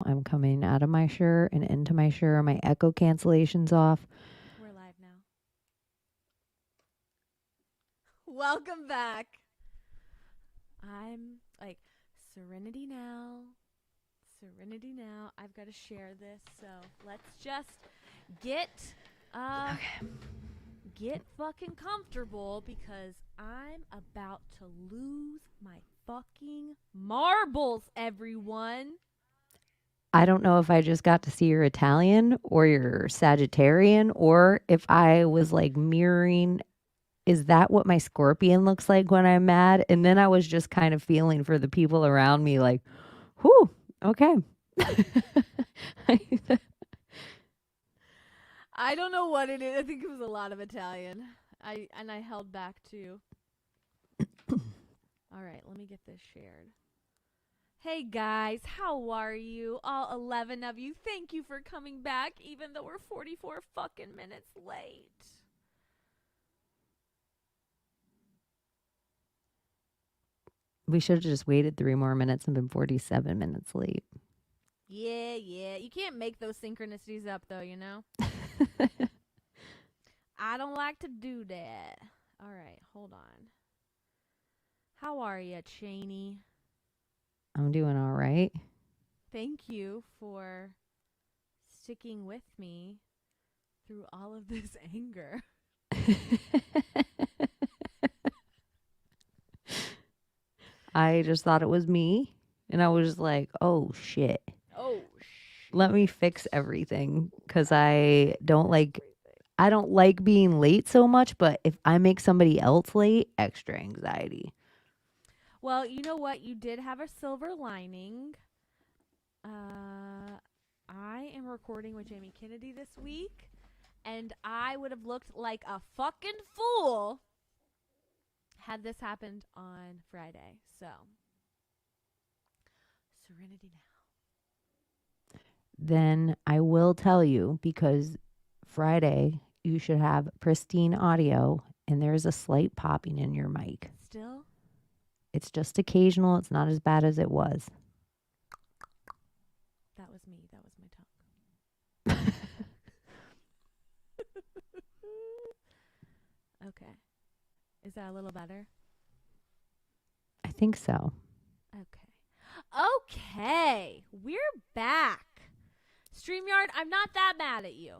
I'm coming out of my shirt and into my shirt. My echo cancellation's off. We're live now. Welcome back. I'm like, Serenity now. Serenity now. I've got to share this. So let's just get get fucking comfortable because I'm about to lose my fucking marbles, everyone. I don't know if I just got to see your Italian or your Sagittarian or if I was like mirroring. Is that what my scorpion looks like when I'm mad? And then I was just kind of feeling for the people around me like, whew, okay. I don't know what it is. I think it was a lot of Italian. I held back too. All right, let me get this shared. Hey guys, how are you? All 11 of you. Thank you for coming back, even though we're 44 fucking minutes late. We should have just waited 3 more minutes and been 47 minutes late. Yeah. You can't make those synchronicities up, though, you know? I don't like to do that. All right, hold on. How are you, Cheney? I'm doing all right. Thank you for sticking with me through all of this anger. I just thought it was me. And I was like, oh shit. Oh, Let me fix everything. Cause I don't like being late so much, but if I make somebody else late, extra anxiety. Well, you know what? You did have a silver lining. I am recording with Jamie Kennedy this week, and I would have looked like a fucking fool had this happened on Friday. So, serenity now. Then I will tell you because Friday you should have pristine audio and there's a slight popping in your mic. Still? It's just occasional. It's not as bad as it was. That was me. That was my tongue. Okay. Is that a little better? I think so. Okay, we're back. StreamYard, I'm not that mad at you.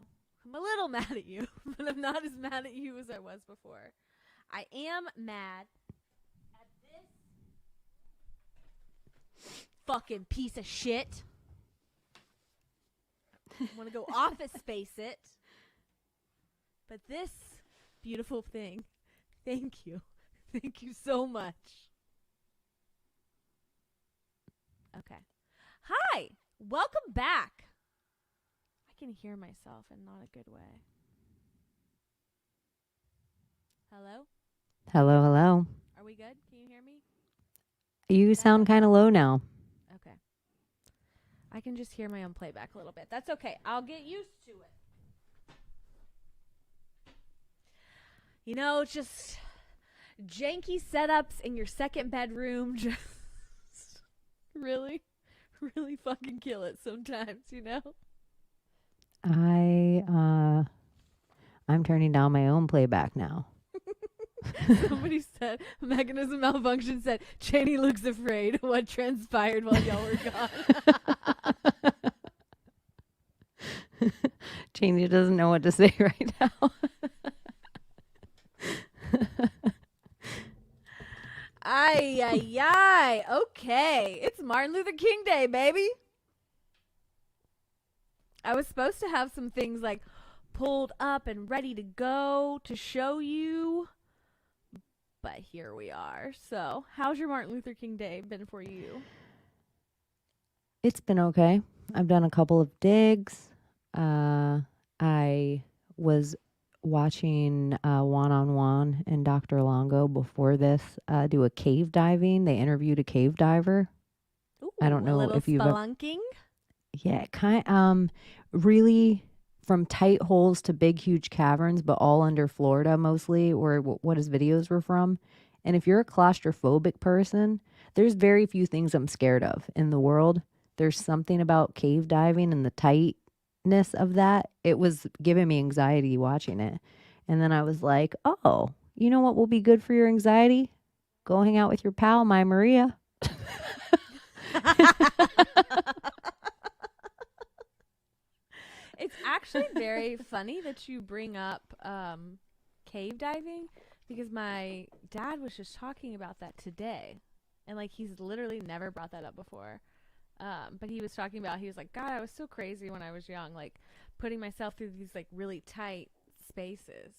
I'm a little mad at you, but I'm not as mad at you as I was before. I am mad at this fucking piece of shit. I want to go Office Space it. But this beautiful thing, thank you. Thank you so much. Okay. Hi, welcome back. I can hear myself in not a good way. Hello? Hello, hello. Are we good? Can you hear me? You sound kind of low now. Okay. I can just hear my own playback a little bit. That's okay. I'll get used to it. You know, just janky setups in your second bedroom just really fucking kill it sometimes, you know? I'm turning down my own playback now. Somebody said, mechanism malfunction said, Cheney looks afraid of what transpired while y'all were gone. Cheney doesn't know what to say right now. Ay. Okay. It's Martin Luther King Day, baby. I was supposed to have some things like pulled up and ready to go to show you. But here we are. So, how's your Martin Luther King Day been for you? It's been okay. I've done a couple of digs. I was watching One on One and Dr. Longo before this do a cave diving. They interviewed a cave diver. Ooh, I don't know if you've spelunking. Yeah, really from tight holes to big huge caverns, but all under Florida mostly, or what his videos were from. And if you're a claustrophobic person, there's very few things I'm scared of in the world. There's something about cave diving and the tightness of that. It was giving me anxiety watching it. And then I was like, oh, you know what will be good for your anxiety? Go hang out with your pal, my Maria. It's actually very funny that you bring up cave diving because my dad was just talking about that today. And like he's literally never brought that up before. But he was talking about, he was like, God, I was so crazy when I was young, like putting myself through these like really tight spaces.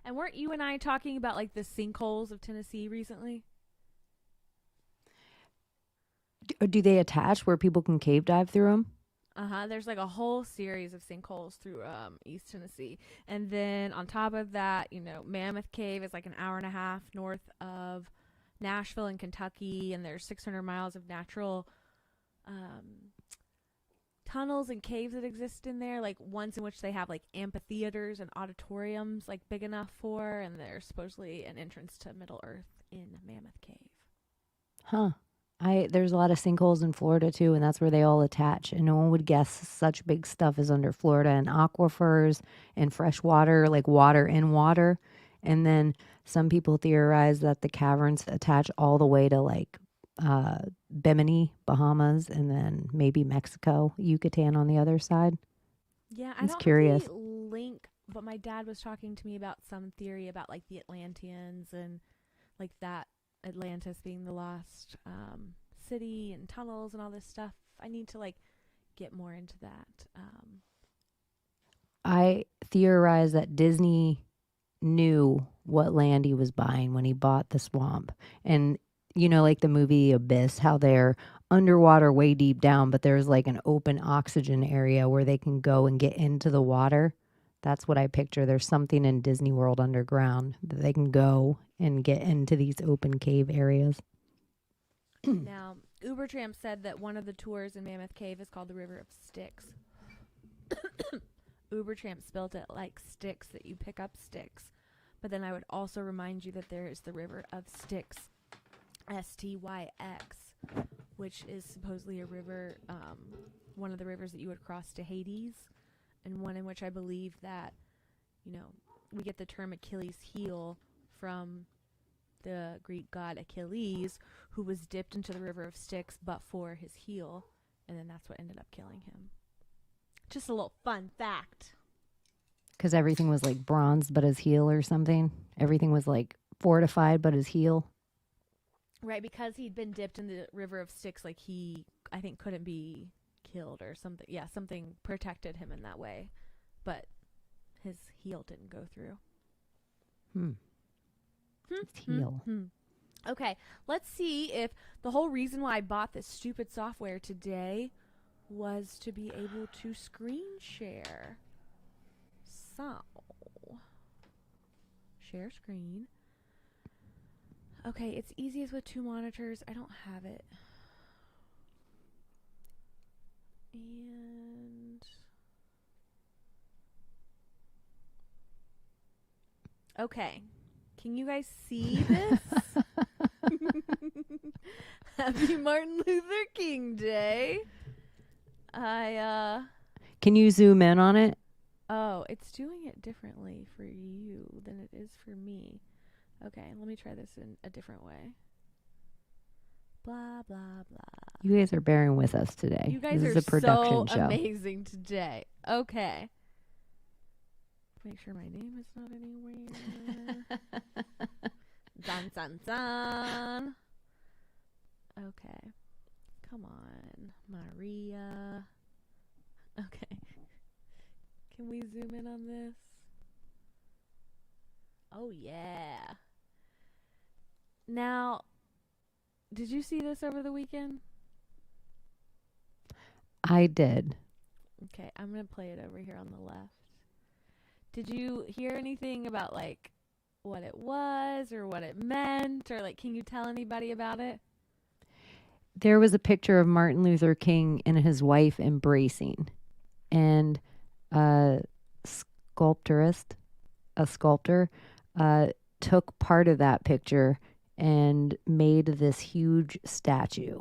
And weren't you and I talking about like the sinkholes of Tennessee recently? Do they attach where people can cave dive through them? There's like a whole series of sinkholes through East Tennessee, and then on top of that, Mammoth Cave is like an hour and a half north of Nashville in Kentucky, and there's 600 miles of natural um, tunnels and caves that exist in there. Like ones in which they have like amphitheaters and auditoriums like big enough for, and there's supposedly an entrance to Middle Earth in Mammoth Cave. Huh. There's a lot of sinkholes in Florida too, and that's where they all attach. And no one would guess such big stuff is under Florida and aquifers and fresh water, like water in water. And then some people theorize that the caverns attach all the way to like Bimini, Bahamas, and then maybe Mexico, Yucatan on the other side. Yeah, I It's don't have curious. the link, but my dad was talking to me about some theory about like the Atlanteans and like that Atlantis being the lost city and tunnels and all this stuff. I need to like get more into that. I theorize that Disney knew what land he was buying when he bought the swamp. And like the movie Abyss, how they're underwater way deep down, but there's like an open oxygen area where they can go and get into the water. That's what I picture. There's something in Disney World underground that they can go and get into these open cave areas. Now, Ubertramp said that one of the tours in Mammoth Cave is called the River of Styx. Ubertramp spelled it like sticks, that you pick up sticks. But then I would also remind you that there is the River of Styx, Styx, which is supposedly a river, one of the rivers that you would cross to Hades, and one in which I believe that, we get the term Achilles' heel from the Greek god Achilles, who was dipped into the River of Styx but for his heel, and then that's what ended up killing him. Just a little fun fact. Because everything was like bronzed but his heel or something. Everything was like fortified but his heel. Right, because he'd been dipped in the River of Styx, like he, I think, couldn't be killed or something. Yeah, something protected him in that way, but his heel didn't go through. His heel. Okay, let's see if the whole reason why I bought this stupid software today was to be able to screen share. So, share screen. Okay, it's easiest with 2 monitors. I don't have it. And okay. Can you guys see this? Happy Martin Luther King Day. Can you zoom in on it? Oh, it's doing it differently for you than it is for me. Okay, let me try this in a different way. Blah, blah, blah. You guys are bearing with us today. You guys this are is a production so show. amazing today. Okay. Make sure my name is not anywhere. Dun, dun, dun. Okay. Come on, Maria. Okay. Can we zoom in on this? Oh, yeah. Now, did you see this over the weekend? I did. Okay, I'm going to play it over here on the left. Did you hear anything about, like, what it was or what it meant? Or, like, can you tell anybody about it? There was a picture of Martin Luther King and his wife embracing. And a sculptor, took part of that picture and made this huge statue.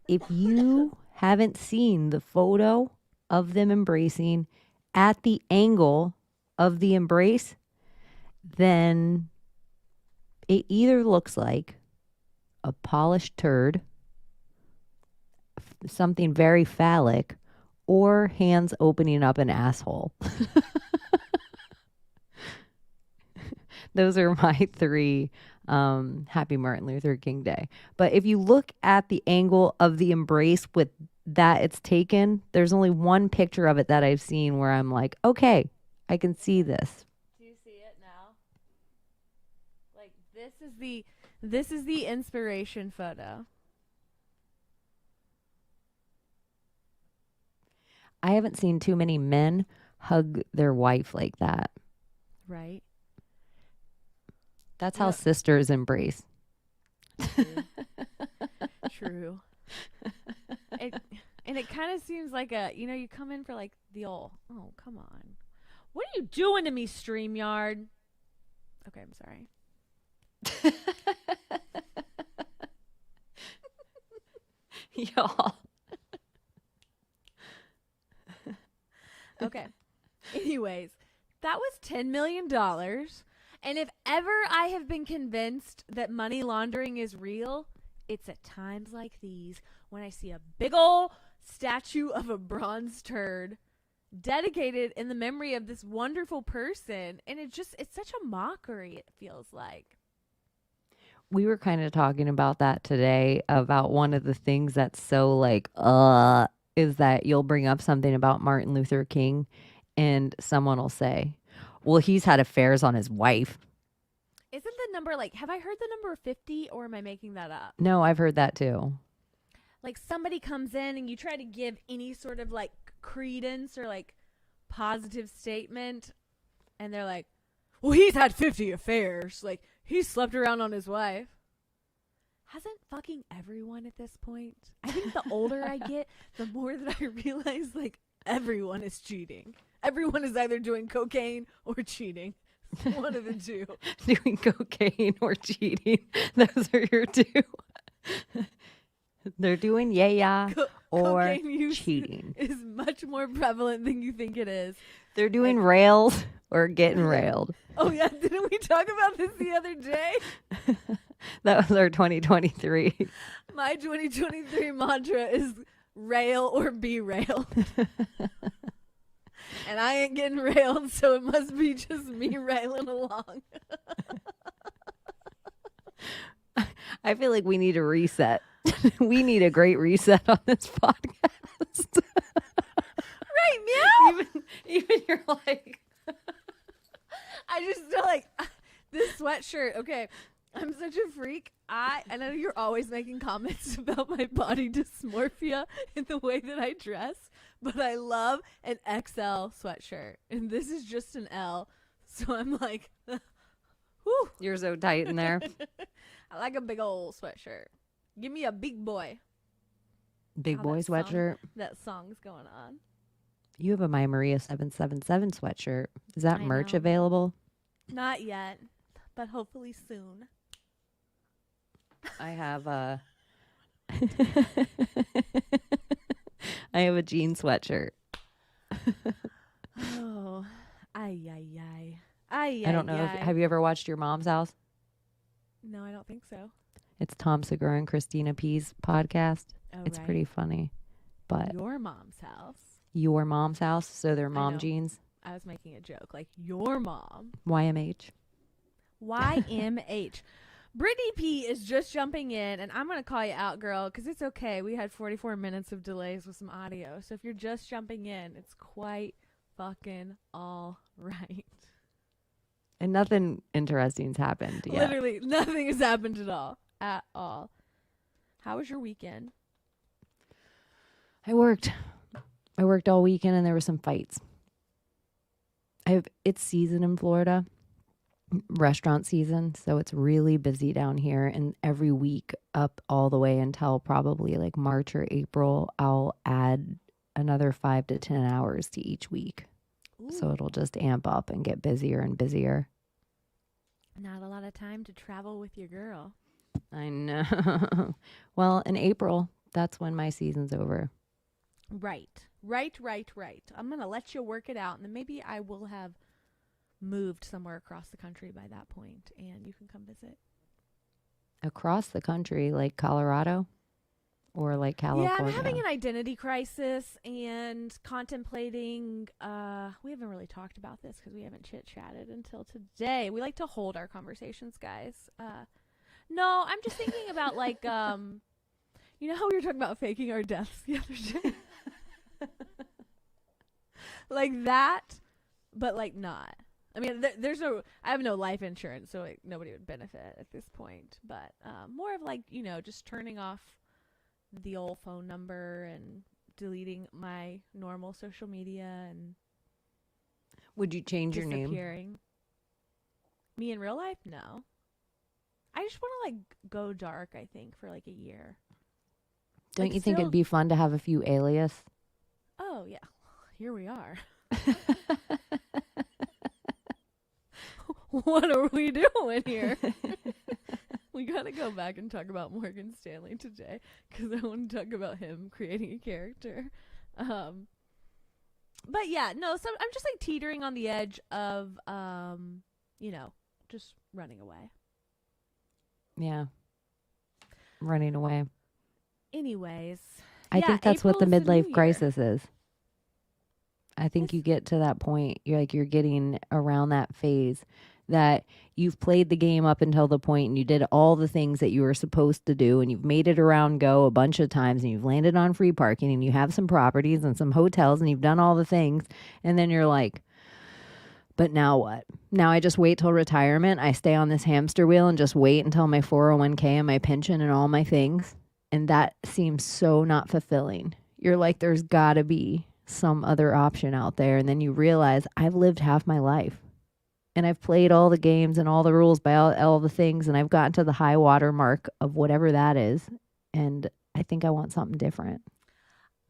If you haven't seen the photo of them embracing at the angle of the embrace, then it either looks like a polished turd, something very phallic, or hands opening up an asshole. Those are my three happy Martin Luther King Day. But if you look at the angle of the embrace with that it's taken, there's only one picture of it that I've seen where I'm like, okay, I can see this. Do you see it now? Like this is the inspiration photo. I haven't seen too many men hug their wife like that. Right? That's You how know, sisters embrace. true. True. It, and it kind of seems like you come in for like the old, oh, come on. What are you doing to me, StreamYard? Okay, I'm sorry. Y'all. Okay. Anyways, that was $10 million. And if ever I have been convinced that money laundering is real, it's at times like these when I see a big ol' statue of a bronze turd dedicated in the memory of this wonderful person. And it's such a mockery, it feels like. We were kind of talking about that today about one of the things that's so like, is that you'll bring up something about Martin Luther King and someone will say, well, he's had affairs on his wife. Isn't the number like, have I heard the number 50 or am I making that up? No, I've heard that too. Like somebody comes in and you try to give any sort of like credence or like positive statement and they're like, well, he's had 50 affairs. Like he's slept around on his wife. Hasn't fucking everyone at this point? I think the older I get, the more that I realize like everyone is cheating. Everyone is either doing cocaine or cheating. One of the two. Doing cocaine or cheating. Those are your two. They're doing or cocaine use cheating. is much more prevalent than you think it is. They're doing rails or getting railed. Oh yeah, didn't we talk about this the other day? That was our 2023. My 2023 mantra is rail or be railed. And I ain't getting railed, so it must be just me railing along. I feel like we need a reset. We need a great reset on this podcast. Right, meow. Even you're like, I just feel like this sweatshirt. Okay, I'm such a freak. I know you're always making comments about my body dysmorphia and the way that I dress, but I love an XL sweatshirt, and this is just an L. So I'm like, whew. You're so tight in there. I like a big old sweatshirt. Give me a big boy. Big boy sweatshirt. That song's going on. You have a mymaria777 sweatshirt. Is that I merch know. available? Not yet, but hopefully soon. I have a I have a jean sweatshirt. Oh, ay, ay, ay. Ay, I don't know if have you ever watched Your Mom's House? No, I don't think so. It's Tom Segura and Christina P's podcast. Oh, It's right. pretty funny. But Your Mom's House. Your Mom's House, so they're mom know. jeans. I was making a joke. Like, your mom. YMH. YMH. Brittany P is just jumping in, and I'm going to call you out, girl, because it's okay. We had 44 minutes of delays with some audio. So if you're just jumping in, it's quite fucking all right. And nothing interesting's happened yet. Literally, nothing has happened at all. At all. How was your weekend? I worked all weekend and there were some fights. It's season in Florida, restaurant season, so it's really busy down here. And every week up all the way until probably like March or April, I'll add another 5 to 10 hours to each week. Ooh. So it'll just amp up and get busier and busier. Not a lot of time to travel with your girl. I know. Well, in April, That's when my season's over. Right. I'm going to let you work it out, and then maybe I will have moved somewhere across the country by that point, and you can come visit. Across the country, like Colorado or like Yeah, I'm having California. an identity crisis and contemplating. We haven't really talked about this because we haven't chit-chatted until today. We like to hold our conversations, guys. No, I'm just thinking about like, you know how we were talking about faking our deaths the other day? Like that, but like not. I mean, I have no life insurance, so like nobody would benefit at this point. But more of like, just turning off the old phone number and deleting my normal social media and Would you change your name? disappearing. Me in real life? No. I just want to like go dark, I think, for like a year. Don't Like, you think still, it'd be fun to have a few alias? oh yeah, here we are. What are we doing here? We gotta go back and talk about Morgan Stanley today because I want to talk about him creating a character. But yeah, no. So I'm just like teetering on the edge of, just running away. Yeah. Running away. Anyways, I yeah, think that's what the April is the new midlife year. crisis is. I think It's- you get to that point. You're getting around that phase that you've played the game up until the point and you did all the things that you were supposed to do and you've made it around go a bunch of times and you've landed on free parking and you have some properties and some hotels and you've done all the things and then you're like, but now what? Now I just wait till retirement. I stay on this hamster wheel and just wait until my 401k and my pension and all my things. And that seems so not fulfilling. You're like, there's got to be some other option out there. And then you realize I've lived half my life and I've played all the games and all the rules by all the things. And I've gotten to the high water mark of whatever that is. And I think I want something different.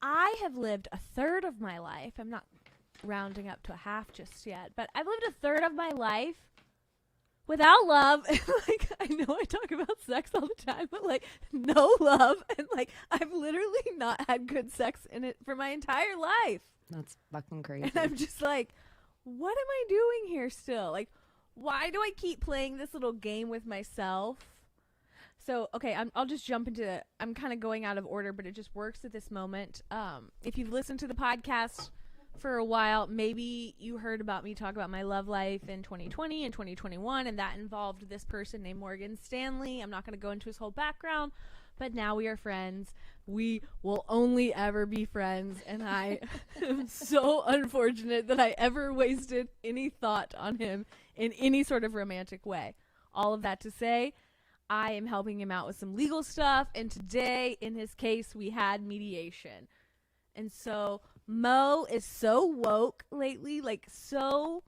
I have lived a third of my life. I'm not rounding up to a half just yet, but I've lived a third of my life without love. And like, I know I talk about sex all the time, but like no love. And like, I've literally not had good sex in it for my entire life. That's fucking crazy. And I'm just like, what am I doing here still? Like, why do I keep playing this little game with myself? So, okay, I'll just jump into it. I'm kind of going out of order, but it just works at this moment. If you've listened to the podcast for a while, maybe you heard about me talk about my love life in 2020 and 2021, and that involved this person named Morgan Stanley. I'm not going to go into his whole background, but now we are friends. We will only ever be friends, and I am so unfortunate that I ever wasted any thought on him in any sort of romantic way. All of that to say, I am helping him out with some legal stuff, and today, in his case, we had mediation. And so Mo is so woke lately, like so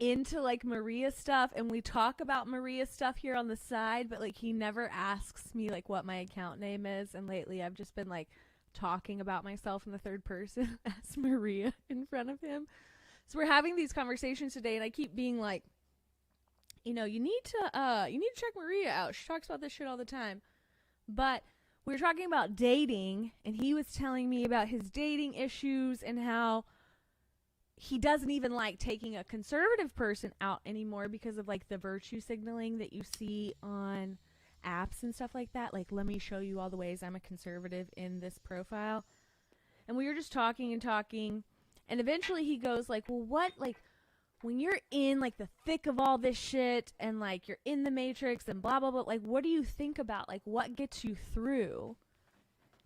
into like Maria stuff, and we talk about Maria stuff here on the side, but like he never asks me like what my account name is, and lately I've just been like talking about myself in the third person as Maria in front of him. So we're having these conversations today, and I keep being like, you need to check Maria out. She talks about this shit all the time. But we were talking about dating, and he was telling me about his dating issues and how he doesn't even like taking a conservative person out anymore because of like the virtue signaling that you see on apps and stuff like that. Like, let me show you all the ways I'm a conservative in this profile. And we were just talking, and eventually he goes like, well, what, like, when you're in like the thick of all this shit and like you're in the matrix and blah blah blah, like what do you think about, like what gets you through?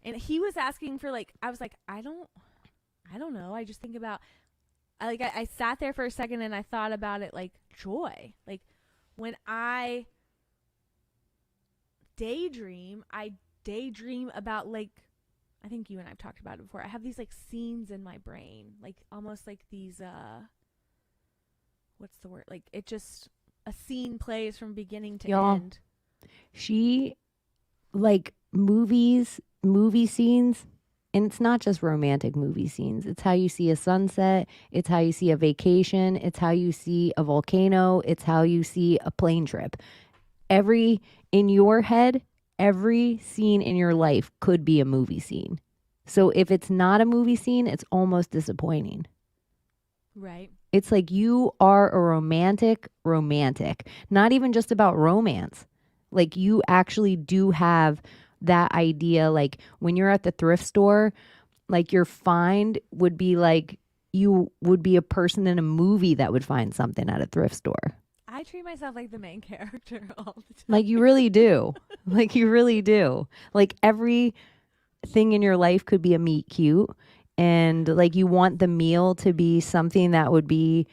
And he was asking for like, I was like, I don't know, I just think about, I sat there for a second and I thought about it, like joy. Like when I daydream about, like, I think you and I've talked about it before, I have these like scenes in my brain, like almost like these what's the word? Like it just, a scene plays from beginning to end. She like movie scenes, and it's not just romantic movie scenes. It's how you see a sunset, it's how you see a vacation, it's how you see a volcano, it's how you see a plane trip. In your head, every scene in your life could be a movie scene. So if it's not a movie scene, it's almost disappointing. Right. It's like you are a romantic, not even just about romance. Like you actually do have that idea. Like when you're at the thrift store, like your find would be like you would be a person in a movie that would find something at a thrift store. I treat myself like the main character all the Like you time. really do. Like you really do. Like everything in your life could be a meet cute. And like you want the meal to be something that would be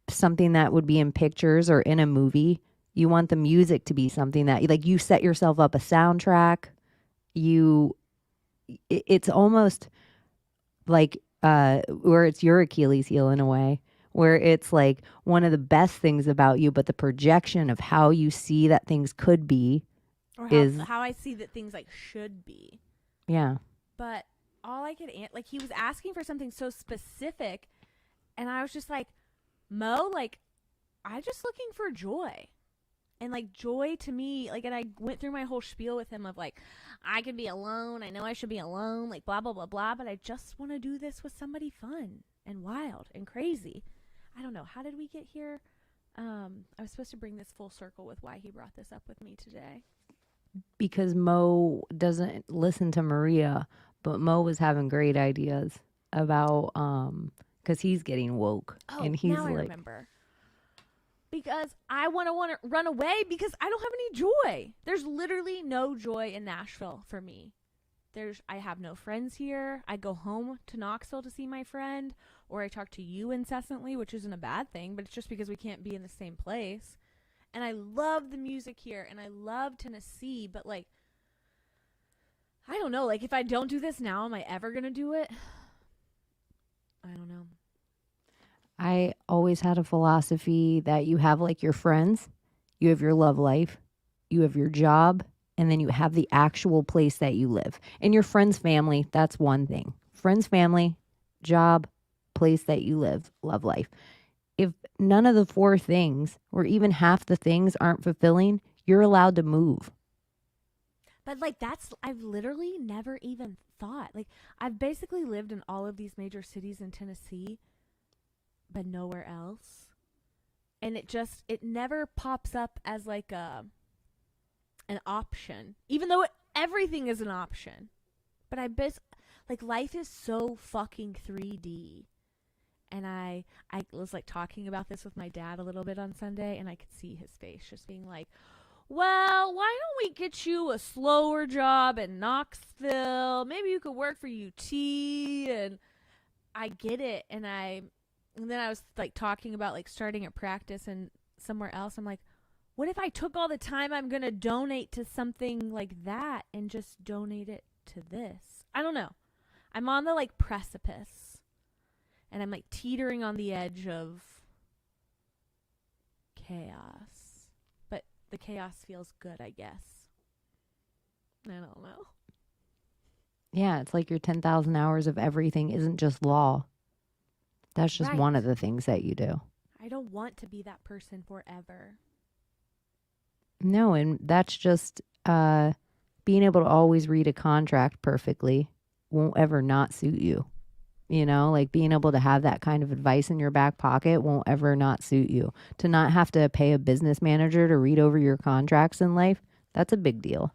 in pictures or in a movie. You want the music to be something that like you set yourself up a soundtrack. You it's almost like where it's your Achilles heel in a way, where it's like one of the best things about you, but the projection of how you see that things could be Or is how I see that things like should be. yeah. But all I could like he was asking for something so specific, and I was just like, Mo, like I'm just looking for joy. And like joy to me, like, and I went through my whole spiel with him of like, I could be alone. I know I should be alone, like blah, blah, blah, blah. But I just want to do this with somebody fun and wild and crazy. I don't know. How did we get here? I was supposed to bring this full circle with why he brought this up with me today. Because Mo doesn't listen to Maria, but Mo was having great ideas about because he's getting woke Oh, and he's now I like remember. Because I want to run away because I don't have any joy. There's literally no joy in Nashville for me. I have no friends here. I go home to Knoxville to see my friend, or I talk to you incessantly, which isn't a bad thing, but it's just because we can't be in the same place. And I love the music here and I love Tennessee, but like I don't know, like if I don't do this now, am I ever going to do it? I don't know. I always had a philosophy that you have like your friends, you have your love life, you have your job, and then you have the actual place that you live. And your friends, family, that's one thing. Friends, family, job, place that you live, love life. If none of the four things or even half the things aren't fulfilling, you're allowed to move. But like I've literally never even thought. Like I've basically lived in all of these major cities in Tennessee, but nowhere else. And it never pops up as like an option, even though everything is an option. But like life is so fucking 3D. And I was like talking about this with my dad a little bit on Sunday, and I could see his face just being like, well, why don't we get you a slower job in Knoxville? Maybe you could work for UT. And I get it. And then I was like talking about like starting a practice and somewhere else. I'm like, what if I took all the time I'm going to donate to something like that and just donate it to this? I don't know. I'm on the like precipice. And I'm like teetering on the edge of chaos. But the chaos feels good, I guess. I don't know. Yeah, it's like your 10,000 hours of everything isn't just law. That's just Right. one of the things that you do. I don't want to be that person forever. No, and that's just being able to always read a contract perfectly won't ever not suit you. You know, like being able to have that kind of advice in your back pocket won't ever not suit you. To not have to pay a business manager to read over your contracts in life, that's a big deal.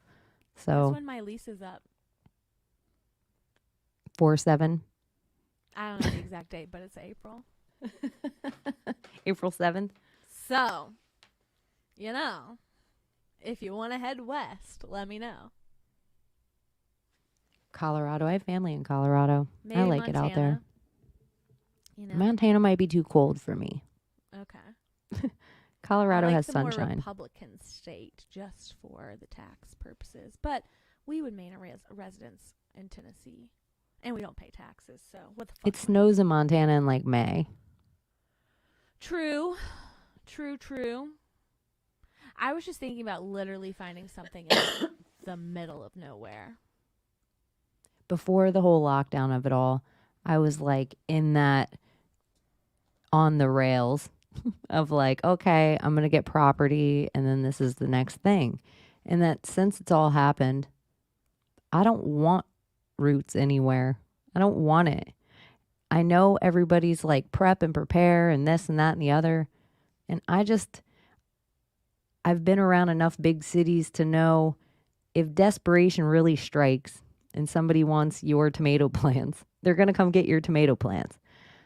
That's So, when my lease is up. 4/7, I don't know the exact date, but it's April. April 7th. So, you know, if you want to head west, let me know. Colorado. I have family in Colorado. Maybe I like Montana. it out there. You know? Montana might be too cold for me. Okay. Colorado I like has the sunshine. more Republican state just for the tax purposes. But we would remain residents in Tennessee. And we don't pay taxes, so what the fuck? It snows in Montana in like May. True. True. I was just thinking about literally finding something in the middle of nowhere. Before the whole lockdown of it all, I was like in that on the rails of like, okay, I'm going to get property and then this is the next thing. And that since it's all happened, I don't want roots anywhere. I don't want it. I know everybody's like prep and prepare and this and that and the other. And I've been around enough big cities to know if desperation really strikes and somebody wants your tomato plants, they're going to come get your tomato plants.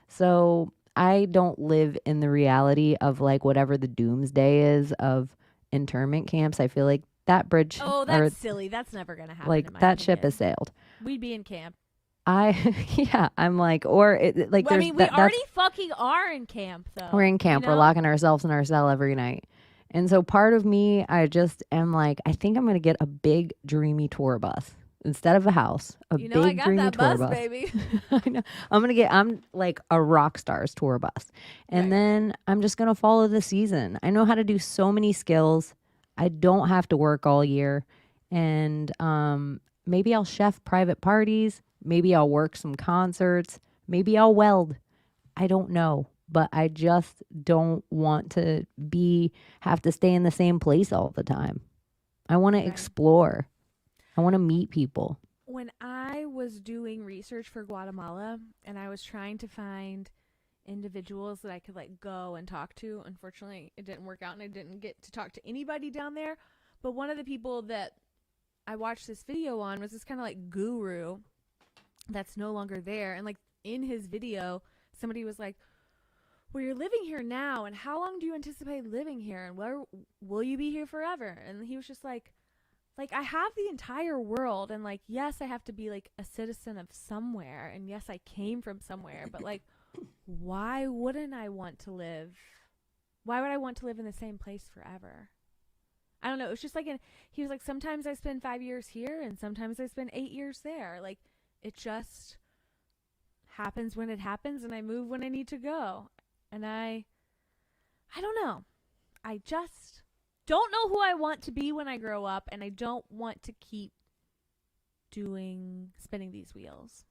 So I don't live in the reality of like whatever the doomsday is of internment camps. I feel like that bridge Oh, or that's silly. That's never going to happen, in like my that ship has opinion. sailed. We'd be in camp. Yeah, I'm like, or like I there's mean, we that's already fucking are in camp, we're though. in You camp. We're know? locking ourselves in our cell every night. And so part of me, I just am like, I think I'm going to get a big, dreamy tour bus instead of a house, a You know, I big, got dreamy that tour bus, bus. baby. I know. I'm like a rock star's tour bus. And Right. then I'm just going to follow the season. I know how to do so many skills. I don't have to work all year. And maybe I'll chef private parties. Maybe I'll work some concerts. Maybe I'll weld. I don't know, but I just don't want to have to stay in the same place all the time. I want to Right. explore. I want to meet people. When I was doing research for Guatemala and I was trying to find individuals that I could like go and talk to, unfortunately, it didn't work out and I didn't get to talk to anybody down there. But one of the people that I watched this video on was this kind of like guru that's no longer there. And like in his video, somebody was like, well, you're living here now, and how long do you anticipate living here? And where will you be here forever? And he was just like I have the entire world, and like yes, I have to be like a citizen of somewhere, and yes, I came from somewhere, but like why wouldn't I want to live? Why would I want to live in the same place forever? I don't know. It was just like he was like sometimes I spend 5 years here, and sometimes I spend 8 years there. Like it just happens when it happens, and I move when I need to go. And I don't know. I just don't know who I want to be when I grow up, and I don't want to keep spinning these wheels.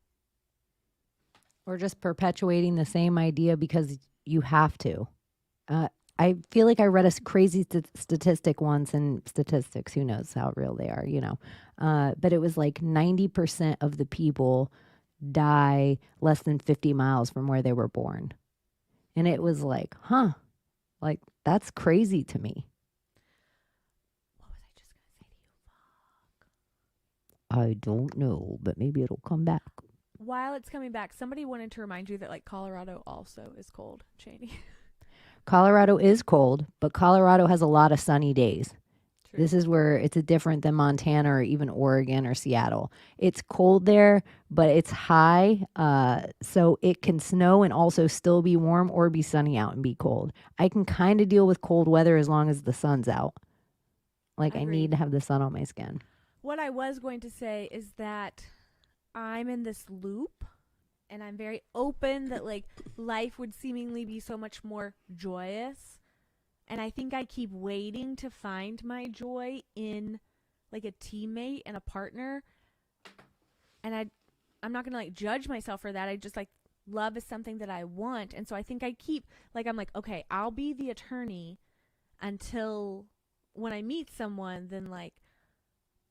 Or just perpetuating the same idea because you have to. Uh, I feel like I read a crazy statistic once, and statistics, who knows how real they are, you know. But it was like 90% of the people die less than 50 miles from where they were born. And it was like, huh, like that's crazy to me. What was I just going to say I don't know, but maybe it'll come back. to you? While it's coming back, somebody wanted to remind you that like Colorado also is cold, Cheney. Colorado is cold, but Colorado has a lot of sunny days. True. This is where it's different than Montana or even Oregon or Seattle. It's cold there, but it's high, so it can snow and also still be warm or be sunny out and be cold. I can kind of deal with cold weather as long as the sun's out. Like I need Agreed. to have the sun on my skin. What I was going to say is that I'm in this loop and I'm very open that like life would seemingly be so much more joyous. And I think I keep waiting to find my joy in like a teammate and a partner. And I'm not going to like judge myself for that. I just like love is something that I want. And so I think I keep like I'm like, okay, I'll be the attorney until when I meet someone, then like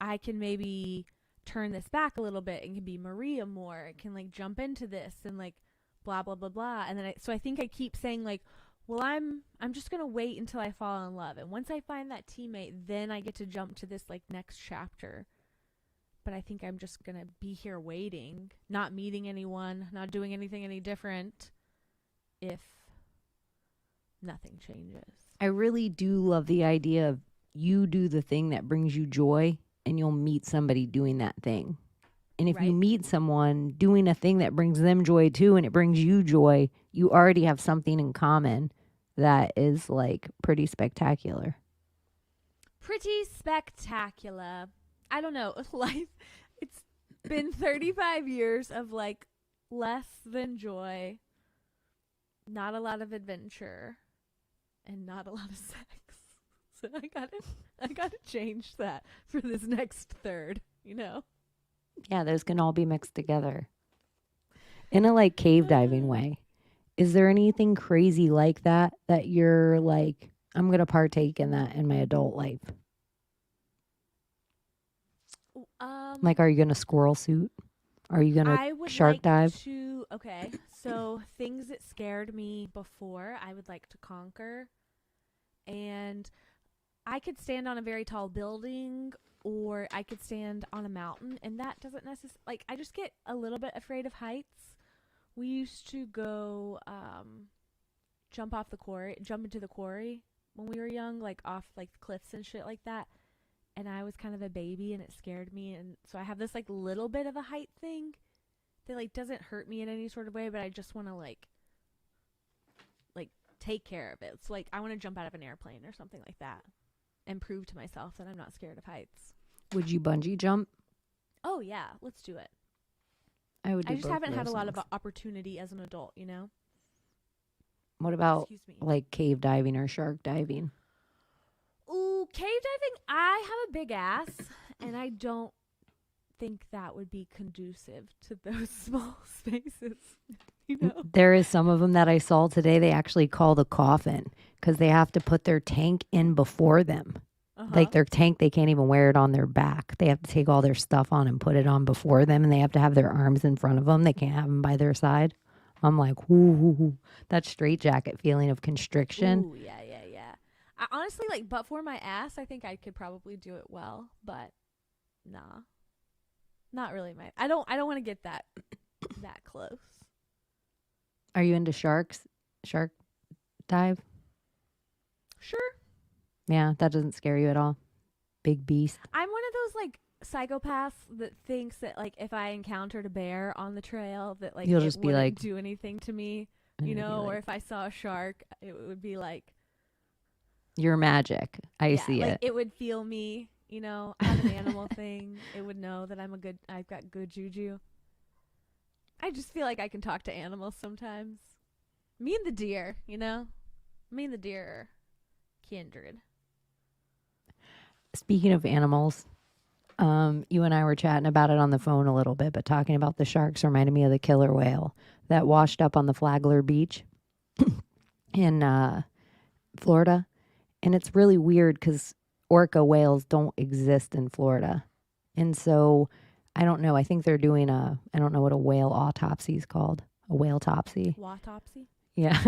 I can maybe turn this back a little bit and can be Maria more. It can like jump into this and like blah blah blah blah. And then so I think I keep saying like, well, I'm just gonna wait until I fall in love, and once I find that teammate, then I get to jump to this like next chapter. But I think I'm just gonna be here waiting, not meeting anyone, not doing anything any different, if nothing changes. I really do love the idea of you do the thing that brings you joy and you'll meet somebody doing that thing. And if you Right. meet someone doing a thing that brings them joy too and it brings you joy, you already have something in common that is like pretty spectacular. Pretty spectacular. I don't know. Life, it's been 35 years of like less than joy, not a lot of adventure, and not a lot of sex. So I gotta change that for this next third, you know? Yeah, those can all be mixed together in a like cave diving way. Is there anything crazy like that you're like, I'm going to partake in that in my adult life? Um, Like, are you going to squirrel suit? Are you going to I would shark like dive? to. Okay, so things that scared me before, I would like to conquer, and I could stand on a very tall building, or I could stand on a mountain, and that doesn't necessarily like. I just get a little bit afraid of heights. We used to go jump into the quarry when we were young, like off like cliffs and shit like that. And I was kind of a baby, and it scared me, and so I have this like little bit of a height thing that like doesn't hurt me in any sort of way, but I just want to like take care of it. It's like I want to jump out of an airplane or something like that and prove to myself that I'm not scared of heights. Would you bungee jump? Oh yeah, let's do it. I would I do just both of haven't had a those lot of things. opportunity as an adult, you know? What about Excuse me. like cave diving or shark diving? Ooh, cave diving. I have a big ass, and I don't think that would be conducive to those small spaces, you know? There is some of them that I saw today. They actually call the coffin because they have to put their tank in before them. Uh Like huh. their tank, they can't even wear it on their back. They have to take all their stuff on and put it on before them, and they have to have their arms in front of them. They can't have them by their side. I'm like, ooh, that straitjacket feeling of constriction. Ooh, yeah, yeah, yeah. I honestly like, but for my ass, I think I could probably do it well, but nah, not really my. I don't want to get that close. Are you into sharks? Shark dive? Sure, Yeah, that doesn't scare you at all. Big beast. I'm one of those like psychopaths that thinks that like if I encountered a bear on the trail, that like You'll it just be wouldn't like, do anything to me, and you you'll be know, or like, if I saw a shark, it would be like, you're magic. I yeah, see like it. it would feel me. You know, I have an animal thing. It would know that I've got good juju. I just feel like I can talk to animals sometimes. Me and the deer, you know? Me and the deer are kindred. Speaking of animals, you and I were chatting about it on the phone a little bit, but talking about the sharks reminded me of the killer whale that washed up on the Flagler Beach in Florida. And it's really weird because orca whales don't exist in Florida. And so I don't know. I think they're doing I don't know what a whale autopsy is called. A whale topsy. Watopsy? Yeah.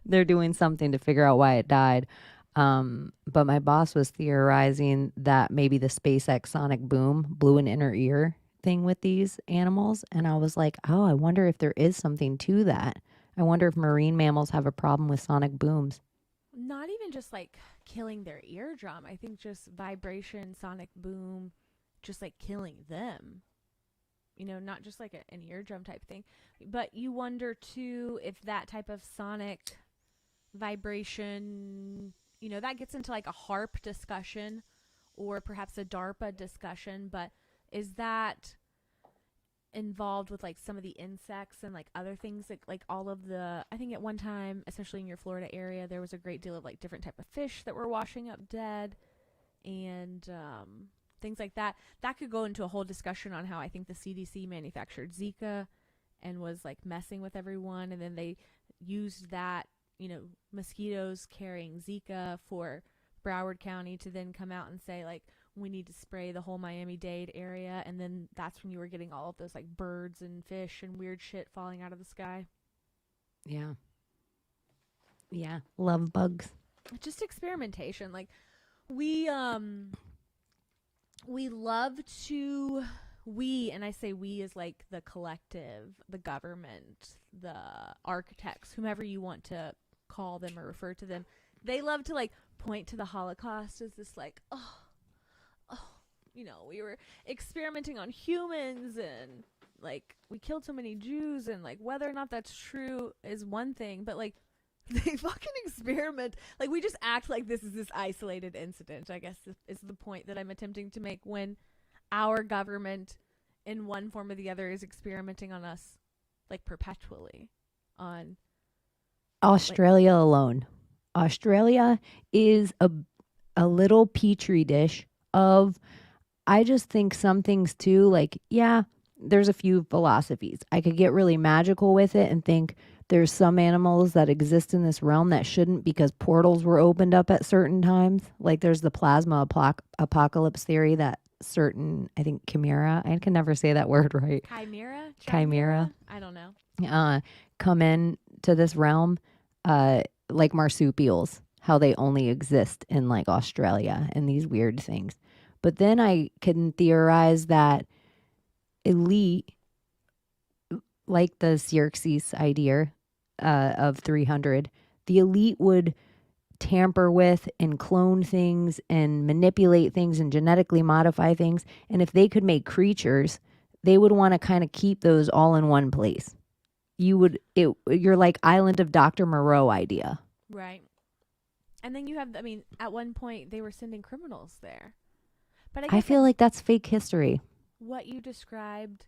They're doing something to figure out why it died. But my boss was theorizing that maybe the SpaceX sonic boom blew an inner ear thing with these animals. And I was like, oh, I wonder if there is something to that. I wonder if marine mammals have a problem with sonic booms. Not even just like killing their eardrum. I think just vibration, sonic boom, just like killing them. You know, not just like an eardrum type thing. But you wonder too if that type of sonic vibration, you know, that gets into like a harp discussion or perhaps a DARPA discussion, but is that involved with like some of the insects and like other things like all of the I think at one time, especially in your Florida area, there was a great deal of like different type of fish that were washing up dead and things like that. That could go into a whole discussion on how I think the CDC manufactured Zika and was like messing with everyone, and then they used that, you know, mosquitoes carrying Zika for Broward County to then come out and say like we need to spray the whole Miami-Dade area, and then that's when you were getting all of those like birds and fish and weird shit falling out of the sky. Yeah. Yeah. Love bugs. Just experimentation. Like we we love to we and I say we is like the collective, the government, the architects, whomever you want to call them or refer to them. They love to like point to the Holocaust as this like, oh, you know, we were experimenting on humans and like we killed so many Jews, and like whether or not that's true is one thing, but like they fucking experiment. Like we just act like this is this isolated incident, I guess is the point that I'm attempting to make when our government in one form or the other is experimenting on us like perpetually on like Australia alone. Australia is a little petri dish of I just think some things too, like, yeah, there's a few philosophies. I could get really magical with it and think there's some animals that exist in this realm that shouldn't because portals were opened up at certain times. Like there's the plasma apocalypse theory that certain, I think, chimera, I can never say that word right. Chimera? Chimera, Chimera? I don't know. uh, come in to this realm, like marsupials, how they only exist in like Australia and these weird things. But then I can theorize that elite, like the Xerxes idea of 300, the elite would tamper with and clone things and manipulate things and genetically modify things. And if they could make creatures, they would want to kind of keep those all in one place. You're like Island of Dr. Moreau idea. Right. And then you have, I mean, at one point they were sending criminals there. But I I guess feel like that's fake history. what you described,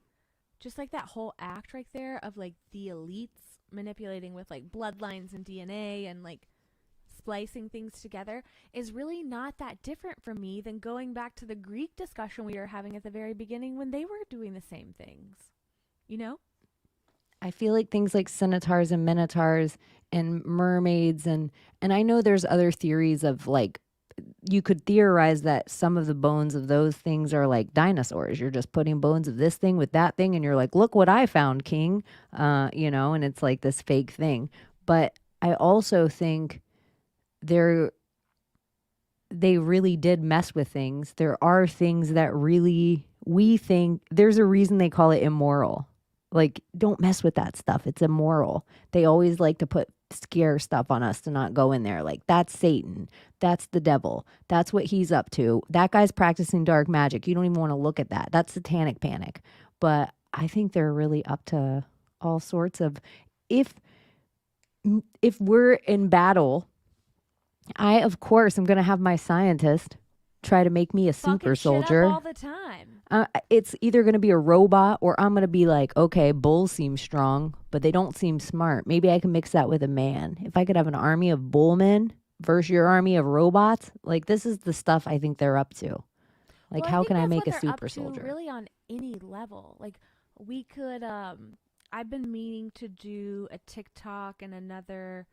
just like that whole act right there of like the elites manipulating with like bloodlines and DNA and like splicing things together, is really not that different from me than going back to the Greek discussion we were having at the very beginning when they were doing the same things. You know? I feel like things like centaurs and minotaurs and mermaids and I know there's other theories of like you could theorize that some of the bones of those things are like dinosaurs. You're just putting bones of this thing with that thing and you're like, "Look what I found, king." And it's like this fake thing. But I also think they're they really did mess with things. There are things that really we think there's a reason they call it immoral. Like, don't mess with that stuff. It's immoral. They always like to put scare stuff on us to not go in there. Like, that's Satan. That's the devil. That's what he's up to. That guy's practicing dark magic. You don't even want to look at that. That's satanic panic. But I think they're really up to all sorts of if if we're in battle, I, of course, am going to have my scientist try to make me a super Fucking shit up soldier. all the time. It's either going to be a robot or I'm going to be like, okay, bulls seem strong, but they don't seem smart. Maybe I can mix that with a man. If I could have an army of bullmen versus your army of robots, like this is the stuff I think they're up to. Like, Well, I how think can I that's make what a they're up super to soldier? really on any level. Like we could I've been meaning to do a TikTok and another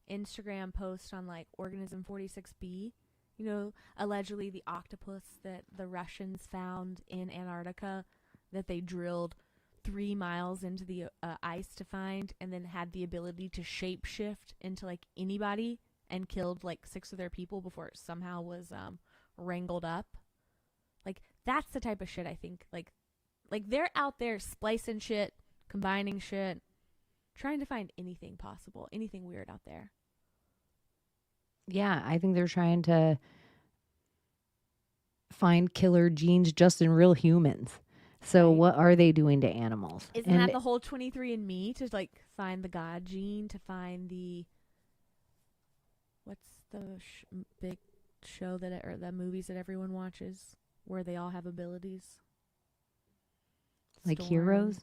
Instagram post on like organism 46B. You know, allegedly the octopus that the Russians found in Antarctica that they drilled 3 miles into the ice to find and then had the ability to shapeshift into like anybody and killed like 6 of their people before it somehow was wrangled up. Like that's the type of shit I think like they're out there splicing shit, combining shit, trying to find anything possible, anything weird out there. Yeah, I think they're trying to find killer genes just in real humans. So Right. what are they doing to animals? Isn't And that the whole 23andMe to like find the God gene, to find the what's the big show or the movies that everyone watches where they all have abilities? like Storm. heroes,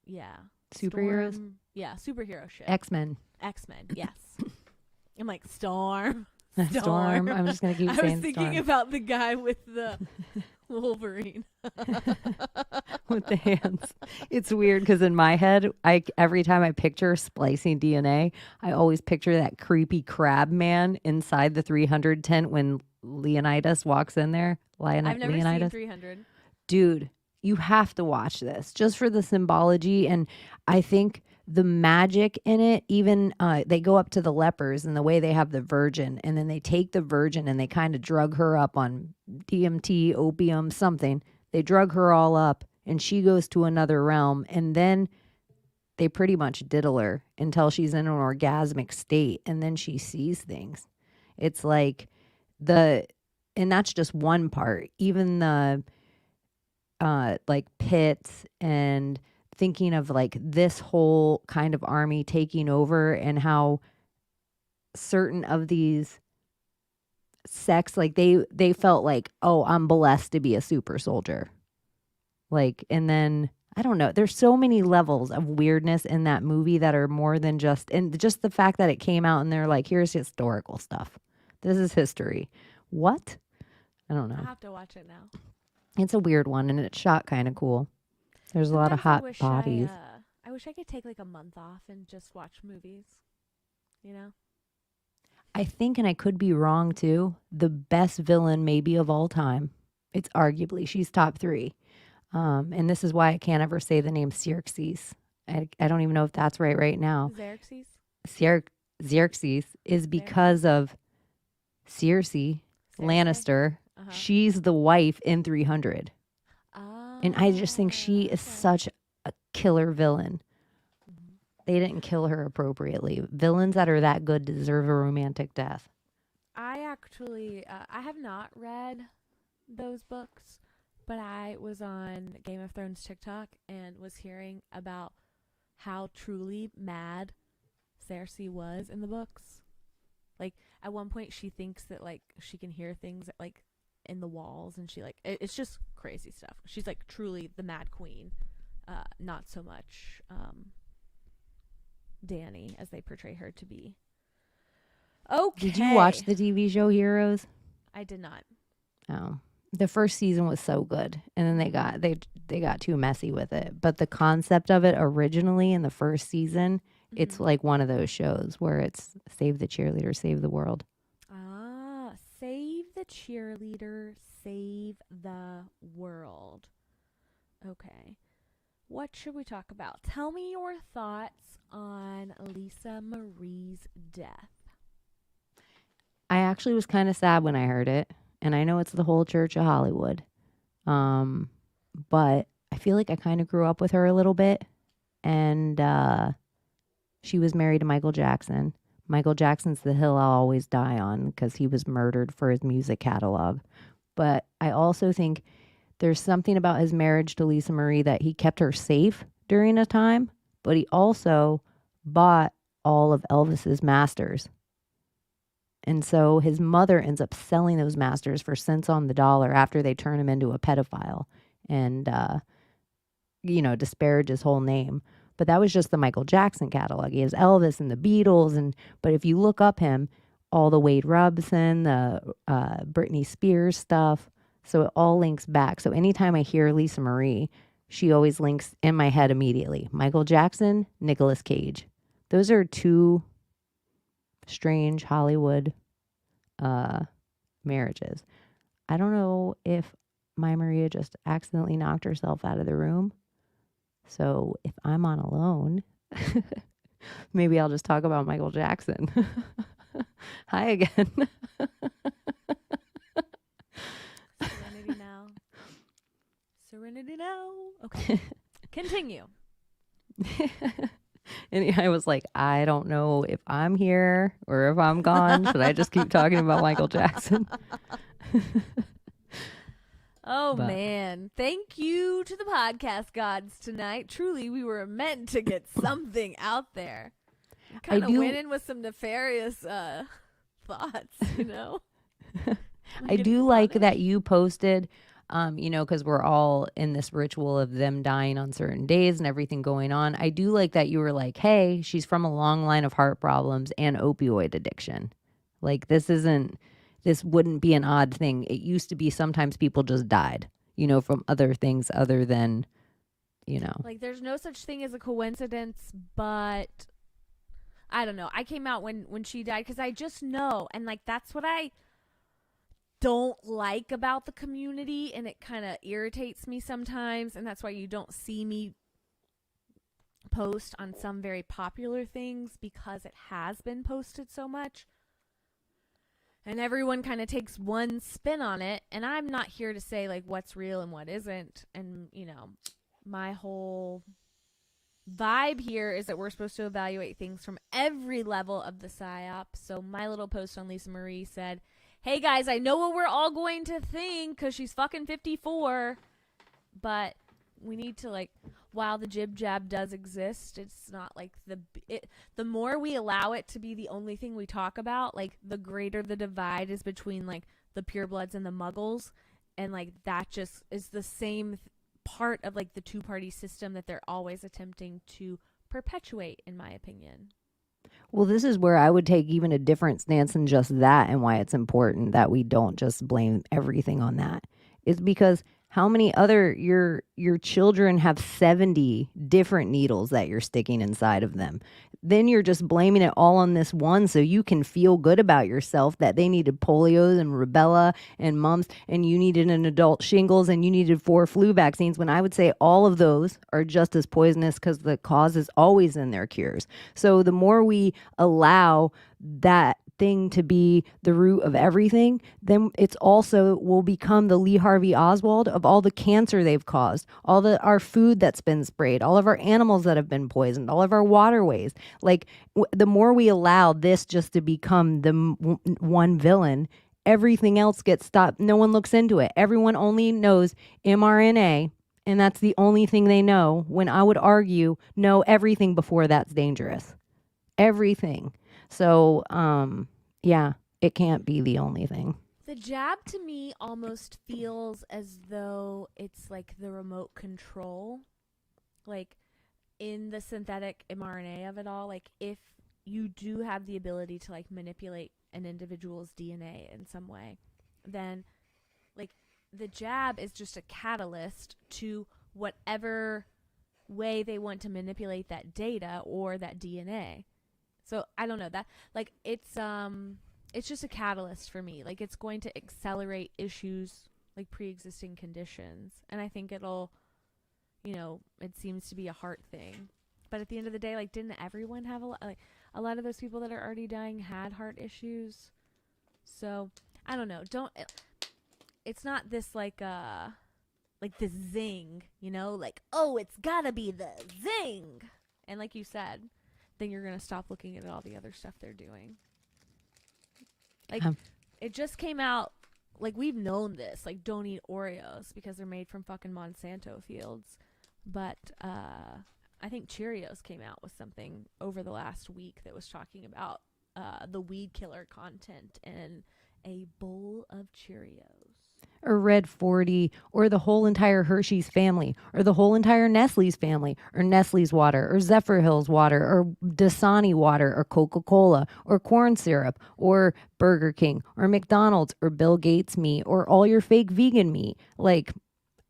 Yeah. superheroes, Storm. Yeah, superhero shit. X-Men. X-Men. Yes. I'm like Storm. Storm. I'm just gonna keep I saying was thinking Storm about the guy with the Wolverine. with the hands. It's weird because in my head, I every time I picture splicing DNA, I always picture that creepy crab man inside the 300 tent when Leonidas walks in there. I've never seen Leonidas, 300. dude, you have to watch this just for the symbology, and I think the magic in it. Even they go up to the lepers and the way they have the virgin, and then they take the virgin and they kind of drug her up on DMT, opium, something. They drug her all up, and she goes to another realm, and then they pretty much diddle her until she's in an orgasmic state, and then she sees things. It's like and that's just one part. Even the like pits and thinking of like this whole kind of army taking over and how certain of these sects like they felt like, oh, I'm blessed to be a super soldier, like, and then I don't know, there's so many levels of weirdness in that movie that are more than just, and just the fact that it came out and they're like, here's historical stuff, this is history. What? I don't I'll know. have to watch it now. It's a weird one and it's shot kind of cool. There's a lot of Sometimes I hot wish bodies. I wish I could take like a month off and just watch movies, you know? I think, and I could be wrong too, the best villain maybe of all time. It's arguably, she's top three. And this is why I can't ever say the name Xerxes. I don't even know if that's right now. Xerxes? Xer- Xerxes is Xerxes? because of Cersei Cersei? Lannister. Uh-huh. She's the wife in 300. And I just think she Ah, is okay. such a killer villain. Mhm. They didn't kill her appropriately. Villains that are that good deserve a romantic death. I actually, I have not read those books, but I was on Game of Thrones TikTok and was hearing about how truly mad Cersei was in the books. Like at one point, she thinks that like she can hear things like in the walls, and she like it's just crazy stuff. She's like truly the Mad Queen, not so much Danny as they portray her to be. Did you watch Okay, the TV show Heroes? I did not. Oh. The first season was so good, and then they Mm-hmm. got they got too messy with it. But the concept of it originally in the first season, it's Mm-hmm. like one of those shows where it's save the cheerleader, save the world. Ah, save the cheerleader, save the world. Okay. What should we talk about? Tell me your thoughts on Lisa Marie's death. I actually was kind of sad when I heard it, and I know it's the whole Church of Hollywood. Um, but I feel like I kind of grew up with her a little bit, and she was married to Michael Jackson. Michael Jackson's The Hill I'll Always Die On because he was murdered for his music catalog. But I also think there's something about his marriage to Lisa Marie that he kept her safe during a time, but he also bought all of Elvis's masters. And so his mother ends up selling those masters for cents on the dollar after they turn him into a pedophile and, disparage his whole name. But that was just the Michael Jackson catalog. He has Elvis and the Beatles. But if you look up him, all the Wade Robson, the Britney Spears stuff. So it all links back. So anytime I hear Lisa Marie, she always links in my head immediately. Michael Jackson, Nicolas Cage. Those are two strange Hollywood uh, marriages. I don't know if my Maria just accidentally knocked herself out of the room. So if I'm on alone, maybe I'll just talk about Michael Jackson. Hi again. Serenity now. Serenity now. Okay. Continue. And I was like, I don't know if I'm here or if I'm gone. Should I just keep talking about Michael Jackson? Oh But man. Thank you to the podcast gods tonight. Truly, we were meant to get something out there. I Kind of went do in with some nefarious thoughts, you know? Am I I getting do like that punished? you posted, because we're all in this ritual of them dying on certain days and everything going on. I do like that you were like, hey, she's from a long line of heart problems and opioid addiction. Like, this wouldn't be an odd thing. It used to be sometimes people just died, from other things other than, you know. Like there's no such thing as a coincidence, but I don't know. I came out when she died cuz I just know, and like that's what I don't like about the community, and it kind of irritates me sometimes, and that's why you don't see me post on some very popular things because it has been posted so much and everyone kind of takes one spin on it, and I'm not here to say like what's real and what isn't. And my whole vibe here is that we're supposed to evaluate things from every level of the psyop. So my little post on Lisa Marie said, hey guys, I know what we're all going to think because she's fucking 54, but we need to like, while the jib jab does exist, it's not like the more we allow it to be the only thing we talk about, like the greater the divide is between like the purebloods and the muggles, and like that just is the same part of like the two-party system that they're always attempting to perpetuate, in my opinion. Well, this is where I would take even a different stance than just that, and why it's important that we don't just blame everything on that. Is because How many other your children have 70 different needles that you're sticking inside of them. Then you're just blaming it all on this one so you can feel good about yourself that they needed polio and rubella and mumps and you needed an adult shingles and you needed 4 flu vaccines when I would say all of those are just as poisonous because the cause is always in their cures. So the more we allow that thing to be the root of everything, then it's also will become the Lee Harvey Oswald of all the cancer they've caused, all the our food that's been sprayed, all of our animals that have been poisoned, all of our waterways. Like the more we allow this just to become the one villain, everything else gets stopped. No one looks into it. Everyone only knows mRNA. And that's the only thing they know. When I would argue, know everything before that's dangerous. Everything. So, yeah, it can't be the only thing. The jab to me almost feels as though it's like the remote control, like in the synthetic mRNA of it all. Like if you do have the ability to like manipulate an individual's DNA in some way, then like the jab is just a catalyst to whatever way they want to manipulate that data or that DNA. So I don't know that like it's just a catalyst for me. Like it's going to accelerate issues like pre-existing conditions, and I think it'll, it seems to be a heart thing. But at the end of the day, like didn't everyone have a lot of those people that are already dying had heart issues? So I don't know. It's not this like the zing, like oh it's gotta be the zing, and like you said, then you're going to stop looking at all the other stuff they're doing. Like, it just came out, like, we've known this. Like, don't eat Oreos because they're made from fucking Monsanto fields. But I think Cheerios came out with something over the last week that was talking about the weed killer content in a bowl of Cheerios. Or Red 40, or the whole entire Hershey's family, or the whole entire Nestle's family, or Nestle's water, or Zephyr Hills water, or Dasani water, or Coca-Cola, or corn syrup, or Burger King, or McDonald's, or Bill Gates meat, or all your fake vegan meat. Like,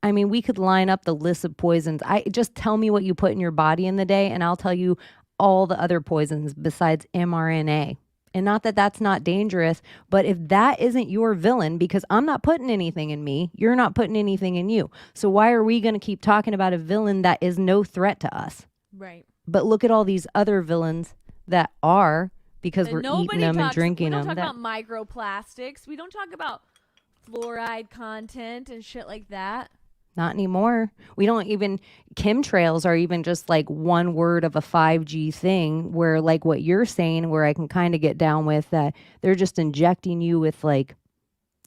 I mean, we could line up the list of poisons. Just tell me what you put in your body in the day, and I'll tell you all the other poisons besides mRNA. And not that that's not dangerous, but if that isn't your villain, because I'm not putting anything in me, you're not putting anything in you. So why are we going to keep talking about a villain that is no threat to us? Right. But look at all these other villains that are, because we're eating them and drinking them. We don't talk about microplastics. We don't talk about fluoride content and shit like that. Not anymore. We don't even, chemtrails are even just like one word of a 5G thing where like what you're saying, where I can kind of get down with that they're just injecting you with like,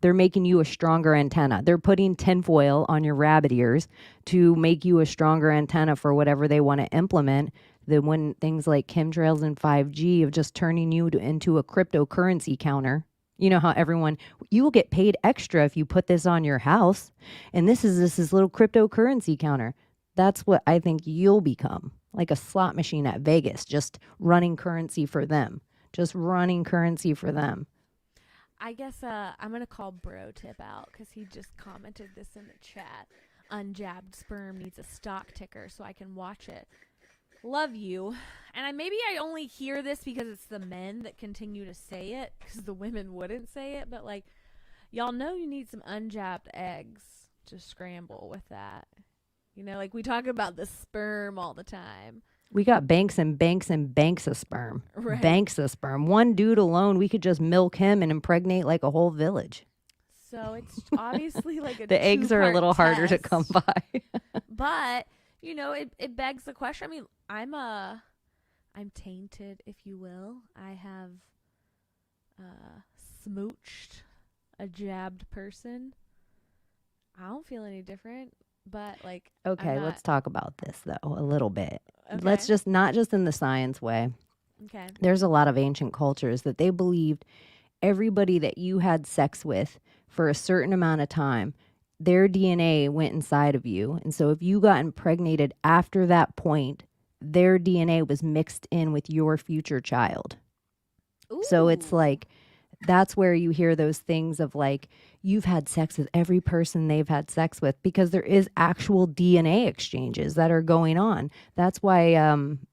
they're making you a stronger antenna. They're putting tinfoil on your rabbit ears to make you a stronger antenna for whatever they want to implement. Then when things like chemtrails and 5G of just turning you into a cryptocurrency counter. You know how you will get paid extra if you put this on your house. And this is this little cryptocurrency counter. That's what I think you'll become. Like a slot machine at Vegas, just running currency for them. Just running currency for them. I guess I'm going to call Bro Tip out because he just commented this in the chat. Unjabbed sperm needs a stock ticker so I can watch it. Love you. And maybe I only hear this because it's the men that continue to say it, because the women wouldn't say it. But like, y'all know you need some unjabbed eggs to scramble with that. Like we talk about the sperm all the time. We got banks and banks and banks of sperm. Right. Banks of sperm. One dude alone, we could just milk him and impregnate like a whole village. So it's obviously like a the eggs are a little harder to come by. But it begs the question. I mean, I'm tainted, if you will. I have smooched a jabbed person. I don't feel any different, but like okay, let's talk about this though a little bit. Okay. Let's just not just in the science way. Okay. There's a lot of ancient cultures that they believed everybody that you had sex with for a certain amount of time, their DNA went inside of you. And so if you got impregnated after that point, their DNA was mixed in with your future child. Ooh. So it's like that's where you hear those things of like, you've had sex with every person they've had sex with, because there is actual DNA exchanges that are going on. That's why,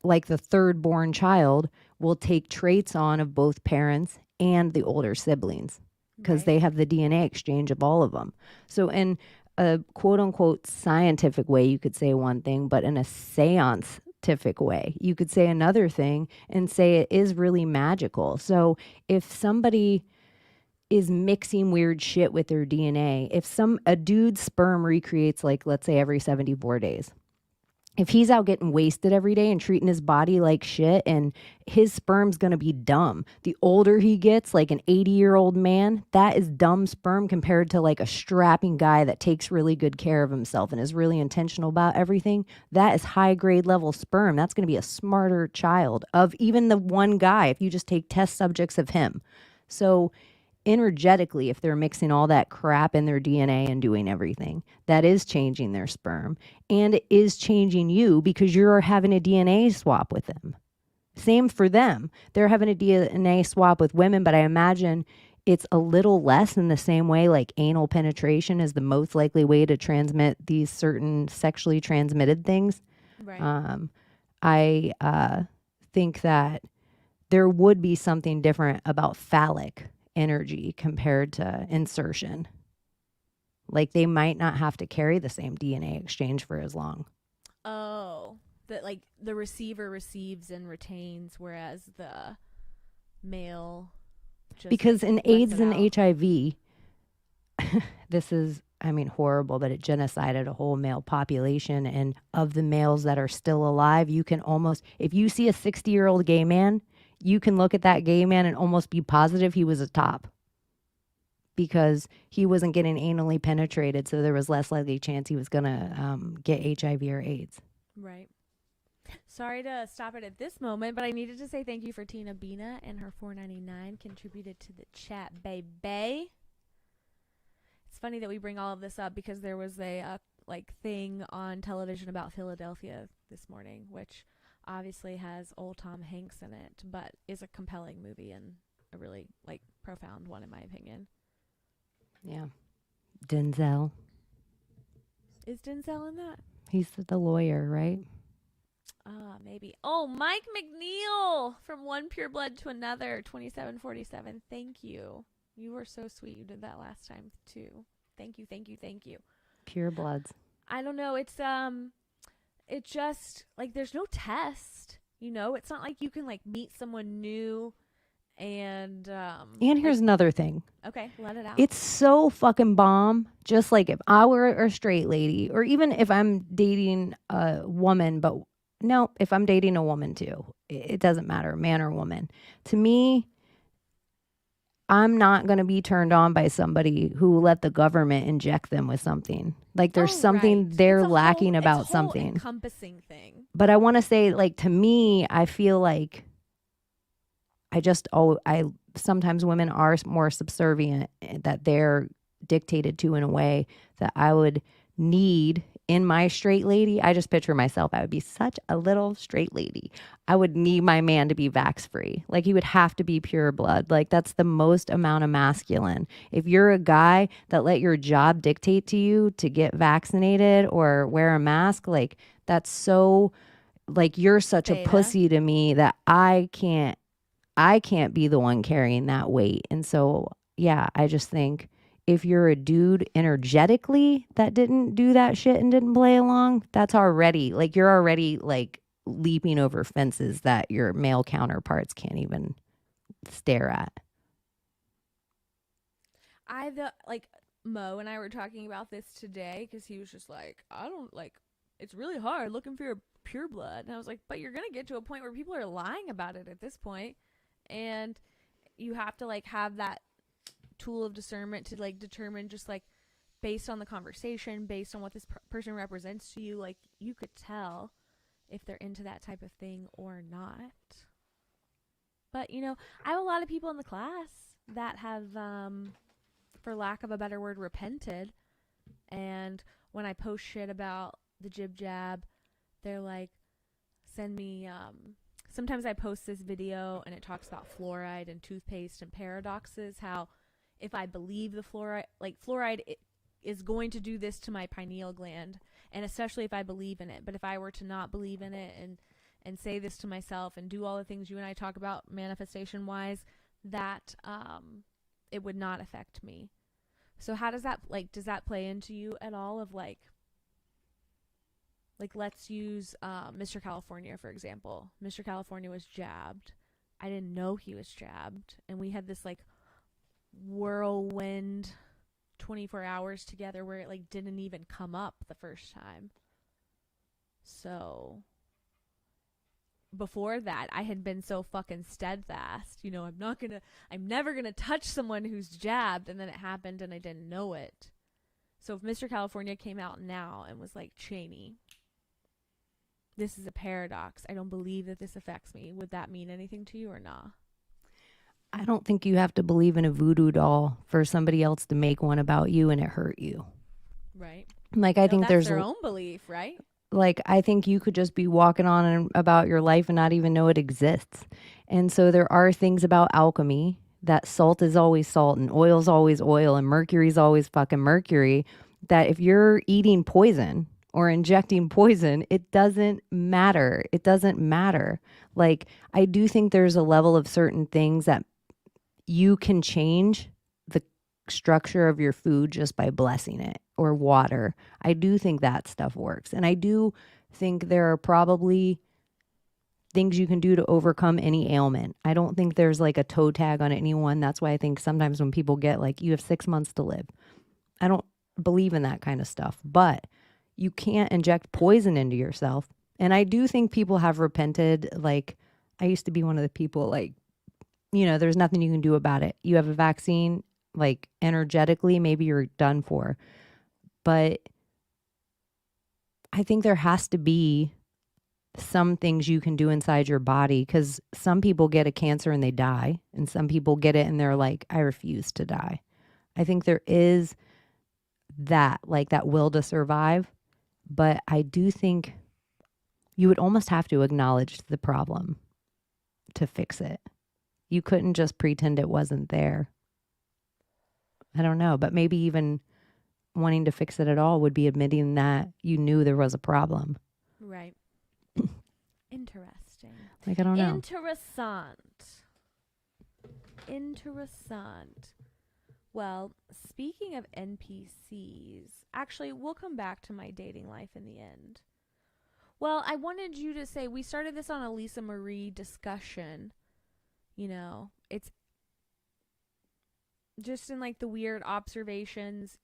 like the third born child will take traits on of both parents and the older siblings because Right. they have the DNA exchange of all of them. So, in a quote unquote scientific way, you could say one thing, but in a scientific way, you could say another thing and say it is really magical. So, if somebody is mixing weird shit with their DNA, if a dude's sperm recreates, like, let's say every 74 days, if he's out getting wasted every day and treating his body like shit, and his sperm's going to be dumb. The older he gets, like an 80-year-old man, that is dumb sperm compared to like a strapping guy that takes really good care of himself and is really intentional about everything. That is high grade level sperm. That's going to be a smarter child of even the one guy if you just take test subjects of him. So energetically, if they're mixing all that crap in their DNA and doing everything, that is changing their sperm, and it is changing you because you're having a DNA swap with them. Same for them. They're having a DNA swap with women, but I imagine it's a little less in the same way like anal penetration is the most likely way to transmit these certain sexually transmitted things. Right. Um, I think that there would be something different about phallic energy compared to insertion. Like they might not have to carry the same DNA exchange for as long. Oh, that like the receiver receives and retains, whereas the male just like Because in lets it AIDS and out. HIV, this is, I mean, horrible, but it genocided a whole male population. And of the males that are still alive, you can almost, if you see a 60-year-old gay man, you can look at that gay man and almost be positive he was a top because he wasn't getting anally penetrated. So there was less likely chance he was going to get HIV or AIDS. Right. Sorry to stop it at this moment, but I needed to say thank you for Tina Bina and her 4.99 contributed to the chat, baby. It's funny that we bring all of this up because there was a like thing on television about Philadelphia this morning, which obviously has old Tom Hanks in it, but is a compelling movie and a really like profound one in my opinion. Yeah. Denzel. Is Denzel in that? He's the lawyer, right? Maybe. Oh, Mike McNeil from One Pure Blood to Another, 2747. Thank you. You were so sweet. You did that last time too. Thank you, thank you, thank you. Pure bloods. I don't know. It just like there's no test. You know, it's not like you can like meet someone new and And like here's another thing. okay, let it out. It's so fucking bomb. Just like if I were a straight lady, or even if I'm dating a woman, but no, if I'm dating a woman too, it doesn't matter, man or woman. To me, I'm not going to be turned on by somebody who let the government inject them with something. Like there's Oh, right. something they're lacking It's a about whole something. encompassing thing. But I want to say, like, to me, I feel like I sometimes women are more subservient, that they're dictated to in a way that I would need in my straight lady. I just picture myself, I would be such a little straight lady. I would need my man to be vax free. Like he would have to be pure blood. Like that's the most amount of masculine. If you're a guy that let your job dictate to you to get vaccinated or wear a mask, like that's so, like you're such a Beta. pussy to me that I can't be the one carrying that weight. And so, yeah, I just think if you're a dude energetically that didn't do that shit and didn't play along, that's already like you're already like leaping over fences that your male counterparts can't even stare at. I the like Mo and I were talking about this today because he was just like, I don't like. It's really hard looking for your pure blood, and I was like, but you're gonna get to a point where people are lying about it at this point, and you have to like have that tool of discernment to like determine just like based on the conversation, based on what this person represents to you, like you could tell if they're into that type of thing or not. But you know, I have a lot of people in the class that have for lack of a better word, repented. And when I post shit about the jib jab, they're like, send me sometimes I post this video and it talks about fluoride and toothpaste and paradoxes, how if I believe the fluoride, like fluoride is going to do this to my pineal gland, and especially if I believe in it. But if I were to not believe in it and say this to myself and do all the things you and I talk about manifestation wise, that it would not affect me. So how does that, like, does that play into you at all? Of like let's use Mr. California for example. Mr. California was jabbed. I didn't know he was jabbed, and we had this like whirlwind 24 hours together where it like didn't even come up the first time. So before that, I had been so fucking steadfast. You know, I'm never gonna touch someone who's jabbed, and then it happened and I didn't know it. So if Mr. California came out now and was like, Cheney, this is a paradox, I don't believe that this affects me, would that mean anything to you or not? I don't think you have to believe in a voodoo doll for somebody else to make one about you and it hurt you. Right. Like, I think that's there's their own belief, right? like, I think you could just be walking on and about your life and not even know it exists. And so there are things about alchemy that salt is always salt and oil is always oil and mercury is always fucking mercury, that if you're eating poison or injecting poison, it doesn't matter. It doesn't matter. Like, I do think there's a level of certain things that you can change the structure of your food just by blessing it, or water. I do think that stuff works. And I do think there are probably things you can do to overcome any ailment. I don't think there's like a toe tag on anyone. That's why I think sometimes when people get like, you have 6 months to live, I don't believe in that kind of stuff. But you can't inject poison into yourself. And I do think people have repented. Like, I used to be one of the people like, you know, there's nothing you can do about it. You have a vaccine, like energetically, maybe you're done for. But I think there has to be some things you can do inside your body, because some people get a cancer and they die, and some people get it and they're like, I refuse to die. I think there is that, like, that will to survive. But I do think you would almost have to acknowledge the problem to fix it. You couldn't just pretend it wasn't there. I don't know, but maybe even wanting to fix it at all would be admitting that you knew there was a problem. Right. Interesting. Like, I don't know. Interessant. Well, speaking of NPCs, actually, we'll come back to my dating life in the end. Well, I wanted you to say, we started this on a Lisa Marie discussion. You know, it's just in like the weird observations.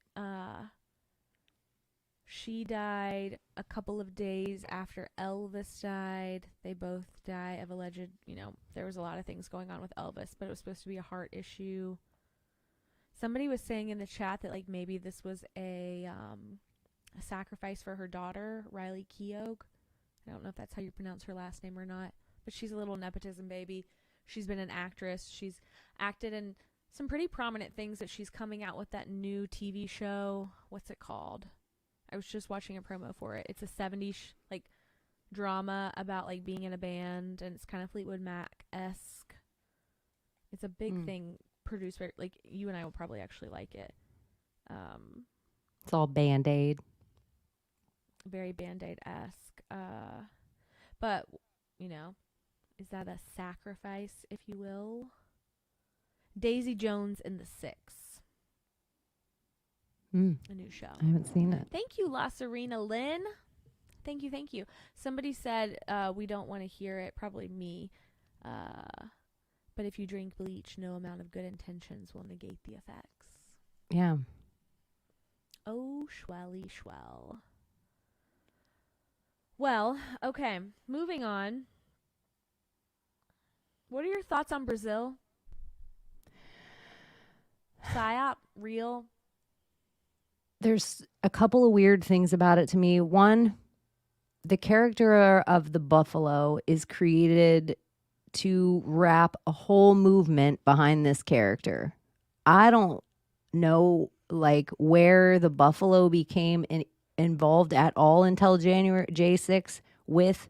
She died a couple of days after Elvis died. They both die of alleged, you know, there was a lot of things going on with Elvis, but it was supposed to be a heart issue. Somebody was saying in the chat that like maybe this was a sacrifice for her daughter, Riley Keough. I don't know if that's how you pronounce her last name or not, but she's a little nepotism baby. She's been an actress. She's acted in some pretty prominent things that she's coming out with that new TV show. What's it called? I was just watching a promo for it. It's a 70s like drama about like being in a band, and it's kind of Fleetwood Mac-esque. It's a big thing produced by, like, you and I will probably actually like it. It's all Band-Aid. Very Band-Aid-esque. But, you know, is that a sacrifice, if you will? Daisy Jones and the Six. A new show. I haven't seen it. Thank you, La Serena Lynn. Thank you. Somebody said we don't want to hear it. Probably me. But if you drink bleach, no amount of good intentions will negate the effects. Yeah. Oh, schwelly schwell. Well, okay. Moving on. What are your thoughts on Brazil? PSYOP? Real? There's a couple of weird things about it to me. One, the character of the buffalo is created to wrap a whole movement behind this character. I don't know like where the buffalo became involved at all until January J6 with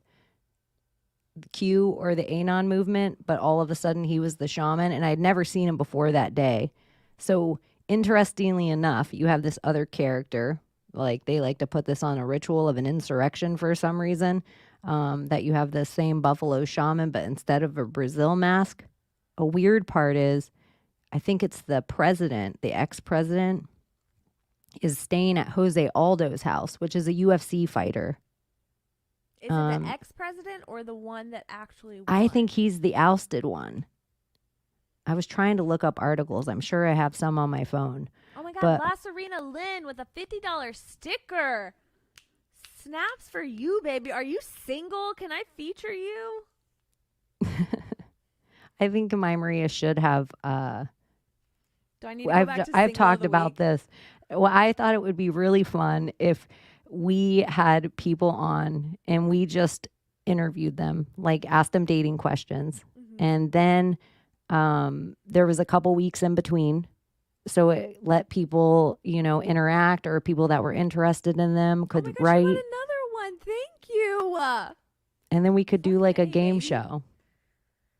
Q or the Anon movement, but all of a sudden he was the shaman, and I'd never seen him before that day. So, interestingly enough, you have this other character. Like, they like to put this on a ritual of an insurrection for some reason. That you have the same buffalo shaman, but instead of a Brazil mask. A weird part is, I think it's the president, the ex president, is staying at Jose Aldo's house, which is a UFC fighter. Is it the ex-president or the one that actually won? I think he's the ousted one. I was trying to look up articles. I'm sure I have some on my phone. Oh my God, but La Serena Lynn with a $50 sticker. Snaps for you, baby. Are you single? Can I feature you? I think My Maria should have. Do I need to go back to I've single of talked the about week? this. Well, I thought it would be really fun if we had people on and we just interviewed them, like asked them dating questions, and then there was a couple weeks in between, so it let people, interact, or people that were interested in them could oh my gosh, write, I want another one. Thank you. and then we could do like a Okay, game baby. show.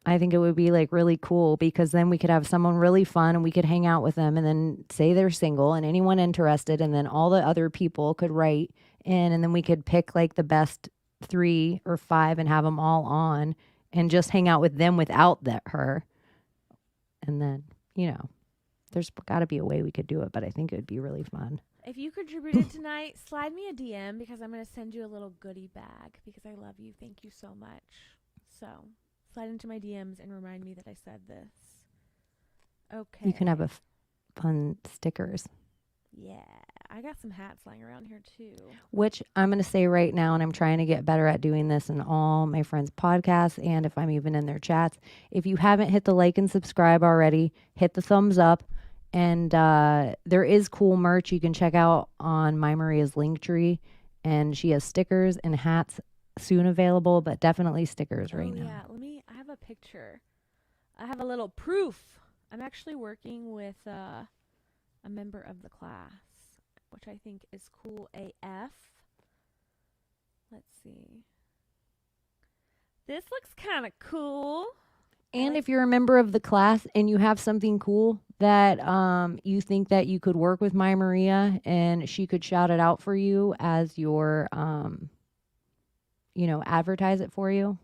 I think it would be like really cool, because then we could have someone really fun and we could hang out with them and then say they're single and anyone interested, and then all the other people could write in, and then we could pick like the best 3 or 5 and have them all on and just hang out with them without her. And then, there's got to be a way we could do it, but I think it would be really fun. If you contributed tonight, slide me a DM because I'm going to send you a little goodie bag because I love you. Thank you so much. So slide into my DMs and remind me that I said this. Okay. You can have fun stickers. Yeah. I got some hats lying around here too. Which I'm going to say right now, and I'm trying to get better at doing this in all my friends' podcasts, and if I'm even in their chats. If you haven't hit the like and subscribe already, hit the thumbs up. And there is cool merch you can check out on My Maria's Linktree. And she has stickers and hats soon available, but definitely stickers right now. Yeah, I have a picture. I have a little proof. I'm actually working with a member of the class, which I think is cool AF. Let's see. This looks kind of cool. And if you're a member of the class and you have something cool that you think that you could work with My Maria and she could shout it out for you as your, advertise it for you,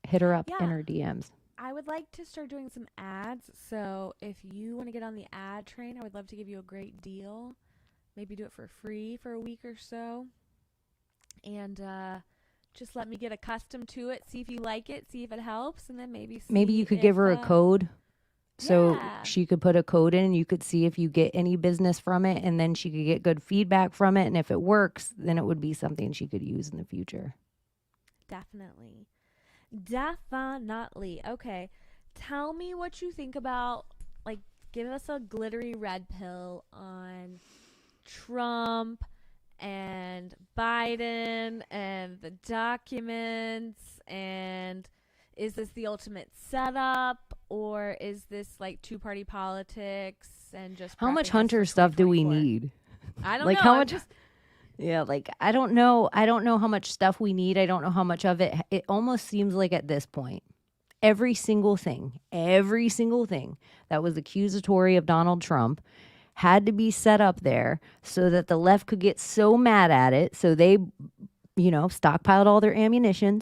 hit her up in her DMs. I would like to start doing some ads. So if you want to get on the ad train, I would love to give you a great deal. Maybe do it for free for a week or so. And just let me get accustomed to it. See if you like it. See if it helps. And then maybe you could give her a code. So she could put a code in and you could see if you get any business from it, and then she could get good feedback from it. And if it works, then it would be something she could use in the future. Definitely. Okay. Tell me what you think about, like, give us a glittery red pill on Trump and Biden and the documents, and is this the ultimate setup, or is this like two-party politics and just how much Hunter stuff do we need? I don't like know. How much? Yeah, like I don't know how much stuff we need. I don't know how much of it. It almost seems like at this point, every single thing that was accusatory of Donald Trump had to be set up there so that the left could get so mad at it. So they, stockpiled all their ammunition,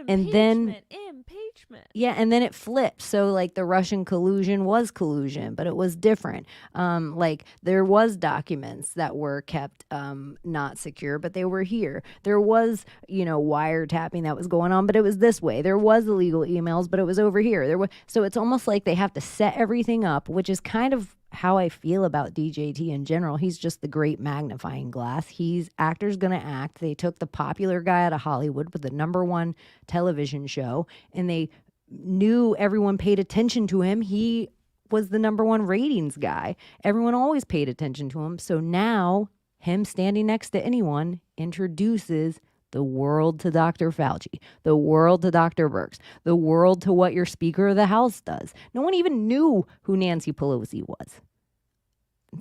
and then impeachment. Yeah, and then it flipped. So like the Russian collusion was collusion, but it was different. Like there was documents that were kept not secure, but they were here. There was, wiretapping that was going on, but it was this way. There was illegal emails, but it was over here. So it's almost like they have to set everything up, which is kind of how I feel about DJT in general. He's just the great magnifying glass. Actor's gonna act. They took the popular guy out of Hollywood with the #1 television show, and they knew everyone paid attention to him. He was the #1 ratings guy. Everyone always paid attention to him. So now him standing next to anyone introduces the world to Dr. Fauci, the world to Dr. Birx, the world to what your Speaker of the House does. No one even knew who Nancy Pelosi was.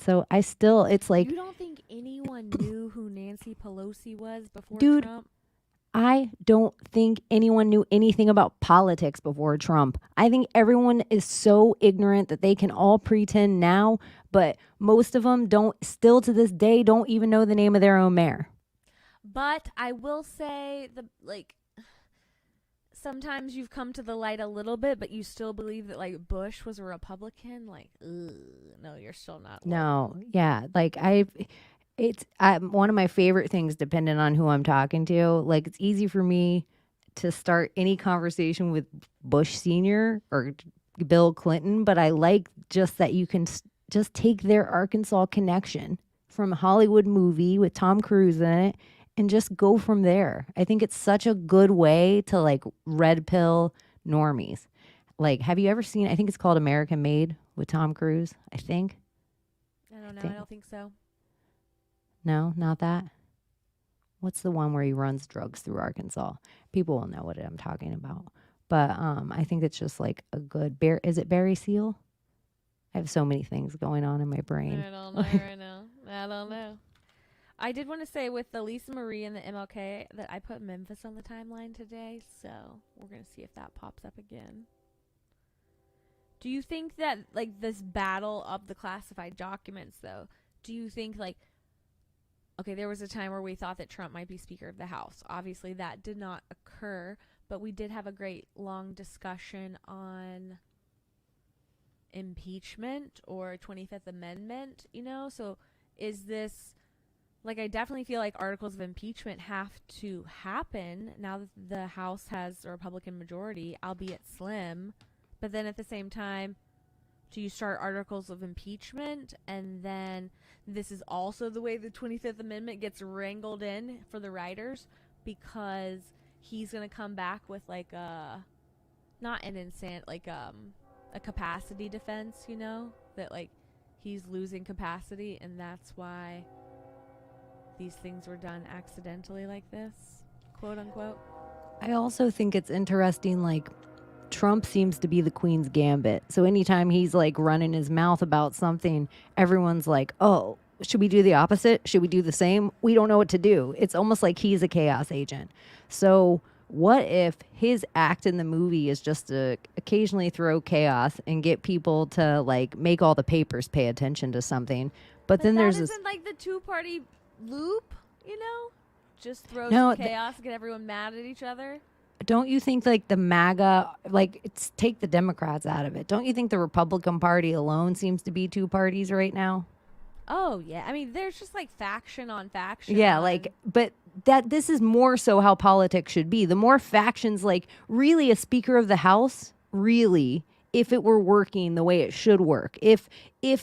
So it's like... You don't think anyone knew who Nancy Pelosi was before Trump? Dude, I don't think anyone knew anything about politics before Trump. I think everyone is so ignorant that they can all pretend now, but most of them don't, still to this day, don't even know the name of their own mayor. But I will say sometimes you've come to the light a little bit, but you still believe that like Bush was a Republican. Like, ugh, no, you're still not woke. No, yeah, like one of my favorite things, depending on who I'm talking to. Like, it's easy for me to start any conversation with Bush Senior or Bill Clinton, but I like just that you can just take their Arkansas connection from a Hollywood movie with Tom Cruise in it and just go from there. I think it's such a good way to like red pill normies. Like, have you ever seen? I think it's called American Made with Tom Cruise. I think. I don't I know. I think don't think so. no, not that. What's the one where he runs drugs through Arkansas? People will know what I'm talking about. But I think it's just like a good bear. Is it Barry Seal? I have so many things going on in my brain. I don't know right now. I don't know. I did want to say with the Lisa Marie and the MLK that I put Memphis on the timeline today, so we're gonna see if that pops up again. Do you think that like this battle of the classified documents, though? Do you think like okay, there was a time where we thought that Trump might be Speaker of the House. Obviously, that did not occur, but we did have a great long discussion on impeachment or 25th Amendment, you know? So is this like I definitely feel like articles of impeachment have to happen now that the House has a Republican majority, albeit slim. But then at the same time, do you start articles of impeachment and then this is also the way the 25th Amendment gets wrangled in for the writers because he's going to come back with like a not an insane like a capacity defense, you know, that like he's losing capacity and that's why these things were done accidentally like this, quote unquote. I also think it's interesting, like, Trump seems to be the queen's gambit. So anytime he's like running his mouth about something, everyone's like, oh, should we do the opposite? Should we do the same? We don't know what to do. It's almost like he's a chaos agent. So what if his act in the movie is just to occasionally throw chaos and get people to like make all the papers pay attention to something? But But then that there's this isn't like the two-party loop, you know? Just throw some no, chaos and get everyone mad at each other. don't you think like the MAGA, like it's take the Democrats out of it? Don't you think the Republican Party alone seems to be two parties right now? Oh yeah, I mean, there's just like faction on faction Yeah, on. like, but that this is more so how politics should be. The more factions, like, really, a Speaker of the House, really, if it were working the way it should work, if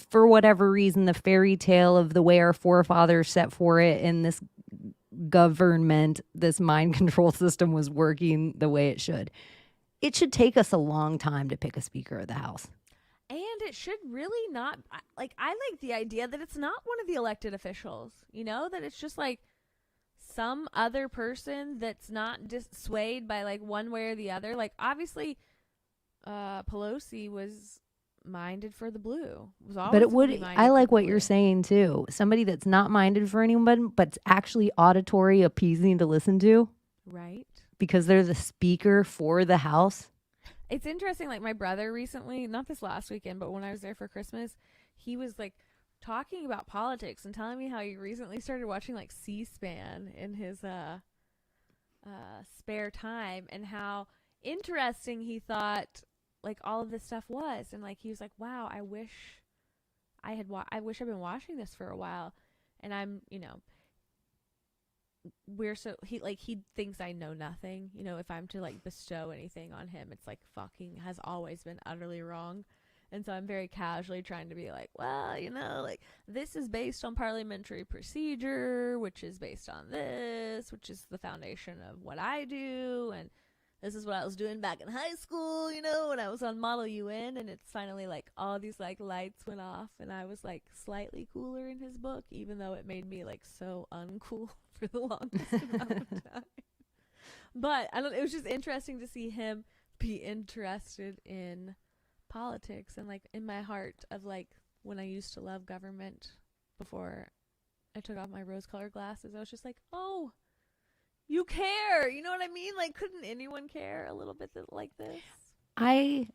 for whatever reason the fairy tale of the way our forefathers set for it in this government, this mind control system was working the way it should take us a long time to pick a Speaker of the House. And it should really not like I like the idea that it's not one of the elected officials, you know, that it's just like some other person that's not swayed by like one way or the other. Like obviously Pelosi was minded for the blue. Was But always it going to be would, I minded for like the what you're blue. saying too. Somebody that's not minded for anyone, but actually auditory, appeasing to listen to Right? because they're the speaker for the House. It's interesting, like my brother recently, not this last weekend, but when I was there for Christmas, he was like talking about politics and telling me how he recently started watching like C-SPAN in his spare time and how interesting he thought like all of this stuff was, and like he was like, wow, I wish I wish I've been watching this for a while. And I'm, you know, we're so he thinks I know nothing. You know, if I'm to like bestow anything on him, it's like fucking has always been utterly wrong. And so I'm very casually trying to be like, well, you know, like this is based on parliamentary procedure, which is based on this, which is the foundation of what I do, and this is what I was doing back in high school, you know, when I was on Model UN, and it's finally like all these like lights went off, and I was like slightly cooler in his book, even though it made me like so uncool for the longest amount of time. But I don't. It was just interesting to see him be interested in politics and like in my heart of like when I used to love government before I took off my rose-colored glasses. I was just like, oh, You care. You know what I mean? Like, couldn't anyone care a little bit like this? I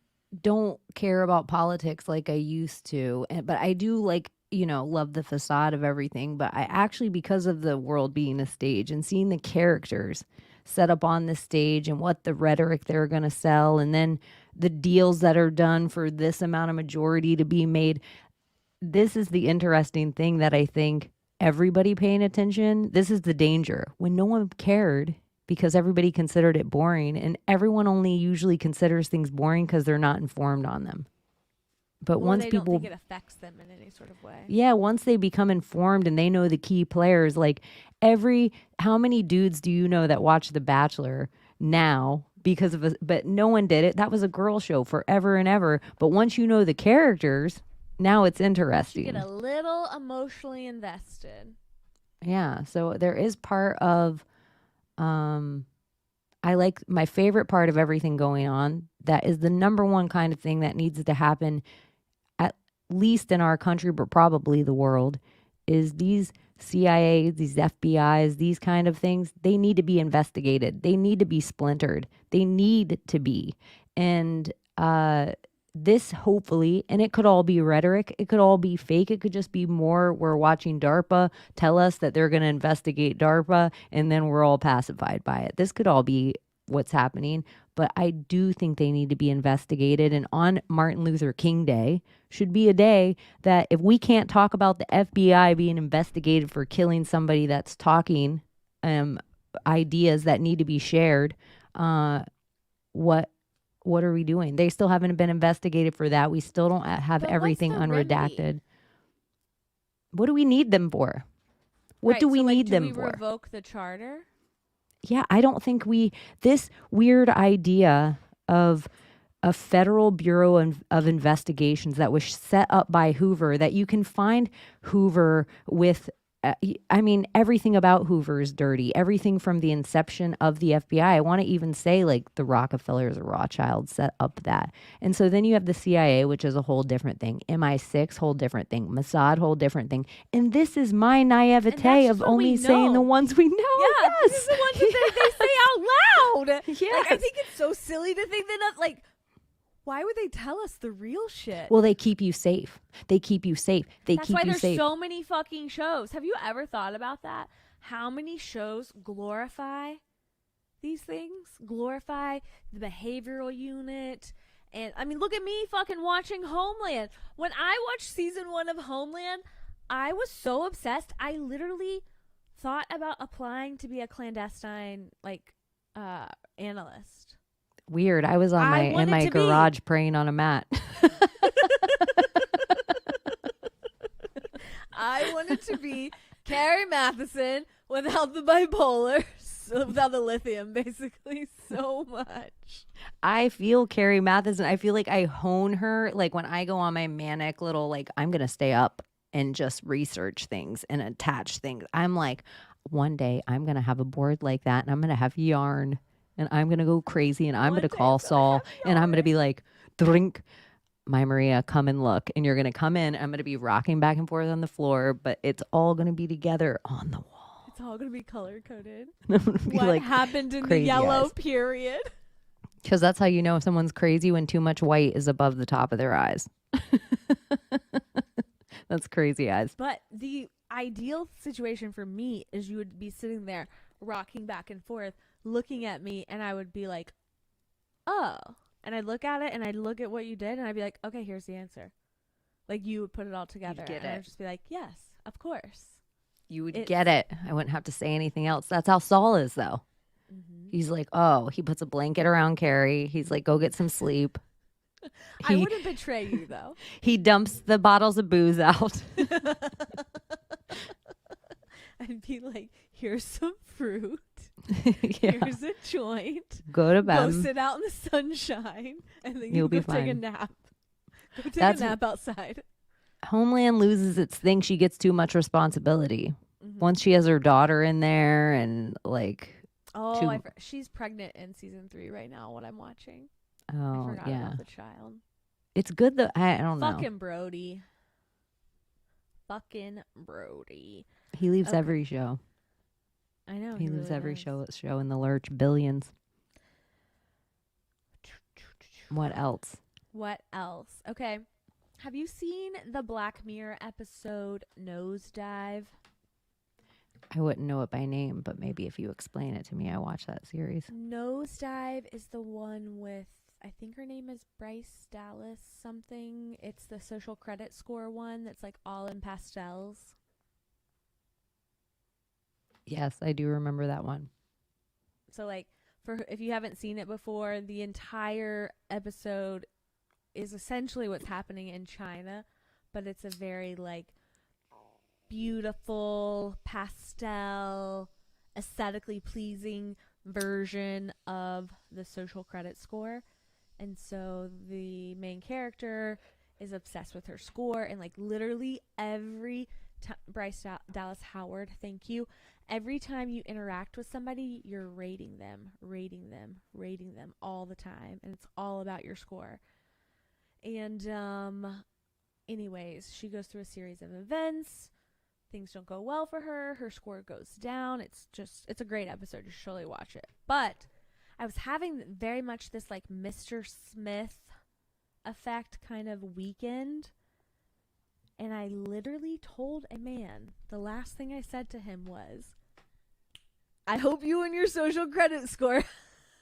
don't care about politics like I used to, but I do like, love the facade of everything. But I actually, because of the world being a stage and seeing the characters set up on the stage and what the rhetoric they're going to sell, and then the deals that are done for this amount of majority to be made, this is the interesting thing that I think everybody paying attention, this is the danger. When no one cared because everybody considered it boring, and everyone only usually considers things boring because they're not informed on them. But Or once they don't people, think it affects them in any sort of way. yeah, once they become informed and they know the key players, like how many dudes do you know that watch The Bachelor now because of but no one did it. That was a girl show forever and ever. But once you know the characters, now it's You interesting. get a little emotionally invested. Yeah. So there is part of, I like my favorite part of everything going on. That is the number one kind of thing that needs to happen, at least in our country, but probably the world, is these CIA, these FBIs, these kind of things, they need to be investigated. They need to be splintered. They need to be. And this hopefully, and it could all be rhetoric, it could all be fake, it could just be more we're watching DARPA tell us that they're going to investigate DARPA and then we're all pacified by it. This could all be what's happening, but I do think they need to be investigated. And on Martin Luther King Day should be a day that if we can't talk about the FBI being investigated for killing somebody that's talking ideas that need to be shared, what what are we doing? They still haven't been investigated for that. We still don't have But everything what's the unredacted. remedy? What do we need them for? What Right, do we so, like, need do them we for? revoke the charter? Yeah, I don't think this weird idea of a federal bureau of investigations that was set up by Hoover, that you can find Hoover with, I mean, everything about Hoover is dirty. Everything from the inception of the FBI. I want to even say like the Rockefellers or Rothschilds set up that. And so then you have the CIA, which is a whole different thing. MI6, whole different thing. Mossad, whole different thing. And this is my naivete just of what we only saying the know. ones we know. Yeah, Yes. these are the ones that they say out loud. Yes. Like, I think it's so silly to think that, like, why would they tell us the real shit? Well, they keep you safe. They keep you safe. That's keep why you there's safe. so many fucking shows. Have you ever thought about that? How many shows glorify these things? Glorify the behavioral unit. And, I mean, look at me fucking watching Homeland. When I watched season 1 of Homeland, I was so obsessed. I literally thought about applying to be a clandestine, like, analyst. Weird. I was on in my garage praying on a mat. I wanted to be Carrie Matheson without the bipolar, without the lithium, basically, so much. I feel Carrie Matheson. I feel like I hone her. Like when I go on my manic little, like, I'm going to stay up and just research things and attach things. I'm like, one day I'm going to have a board like that and I'm going to have yarn. And I'm going to go crazy and I'm going to call Saul and I'm going to be like, drink, my Maria, come and look. And you're going to come in. I'm going to be rocking back and forth on the floor, but it's all going to be together on the wall. It's all going to be color coded. What like, happened in the yellow eyes. Period. Because that's how you know if someone's crazy, when too much white is above the top of their eyes. That's crazy eyes. But the ideal situation for me is you would be sitting there rocking back and forth, looking at me, and I would be like, oh. And I'd look at it, and I'd look at what you did, and I'd be like, okay, here's the answer. Like, you would put it all together. You'd get it. I'd just be like, yes, of course. You would get it. I wouldn't have to say anything else. That's how Saul is, though. Mm-hmm. He's like, oh, he puts a blanket around Carrie. He's like, go get some sleep. I wouldn't betray you, though. He dumps the bottles of booze out. I'd be like, here's some fruit. Yeah. Here's a joint. Go to bed. Go sit out in the sunshine. And then You'll be go fine. take a nap. Go take a nap outside. Homeland loses its thing. She gets too much responsibility. Mm-hmm. Once she has her daughter in there and like... Oh, she's pregnant in season 3 right now, what I'm watching. Oh, I forgot about the child. It's good though. I don't know. Fucking Brody. Fucking Brody. He leaves every show. I know, He he leaves really every does. show in the lurch. Billions. What else? What else? Okay. Have you seen the Black Mirror episode Nosedive? I wouldn't know it by name, but maybe if you explain it to me, I watch that series. Nosedive is the one with, I think her name is Bryce Dallas something. It's the social credit score one that's like all in pastels. Yes, I do remember that one. So like for if you haven't seen it before, the entire episode is essentially what's happening in China, but it's a very like beautiful pastel, aesthetically pleasing version of the social credit score. And so the main character is obsessed with her score, and like literally every Bryce Dallas Howard, thank you. Every time you interact with somebody, you're rating them, rating them, rating them all the time, and it's all about your score. And anyways, she goes through a series of events. Things don't go well for her. Her score goes down. It's a great episode. You should totally watch it. But I was having very much this like Mr. Smith effect kind of weekend. And I literally told a man, the last thing I said to him was, I hope you and your social credit score,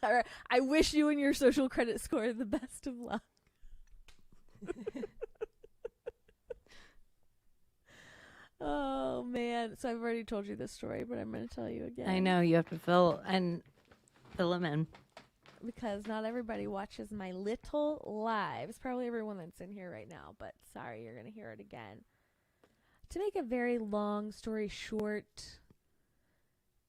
or I wish you and your social credit score the best of luck. Oh man. So I've already told you this story, but I'm going to tell you again. I know you have to fill them in. Because not everybody watches my little lives. Probably everyone that's in here right now, but sorry, you're going to hear it again. To make a very long story short,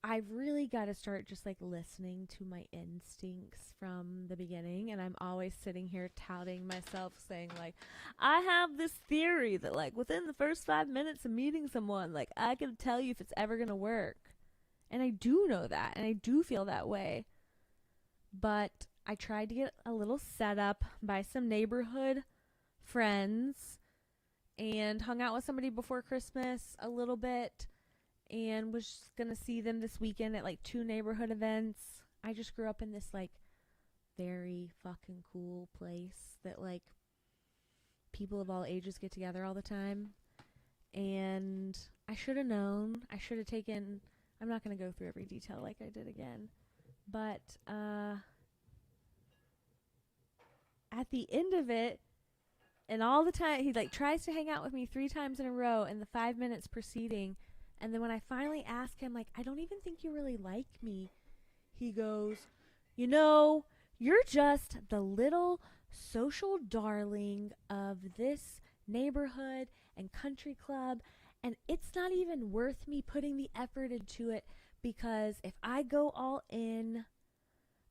I've really got to start just like listening to my instincts from the beginning. And I'm always sitting here touting myself saying like, I have this theory that like within the first 5 minutes of meeting someone, like I can tell you if it's ever going to work. And I do know that. And I do feel that way. But I tried to get a little set up by some neighborhood friends and hung out with somebody before Christmas a little bit and was going to see them this weekend at like 2 neighborhood events. I just grew up in this like very fucking cool place that like people of all ages get together all the time. And I should have known. I should have taken, I'm not going to go through every detail like I did again. But at the end of it, and all the time, he like tries to hang out with me 3 times in a row in the 5 minutes preceding. And then when I finally ask him, like, I don't even think you really like me, he goes, you know, you're just the little social darling of this neighborhood and country club. And it's not even worth me putting the effort into it. Because if I go all in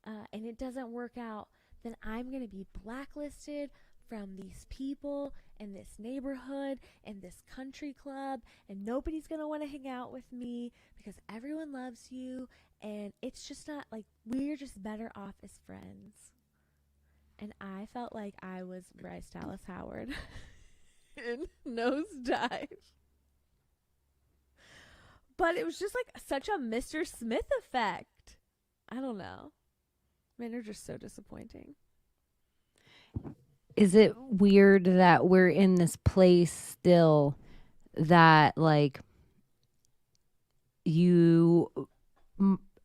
and it doesn't work out, then I'm going to be blacklisted from these people in this neighborhood and this country club. And nobody's going to want to hang out with me because everyone loves you. And it's just not like we're just better off as friends. And I felt like I was Bryce Dallas Howard in Nosedive. But it was just like such a Mr. Smith effect. I don't know. Men are just so disappointing. Is it weird that we're in this place still that like you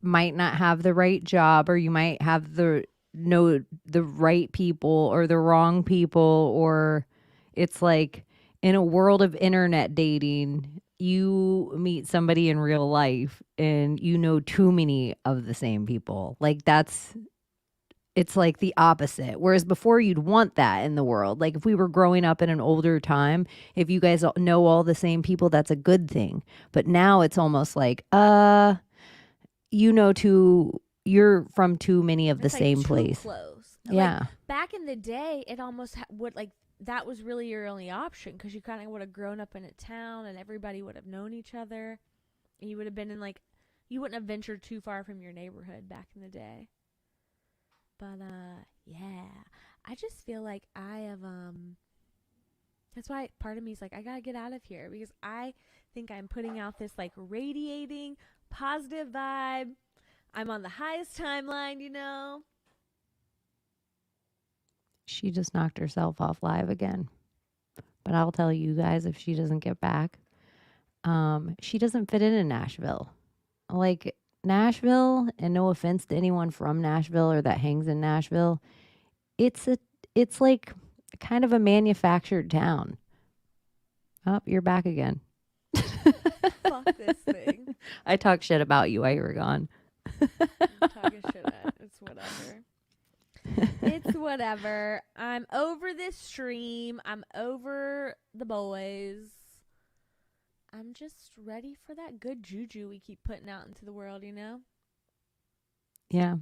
might not have the right job, or you might have the right people or the wrong people, or it's like in a world of internet dating, you meet somebody in real life and you know too many of the same people. Like it's like the opposite. Whereas before you'd want that in the world. Like if we were growing up in an older time, if you guys know all the same people, that's a good thing. But now it's almost like, you're from too many of the It's like same too place. close. Yeah. Like back in the day, it almost would like that was really your only option because you kind of would have grown up in a town and everybody would have known each other. And you would have been in like, you wouldn't have ventured too far from your neighborhood back in the day. But yeah, I just feel like I have that's why part of me is like I gotta get out of here because I think I'm putting out this like radiating positive vibe. I'm on the highest timeline, you know. She just knocked herself off live again. But I'll tell you guys if she doesn't get back, she doesn't fit in Nashville. Like Nashville, and no offense to anyone from Nashville or that hangs in Nashville, it's a it's like kind of a manufactured town. Oh, you're back again. Fuck this thing. I talked shit about you while you were gone. I'm talking shit at. It's whatever. It's whatever. I'm over this stream. I'm over the boys. I'm just ready for that good juju we keep putting out into the world, you know? Yeah.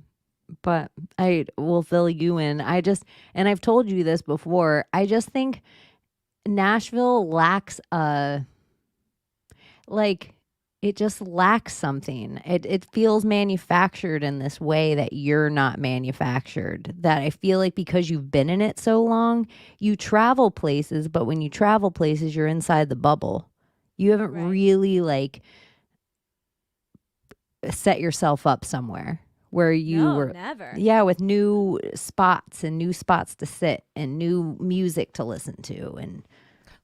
But I will fill you in. And I've told you this before, I just think Nashville lacks like it just lacks something. It feels manufactured in this way that you're not manufactured. That I feel like because you've been in it so long, you travel places, but when you travel places, you're inside the bubble. You haven't Right. really like set yourself up somewhere where you No, were, never. yeah, with new spots and new spots to sit and new music to listen to. And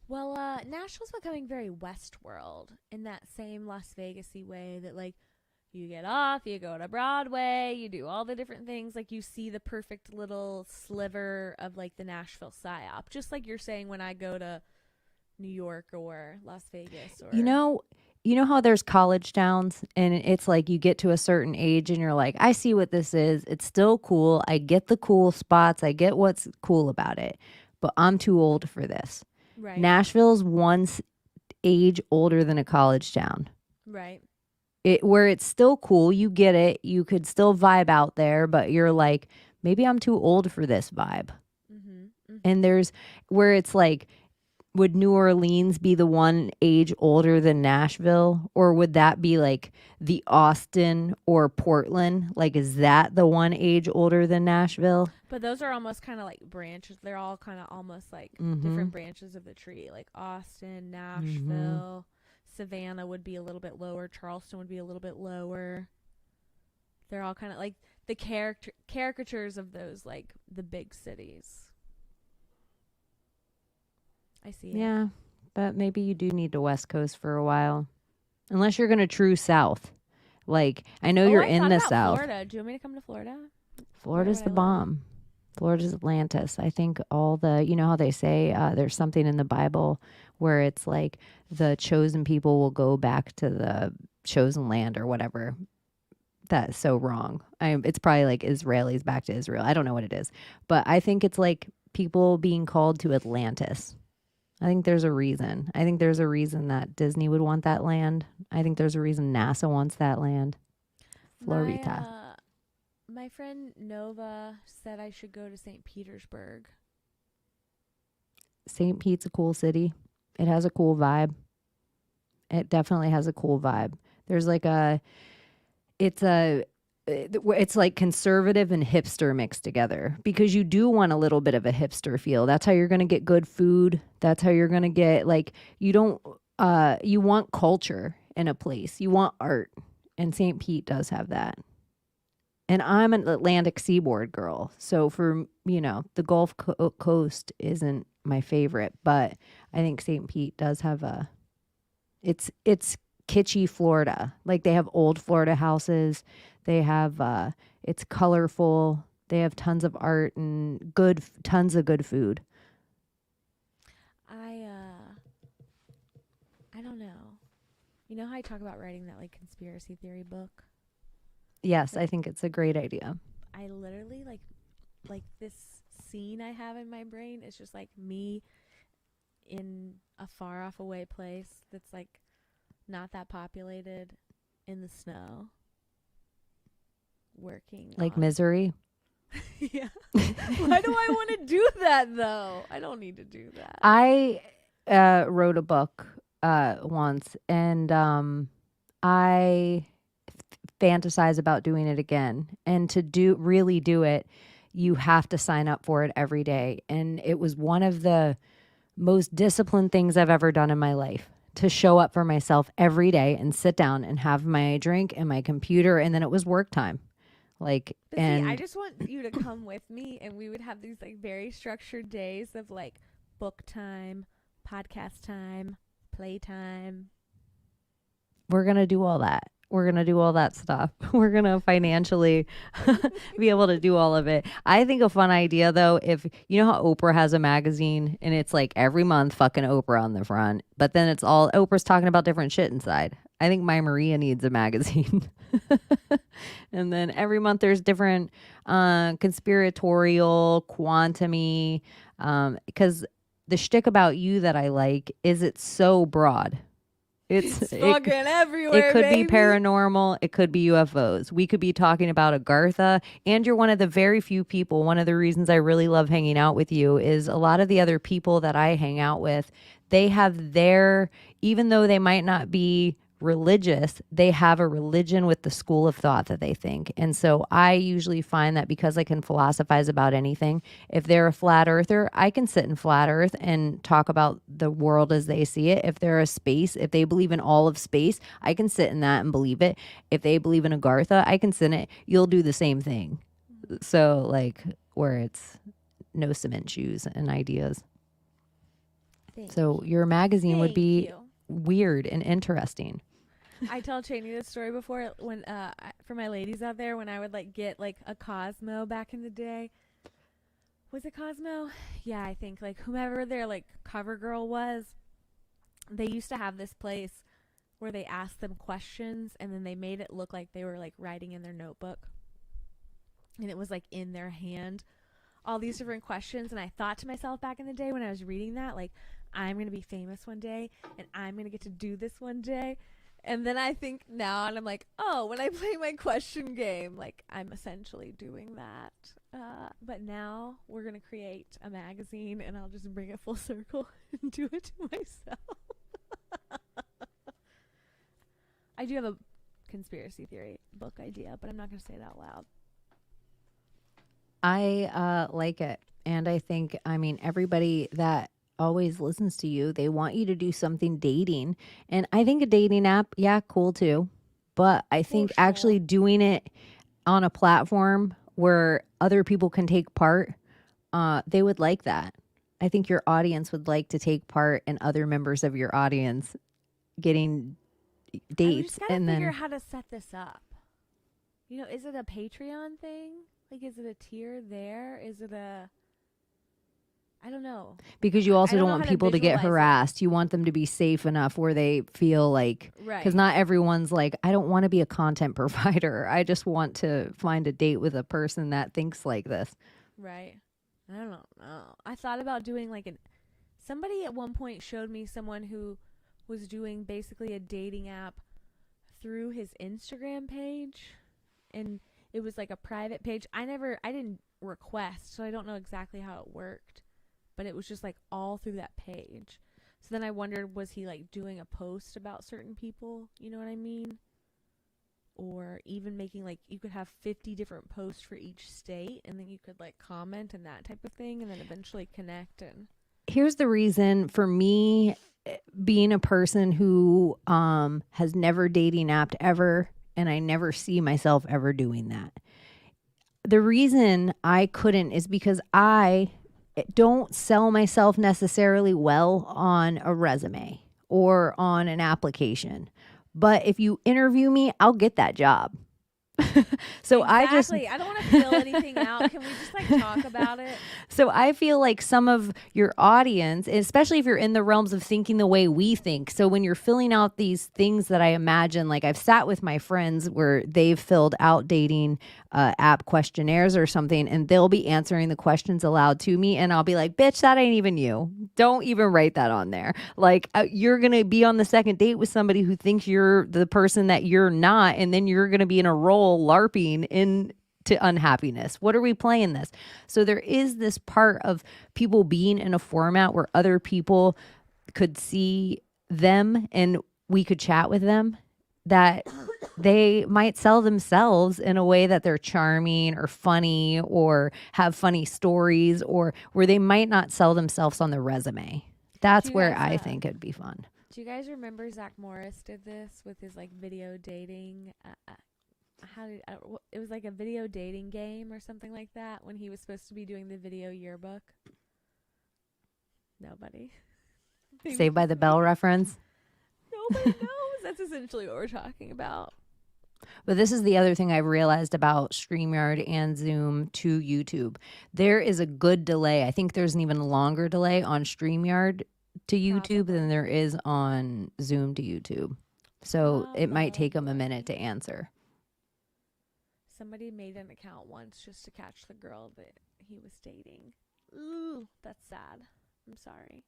Well, Nashville's becoming very Westworld in that same Las Vegas-y way that, like, you get off, you go to Broadway, you do all the different things. Like, you see the perfect little sliver of, like, the Nashville psyop. Just like you're saying when I go to New York or Las Vegas or... you know how there's college towns and it's like you get to a certain age and you're like, I see what this is. It's still cool. I get the cool spots. I get what's cool about it, but I'm too old for this. Right. Nashville's age older than a college town. Right. Where it's still cool. You get it. You could still vibe out there, but you're like, maybe I'm too old for this vibe. Mm-hmm. Mm-hmm. And there's where it's like, would New Orleans be the one age older than Nashville? Or would that be like the Austin or Portland? Like, is that the one age older than Nashville? But those are almost kind of like branches. They're all kind of almost like Mhm. different branches of the tree. Like Austin, Nashville, Savannah would be a little bit lower. Charleston would be a little bit lower. They're all kind of like the caricatures of those, like the big cities. I see it. Yeah, but maybe you do need to West Coast for a while. Unless you're going to true South. Like, I know you're I in thought the about South. Florida. Do you want me to come to Florida? Florida's Where the would I live? bomb. Florida's Atlantis. I think you know how they say there's something in the Bible where it's like the chosen people will go back to the chosen land or whatever. That's so wrong. It's probably like Israelis back to Israel. I don't know what it is. But I think it's like people being called to Atlantis. I think there's a reason. I think there's a reason that Disney would want that land. I think there's a reason NASA wants that land. Florida. My friend Nova said I should go to St. Petersburg. St. Pete's a cool city. It has a cool vibe. It definitely has a cool vibe. There's like it's like conservative and hipster mixed together because you do want a little bit of a hipster feel. That's how you're going to get good food. That's how you're going to get like, you want culture in a place. You want art. And St. Pete does have that. And I'm an Atlantic seaboard girl. So the Gulf Coast isn't my favorite, but I think St. Pete does have it's kitschy Florida. Like they have old Florida houses. They have it's colorful. They have tons of art and tons of good food. I don't know. You know how I talk about writing that like conspiracy theory book? Yes, I think it's a great idea. I literally like this scene I have in my brain is just like me in a far off away place that's like not that populated in the snow working Like on... Misery. Yeah. Why do I want to do that though? I don't need to do that. I wrote a book once and I fantasize about doing it again. And to really do it, you have to sign up for it every day. And it was one of the most disciplined things I've ever done in my life to show up for myself every day and sit down and have my drink and my computer, and then it was work time. Like, But see, I and just want you to come with me, and we would have these like very structured days of like book time, podcast time, playtime. we're going to do all that. We're going to do all that stuff. We're going to financially be able to do all of it. I think a fun idea, though, if you know how Oprah has a magazine and it's like every month fucking Oprah on the front, but then it's all Oprah's talking about different shit inside. I think My Maria needs a magazine. And then every month there's different conspiratorial, quantum-y, because the shtick about you that I like is it's so broad. It's fucking everywhere. It could baby. be paranormal. It could be UFOs. We could be talking about Agartha. And you're one of the very few people. One of the reasons I really love hanging out with you is a lot of the other people that I hang out with, they have their, even though they might not be religious, they have a religion with the school of thought that they think. And so I usually find that because I can philosophize about anything, if they're a flat earther, I can sit in flat earth and talk about the world as they see it. If they're a space, if they believe in all of space, I can sit in that and believe it. If they believe in Agartha, I can sit in it. You'll do the same thing. So like where it's no cement shoes and ideas. So your magazine would be weird and interesting. I tell Cheney this story before when for my ladies out there, when I would like get like a Cosmo back in the day. Was it Cosmo? Yeah, I think like whomever their like cover girl was, they used to have this place where they asked them questions and then they made it look like they were like writing in their notebook. And it was like in their hand, all these different questions. And I thought to myself back in the day when I was reading that, like, I'm going to be famous one day and I'm going to get to do this one day. And then I think now, and I'm like, oh, when I play my question game, like I'm essentially doing that. But now we're going to create a magazine and I'll just bring it full circle and do it to myself. I do have a conspiracy theory book idea, but I'm not going to say it out loud. I like it. And I think, I mean, everybody that always listens to you, they want you to do something dating. And I think a dating app, yeah, cool too. But I think actually doing it on a platform where other people can take part, they would like that. I think your audience would like to take part in other members of your audience getting dates. And then figure how to set this up. You know, is it a Patreon thing? Like, is it a tier there? Is it a... I don't know. Because you also don't want people to get harassed. You want them to be safe enough where they feel like, because not everyone's like, I don't want to be a content provider. I just want to find a date with a person that thinks like this. Right. I don't know. I thought about doing like somebody at one point showed me someone who was doing basically a dating app through his Instagram page. And it was like a private page. I didn't request, so I don't know exactly how it worked. But it was just like all through that page. So then I wondered, was he like doing a post about certain people? You know what I mean? Or even making like, you could have 50 different posts for each state and then you could like comment and that type of thing and then eventually connect. And here's the reason for me, being a person who has never dating apped ever, and I never see myself ever doing that. The reason I couldn't is because I don't sell myself necessarily well on a resume or on an application. But if you interview me, I'll get that job. So exactly. I don't want to fill anything out. Can we just like talk about it? So I feel like some of your audience, especially if you're in the realms of thinking the way we think. So when you're filling out these things that I imagine, like I've sat with my friends where they've filled out dating app questionnaires or something, and they'll be answering the questions aloud to me. And I'll be like, bitch, that ain't even you. Don't even write that on there. Like you're going to be on the second date with somebody who thinks you're the person that you're not. And then you're going to be in a role LARPing into unhappiness. What are we playing this? So there is this part of people being in a format where other people could see them and we could chat with them, that they might sell themselves in a way that they're charming or funny or have funny stories, or where they might not sell themselves on the resume. That's where I think it'd be fun. Do you guys remember Zach Morris did this with his like video dating? How did it was like a video dating game or something like that when he was supposed to be doing the video yearbook. Nobody. Maybe Saved by just the me. Bell reference. Nobody knows. That's essentially what we're talking about. But this is the other thing I've realized about StreamYard and Zoom to YouTube. There is a good delay. I think there's an even longer delay on StreamYard to YouTube than Probably. there is on Zoom to YouTube. So it might take them a minute Probably. to answer. Somebody made an account once just to catch the girl that he was dating. Ooh, that's sad. I'm sorry.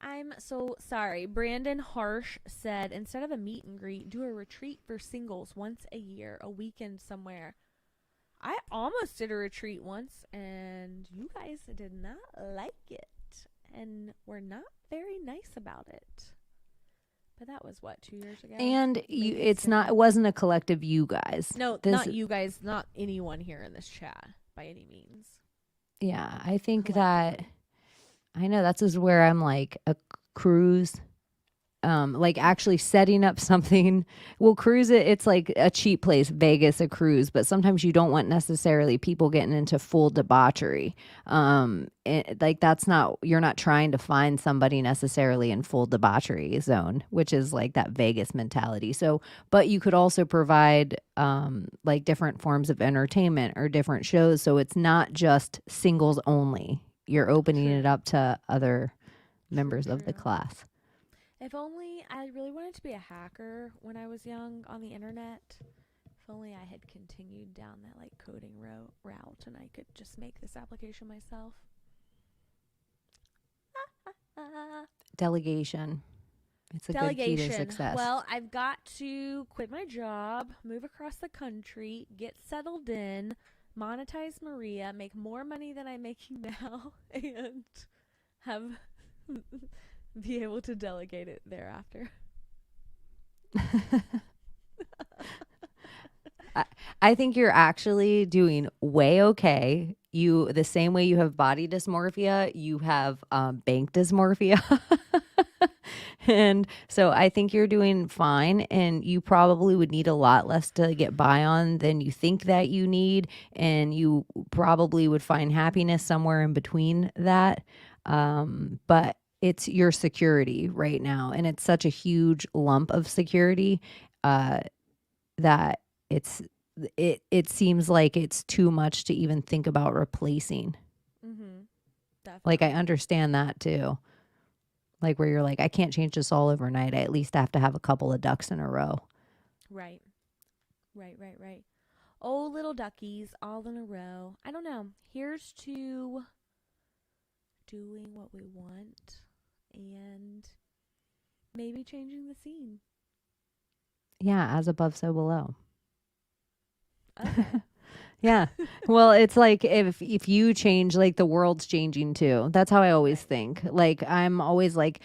I'm so sorry. Brandon Harsh said instead of a meet and greet, do a retreat for singles once a year, a weekend somewhere. I almost did a retreat once and you guys did not like it and were not very nice about it. But that was what, 2 years ago? And Maybe it's sooner. not. It wasn't a collective you guys. No, This, not you guys, not anyone here in this chat by any means. yeah, I think that Collectively. I know that's is where I'm like a cruise. Like actually setting up something. Well, cruise it's like a cheap place, Vegas, a cruise, but sometimes you don't want necessarily people getting into full debauchery. Like that's not you're not trying to find somebody necessarily in full debauchery zone, which is like that Vegas mentality. So, but you could also provide like different forms of entertainment or different shows, so it's not just singles only. You're opening it True. up to other True, members of the true. class. If only I really wanted to be a hacker when I was young on the internet. If only I had continued down that like coding route and I could just make this application myself. Delegation. It's a good key to Delegation. success. Well, I've got to quit my job, move across the country, get settled in, monetize Maria, make more money than I'm making now, and have be able to delegate it thereafter. I think you're actually doing way okay. You the same way you have body dysmorphia, you have bank dysmorphia. And so I think you're doing fine, and you probably would need a lot less to get by on than you think that you need, and you probably would find happiness somewhere in between that. But it's your security right now, and it's such a huge lump of security uh, that it's it seems like it's too much to even think about replacing. Mm-hmm. Like I Definitely. understand that too. Like where you're like, I can't change this all overnight. I at least have to have a couple of ducks in a row. Right. Right, right, right. Oh, little duckies all in a row. I don't know. Here's to doing what we want and maybe changing the scene. Yeah, as above, so below. Okay. Yeah. Well, it's like if you change, like the world's changing too. That's how I always Right. think. Like I'm always like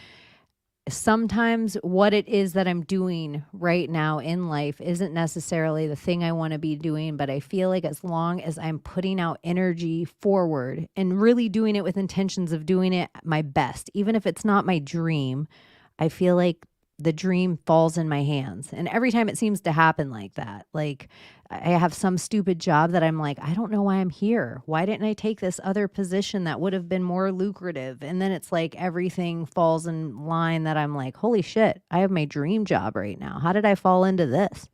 sometimes what it is that I'm doing right now in life isn't necessarily the thing I want to be doing, but I feel like as long as I'm putting out energy forward and really doing it with intentions of doing it my best, even if it's not my dream, I feel like the dream falls in my hands. And every time it seems to happen like that, like I have some stupid job that I'm like, I don't know why I'm here. Why didn't I take this other position that would have been more lucrative? And then it's like everything falls in line that I'm like, holy shit, I have my dream job right now. How did I fall into this?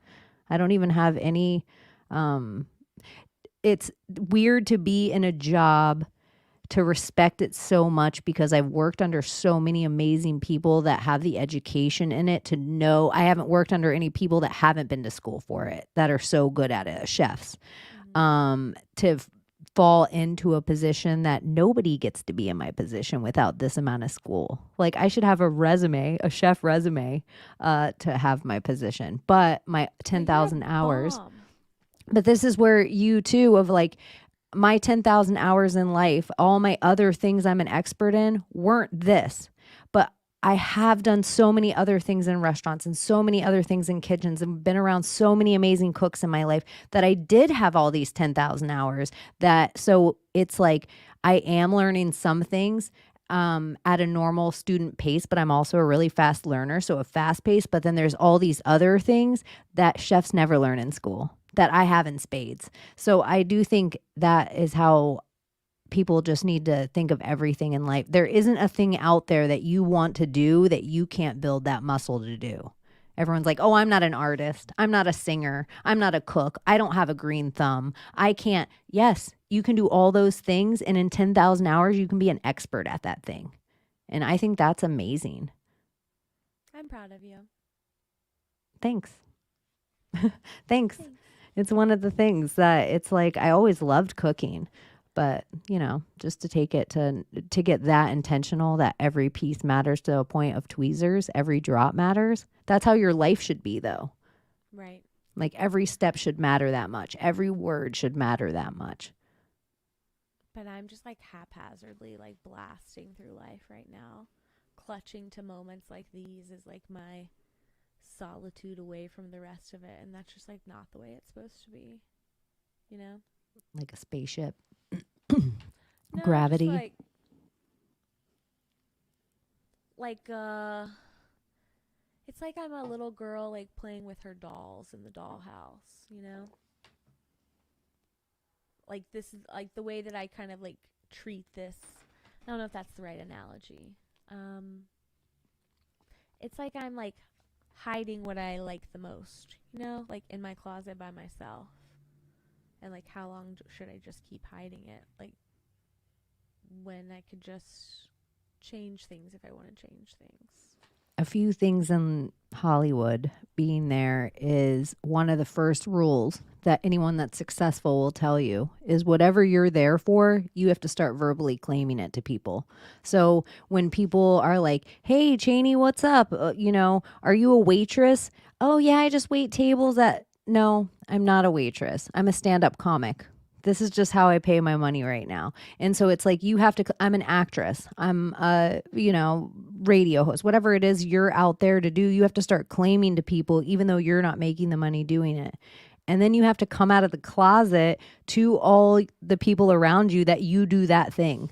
I don't even have any um it's weird to be in a job to respect it so much because I've worked under so many amazing people that have the education in it to know I haven't worked under any people that haven't been to school for it that are so good at it, chefs. Mm-hmm. To fall into a position that nobody gets to be in my position without this amount of school. Like I should have a resume, a chef resume, to have my position, but my But you're a 10,000 hours. bomb. But this is where you too of like my 10,000 hours in life, all my other things I'm an expert in weren't this. But I have done so many other things in restaurants and so many other things in kitchens and been around so many amazing cooks in my life that I did have all these 10,000 hours that so it's like I am learning some things. at a normal student pace, but I'm also a really fast learner. So a fast pace, but then there's all these other things that chefs never learn in school that I have in spades. So I do think that is how people just need to think of everything in life. There isn't a thing out there that you want to do that you can't build that muscle to do. Everyone's like, oh, I'm not an artist. I'm not a singer. I'm not a cook. I don't have a green thumb. I can't. Yes, you can do all those things. And in 10,000 hours, you can be an expert at that thing. And I think that's amazing. I'm proud of you. Thanks. Thanks. It's one of the things that it's like I always loved cooking, but just to take it to get that intentional that every piece matters to a point of tweezers, every drop matters. That's how your life should be though. Right. Like every step should matter that much. Every word should matter that much. But I'm just like haphazardly like blasting through life right now. Clutching to moments like these is like my solitude away from the rest of it, and that's just like not the way it's supposed to be, Like a spaceship. No, Gravity. just like it's like I'm a little girl like playing with her dolls in the dollhouse. Like this is like the way that I kind of like treat this. I don't know if that's the right analogy. It's like I'm like hiding what I like the most, like in my closet by myself. And like how long should I just keep hiding it? Like when I could just change things if I want to change things. A few things in Hollywood being there is one of the first rules that anyone that's successful will tell you is whatever you're there for, you have to start verbally claiming it to people. So when people are like, hey, Cheney, what's up? Are you a waitress? Oh, yeah, I just wait tables at. No, I'm not a waitress. I'm a stand-up comic. This is just how I pay my money right now. And so it's like you have to, I'm an actress. I'm a, radio host, whatever it is you're out there to do, you have to start claiming to people, even though you're not making the money doing it. And then you have to come out of the closet to all the people around you that you do that thing.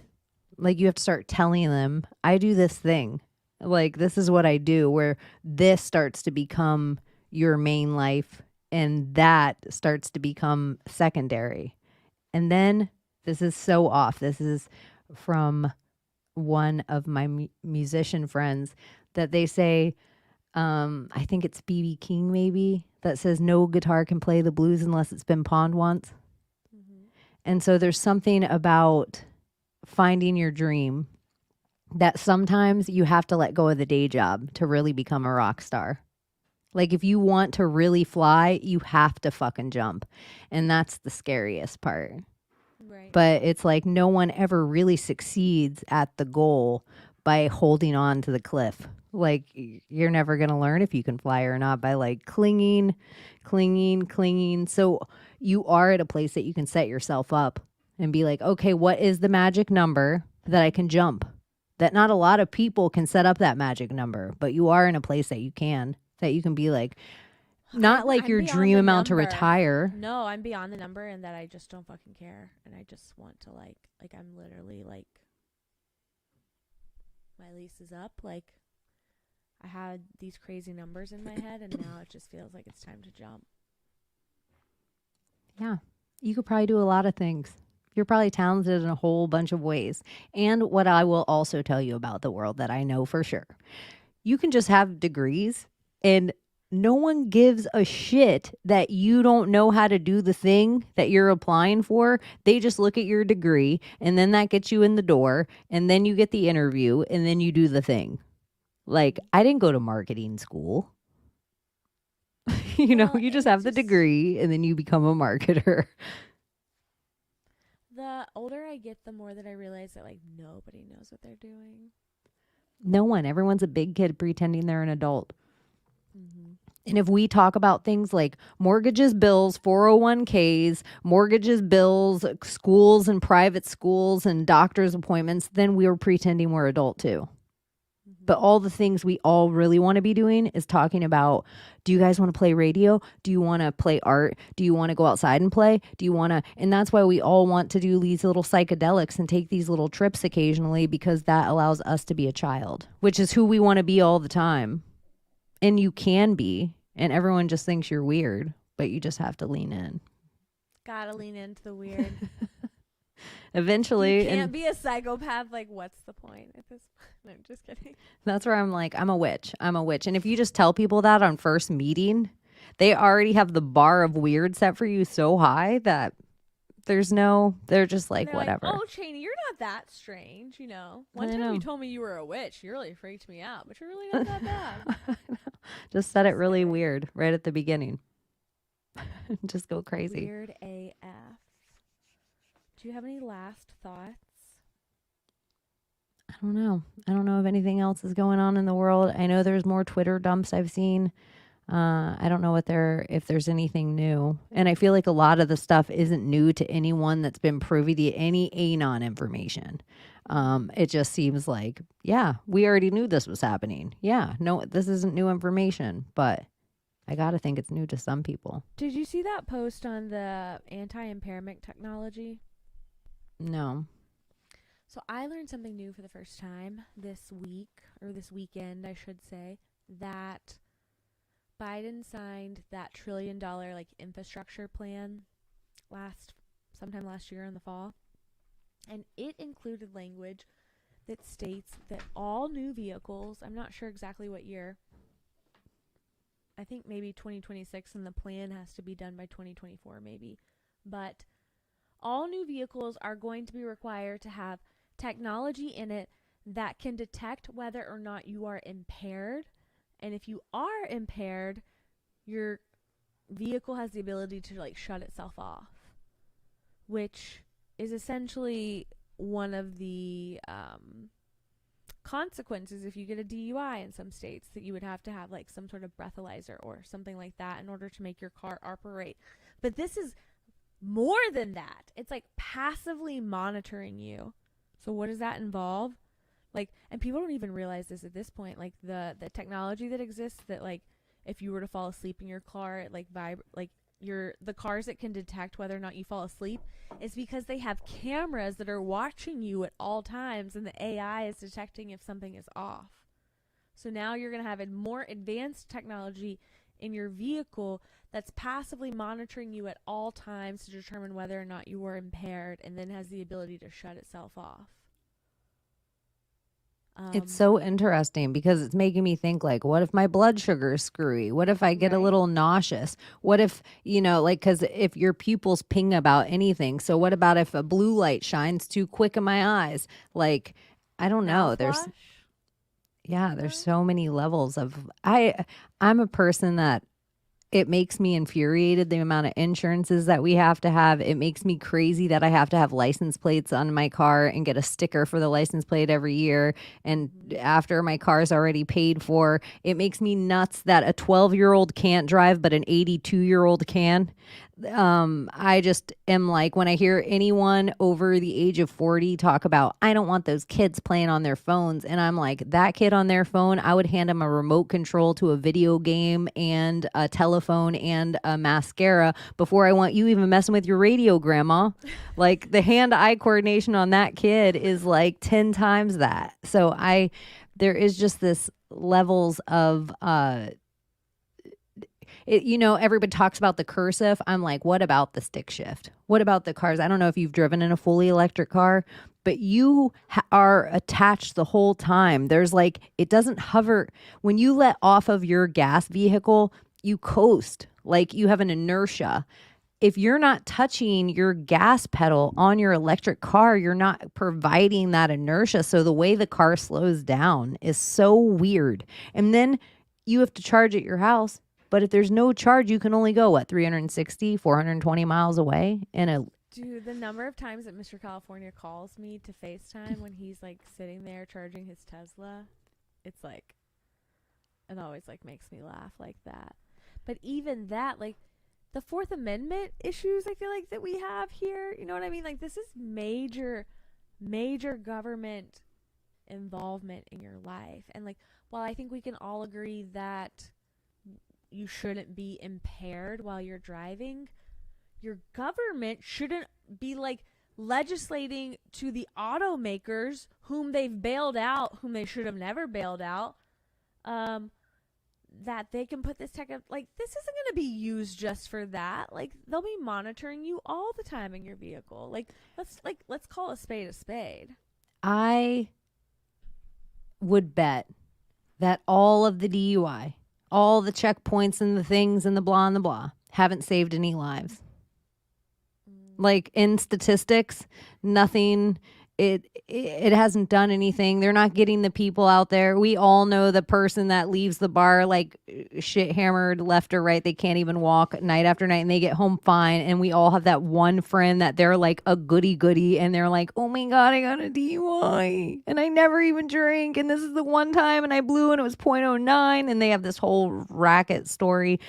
Like you have to start telling them, I do this thing. Like this is what I do, where this starts to become your main life and that starts to become secondary. And then this is so off. This is from one of my musician friends that they say, I think it's B.B. King maybe, that says no guitar can play the blues unless it's been pawned once. Mm-hmm. And so there's something about finding your dream that sometimes you have to let go of the day job to really become a rock star. Like if you want to really fly, you have to fucking jump. And that's the scariest part. Right. But it's like no one ever really succeeds at the goal by holding on to the cliff. Like you're never going to learn if you can fly or not by like clinging. So you are at a place that you can set yourself up and be like, okay, what is the magic number that I can jump? That not a lot of people can set up that magic number, but you are in a place that you can be like, not like your dream amount to retire. No, I'm beyond the number and that I just don't fucking care. And I just want to like I'm literally like, my lease is up. Like I had these crazy numbers in my head and now it just feels like it's time to jump. Yeah. You could probably do a lot of things. You're probably talented in a whole bunch of ways. And what I will also tell you about the world that I know for sure, you can just have degrees and no one gives a shit that you don't know how to do the thing that you're applying for. They just look at your degree and then that gets you in the door and then you get the interview and then you do the thing. Like, I didn't go to marketing school. You just have the degree and then you become a marketer. The older I get, the more that I realize that like nobody knows what they're doing. No one. Everyone's a big kid pretending they're an adult. Mm-hmm. And if we talk about things like mortgages, bills, 401ks, mortgages, bills, schools and private schools and doctor's appointments, then we were pretending we're adult too. Mm-hmm. But all the things we all really want to be doing is talking about, do you guys want to play radio? Do you want to play art? Do you want to go outside and play? Do you want to? And that's why we all want to do these little psychedelics and take these little trips occasionally, because that allows us to be a child, which is who we want to be all the time. And you can be, and everyone just thinks you're weird, but you just have to lean in. Gotta lean into the weird. Eventually. You can't be a psychopath. Like, what's the point at this point? No, I'm just kidding. That's where I'm like, I'm a witch. I'm a witch. And if you just tell people that on first meeting, they already have the bar of weird set for you so high that they're just like, whatever. Like, oh, Cheney, you're not that strange, you know. One time you told me you were a witch. You really freaked me out, but you're really not that bad. Just said it really weird right at the beginning. Just go crazy. Weird AF. Do you have any last thoughts? I don't know. I don't know if anything else is going on in the world. I know there's more Twitter dumps I've seen. I don't know if there's anything new. And I feel like a lot of the stuff isn't new to anyone that's been privy to any Anon information. It just seems like, yeah, we already knew this was happening. Yeah, no, this isn't new information, but I got to think it's new to some people. Did you see that post on the anti-impairment technology? No. So I learned something new for the first time this week, or this weekend, I should say, that Biden signed that $1 trillion like infrastructure plan sometime last year in the fall. And it included language that states that all new vehicles, I'm not sure exactly what year, I think maybe 2026, and the plan has to be done by 2024 maybe, but all new vehicles are going to be required to have technology in it that can detect whether or not you are impaired. And if you are impaired, your vehicle has the ability to like shut itself off, which is essentially one of the consequences if you get a DUI in some states, that you would have to have like some sort of breathalyzer or something like that in order to make your car operate. But this is more than that. It's like passively monitoring you. So what does that involve? Like, and people don't even realize this at this point, like the technology that exists, that like if you were to fall asleep in your car, it like the cars that can detect whether or not you fall asleep is because they have cameras that are watching you at all times, and the AI is detecting if something is off. So now you're going to have a more advanced technology in your vehicle that's passively monitoring you at all times to determine whether or not you are impaired, and then has the ability to shut itself off. It's so interesting because it's making me think, like, what if my blood sugar is screwy? What if I get a little nauseous? What if, like, because if your pupils ping about anything, so what about if a blue light shines too quick in my eyes? Like, I don't know. There's so many levels of, I'm a person that, it makes me infuriated, the amount of insurances that we have to have. It makes me crazy that I have to have license plates on my car and get a sticker for the license plate every year. And after my car's already paid for, it makes me nuts that a 12-year-old can't drive, but an 82-year-old can. I just am like, when I hear anyone over the age of 40 talk about, I don't want those kids playing on their phones. And I'm like, that kid on their phone, I would hand him a remote control to a video game and a telephone and a mascara before I want you even messing with your radio, grandma. Like, the hand-eye coordination on that kid is like 10 times that. So there is just this levels of, everybody talks about the cursive. I'm like, what about the stick shift? What about the cars? I don't know if you've driven in a fully electric car, but you are attached the whole time. There's like, it doesn't hover. When you let off of your gas vehicle, you coast. Like, you have an inertia. If you're not touching your gas pedal on your electric car, you're not providing that inertia. So the way the car slows down is so weird. And then you have to charge at your house. But if there's no charge, you can only go, 360, 420 miles away Dude, the number of times that Mr. California calls me to FaceTime when he's like sitting there charging his Tesla, it's like, it always like makes me laugh like that. But even that, like the Fourth Amendment issues, I feel like that we have here, you know what I mean? Like, this is major government involvement in your life. And like, while I think we can all agree that you shouldn't be impaired while you're driving, your government shouldn't be like legislating to the automakers whom they've bailed out, whom they should have never bailed out, um, that they can put this tech up. Like, this isn't going to be used just for that. Like, they'll be monitoring you all the time in your vehicle. Let's call a spade a spade. I would bet that all of the DUI, all the checkpoints and the things and the blah haven't saved any lives. Like in statistics, nothing. It hasn't done anything. They're not getting the people out there. We all know the person that leaves the bar like shit hammered left or right. They can't even walk night after night and they get home fine. And we all have that one friend that they're like a goody and they're like, oh my God, I got a DUI and I never even drank. And this is the one time and I blew and it was .09 and they have this whole racket story.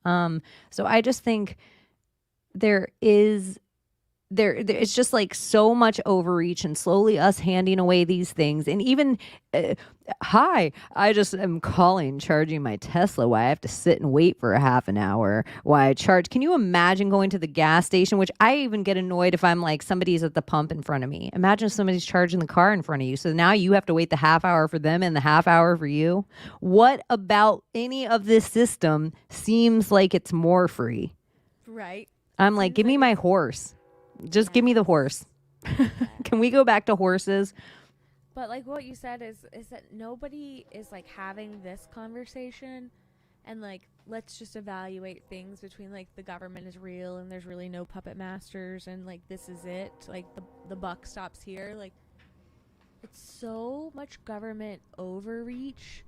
So I just think there is it's just like so much overreach and slowly us handing away these things. And even hi, I just am charging my Tesla. Why I have to sit and wait for a half an hour while I charge. Can you imagine going to the gas station, which I even get annoyed if I'm like somebody's at the pump in front of me. Imagine if somebody's charging the car in front of you, so now you have to wait the half hour for them and the half hour for you. What about any of this system seems like it's more free? Right. I'm like, give me my horse. Just give me the horse. Can we go back to horses? But like what you said is that nobody is like having this conversation and like, let's just evaluate things between like the government is real and there's really no puppet masters and like this is it. Like the buck stops here. Like, it's so much government overreach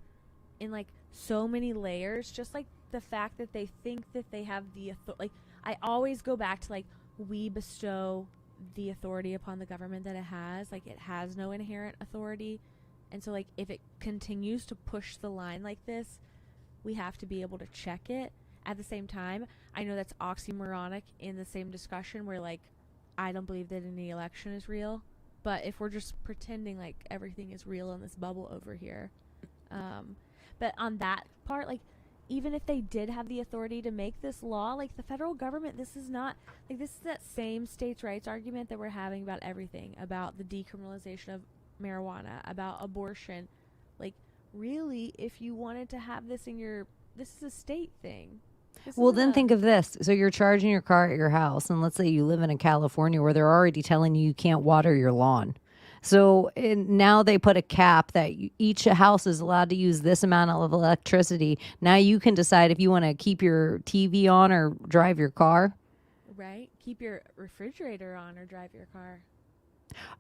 in like so many layers. Just like the fact that they think that they have the authority. Like, I always go back to like, we bestow the authority upon the government that it has. Like, it has no inherent authority. And so like, if it continues to push the line like this, we have to be able to check it. At the same time, I know that's oxymoronic in the same discussion where like, I don't believe that any election is real, but if we're just pretending like everything is real in this bubble over here, but on that part, like, even if they did have the authority to make this law, like the federal government, this is not, like, this is that same states' rights argument that we're having about everything, about the decriminalization of marijuana, about abortion. Like, really, if you wanted to have this in your, this is a state thing. Well, then think of this. So you're charging your car at your house, and let's say you live in California where they're already telling you can't water your lawn. So now they put a cap that each house is allowed to use this amount of electricity. Now you can decide if you want to keep your TV on or drive your car. Right. Keep your refrigerator on or drive your car.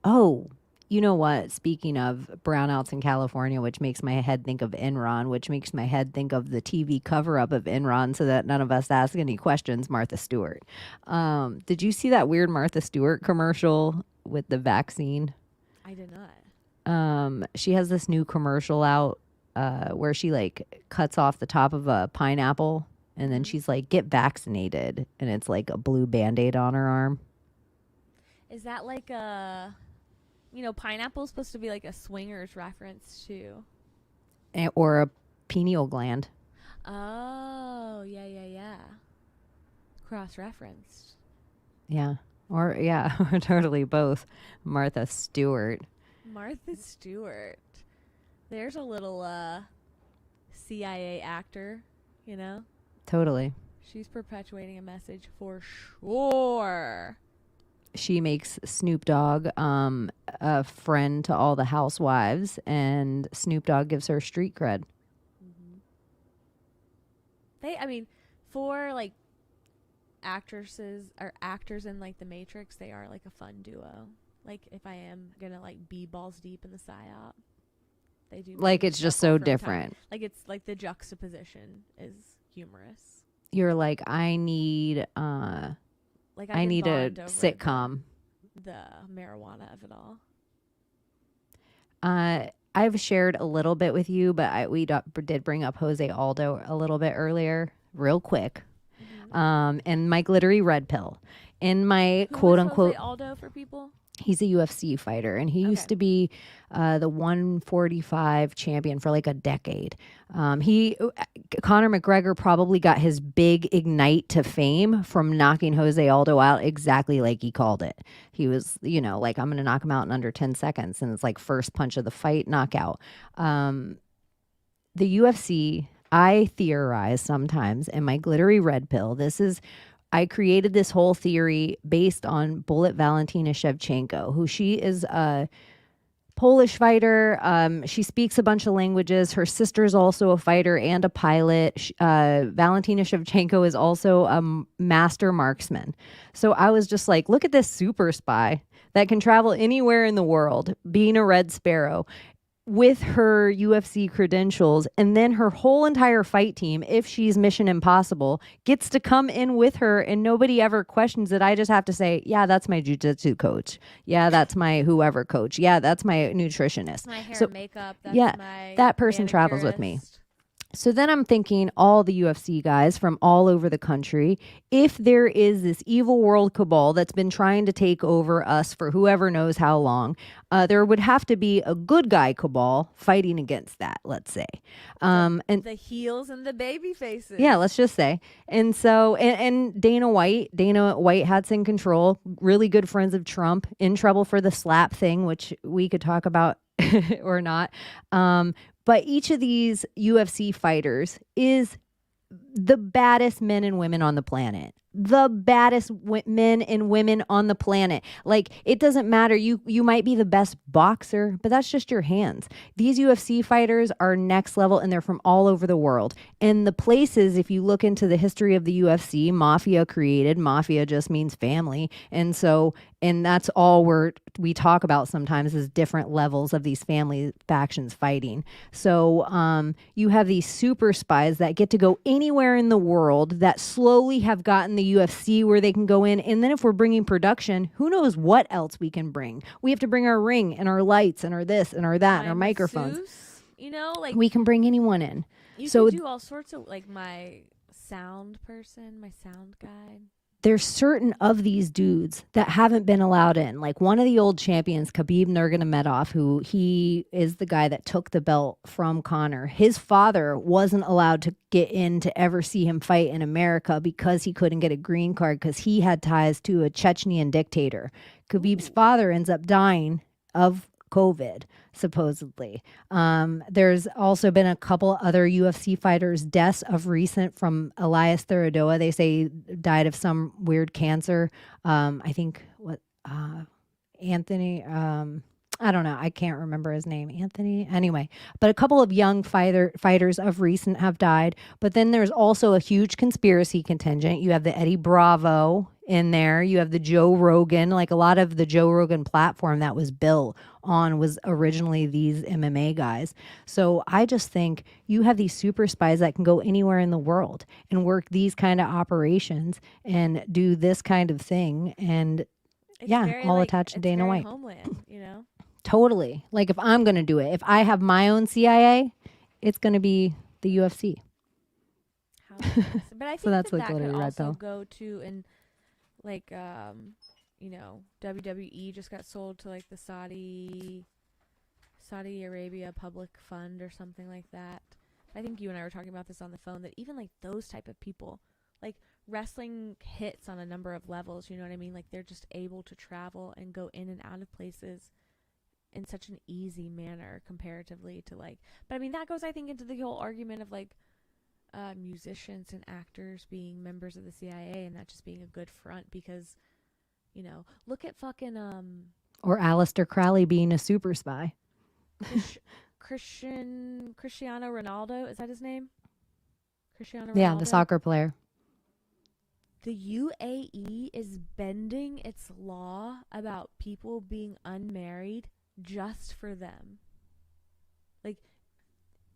Oh, you know what? Speaking of brownouts in California, which makes my head think of Enron, which makes my head think of the TV cover-up of Enron so that none of us ask any questions, Martha Stewart. Did you see that weird Martha Stewart commercial with the vaccine? I did not. She has this new commercial out where she like cuts off the top of a pineapple and then she's like, get vaccinated. And it's like a blue Band-Aid on her arm. Is that like a, you know, pineapple is supposed to be like a swingers reference too. Or a pineal gland. Oh, yeah. Cross-referenced. Yeah. Or, yeah, totally both. Martha Stewart. Martha Stewart. There's a little CIA actor, you know? Totally. She's perpetuating a message for sure. She makes Snoop Dogg a friend to all the housewives, and Snoop Dogg gives her street cred. Mm-hmm. For like actresses or actors in like The Matrix, they are like a fun duo. Like, if I am gonna like be balls deep in the psyop, they do like it's just so different. Like, it's like the juxtaposition is humorous. You're like, I need a sitcom. The marijuana of it all. I've shared a little bit with you, but we did bring up Jose Aldo a little bit earlier, real quick. And my glittery red pill. In my quote unquote Jose Aldo for people? He's a UFC fighter, and he Okay. used to be the 145 champion for like a decade. He Conor McGregor probably got his big ignite to fame from knocking Jose Aldo out exactly like he called it. He was, like, I'm going to knock him out in under 10 seconds, and it's like first punch of the fight, knockout. The UFC, I theorize sometimes in my glittery red pill. I created this whole theory based on Bullet Valentina Shevchenko, who she is a Polish fighter. She speaks a bunch of languages. Her sister's also a fighter and a pilot. Valentina Shevchenko is also a master marksman. So I was just like, look at this super spy that can travel anywhere in the world, being a Red Sparrow with her UFC credentials, and then her whole entire fight team, if she's Mission Impossible, gets to come in with her and nobody ever questions it. I just have to say, yeah, that's my jujitsu coach. Yeah, that's my whoever coach. Yeah, that's my nutritionist. That's my hair So and makeup. That's yeah, my that person travels with me. manicurist. So then I'm thinking all the UFC guys from all over the country, if there is this evil world cabal that's been trying to take over us for whoever knows how long, there would have to be a good guy cabal fighting against that, let's say. And The heels and the baby faces. yeah, let's just say. And so, and Dana White had some control, really good friends of Trump, in trouble for the slap thing, which we could talk about or not. But each of these UFC fighters is the baddest men and women on the planet. The baddest men and women on the planet. Like, it doesn't matter. You might be the best boxer, but that's just your hands. These UFC fighters are next level, and they're from all over the world. And the places, if you look into the history of the UFC, mafia created. Mafia just means family. And that's all we talk about sometimes, is different levels of these family factions fighting. So you have these super spies that get to go anywhere in the world, that slowly have gotten the UFC where they can go in. And then if we're bringing production, who knows what else we can bring? We have to bring our ring and our lights and our this and our that and our microphones. Masseuse, like we can bring anyone in. you So could do all sorts of, like, my sound person, my sound guy. There's certain of these dudes that haven't been allowed in. Like one of the old champions, Khabib Nurmagomedov, who he is the guy that took the belt from Conor. His father wasn't allowed to get in to ever see him fight in America because he couldn't get a green card because he had ties to a Chechnyan dictator. Khabib's father ends up dying of COVID, supposedly. There's also been a couple other UFC fighters' deaths of recent, from Elias Theodora. They say died of some weird cancer. I think Anthony. I don't know. I can't remember his name. Anthony. Anyway, but a couple of young fighters of recent have died. But then there's also a huge conspiracy contingent. You have the Eddie Bravo in there. You have the Joe Rogan. Like, a lot of the Joe Rogan platform that was built on was originally these MMA guys. So I just think you have these super spies that can go anywhere in the world and work these kind of operations and do this kind of thing. And all attached to Dana White. Homeland. Totally. Like, if I'm going to do it, if I have my own CIA, it's going to be the UFC. But I think So that's that like could literally right, also though. go to, and like WWE just got sold to like the Saudi Arabia Public Fund or something like that. I think you and I were talking about this on the phone, that even like those type of people, like, wrestling hits on a number of levels, you know what I mean? Like, they're just able to travel and go in and out of places in such an easy manner comparatively to, like, but I mean, that goes, I think, into the whole argument of like musicians and actors being members of the CIA and that just being a good front, because look at fucking Or Aleister Crowley being a super spy. Cristiano Ronaldo, is that his name? Cristiano Ronaldo. Yeah, the soccer player. The UAE is bending its law about people being unmarried just for them. Like,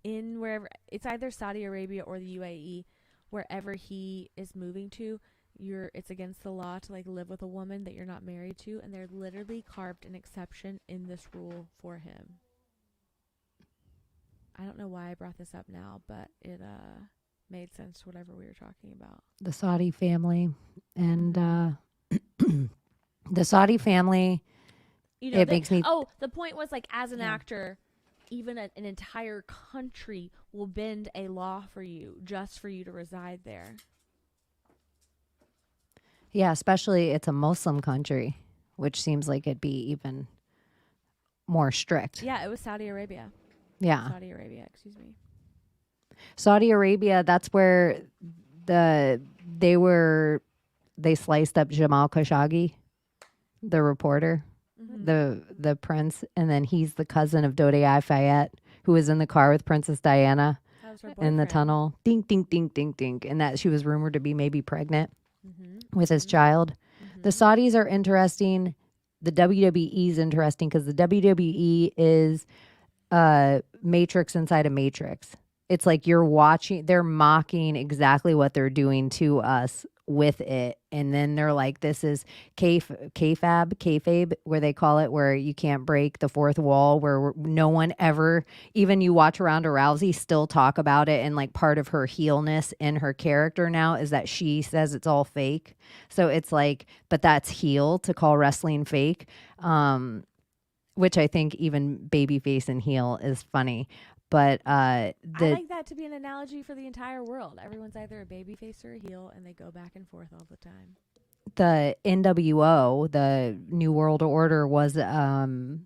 in wherever, it's either Saudi Arabia or the UAE, wherever he is moving to, it's against the law to like live with a woman that you're not married to, and they're literally carved an exception in this rule for him. I don't know why I brought this up now, but it made sense to whatever we were talking about. The Saudi family. And the Saudi family You know, It makes me the point was like as an actor, even an entire country will bend a law for you just for you to reside there. yeah, especially it's a Muslim country, which seems like it'd be even more strict. Yeah, it was Saudi Arabia. Yeah. Saudi Arabia, excuse me. Saudi Arabia, that's where the they were they sliced up Jamal Khashoggi, the reporter, the prince, and then he's the cousin of Dodi Fayed, who was in the car with Princess Diana That was her in the boyfriend. tunnel. Ding, ding, ding, ding, ding. And that she was rumored to be maybe pregnant with his child. The Saudis are interesting. The WWE is interesting because the WWE is Matrix inside a Matrix. It's like you're watching, they're mocking exactly what they're doing to us with it. And then they're like, this is kayfabe, where they call it, where you can't break the fourth wall, where no one ever, even you watch Ronda Rousey still talk about it. And like part of her heelness in her character now is that she says it's all fake. So it's like, but that's heel to call wrestling fake. Which I think even babyface and heel is funny. But I like that to be an analogy for the entire world. Everyone's either a babyface or a heel, and they go back and forth all the time. the NWO, the New World Order, was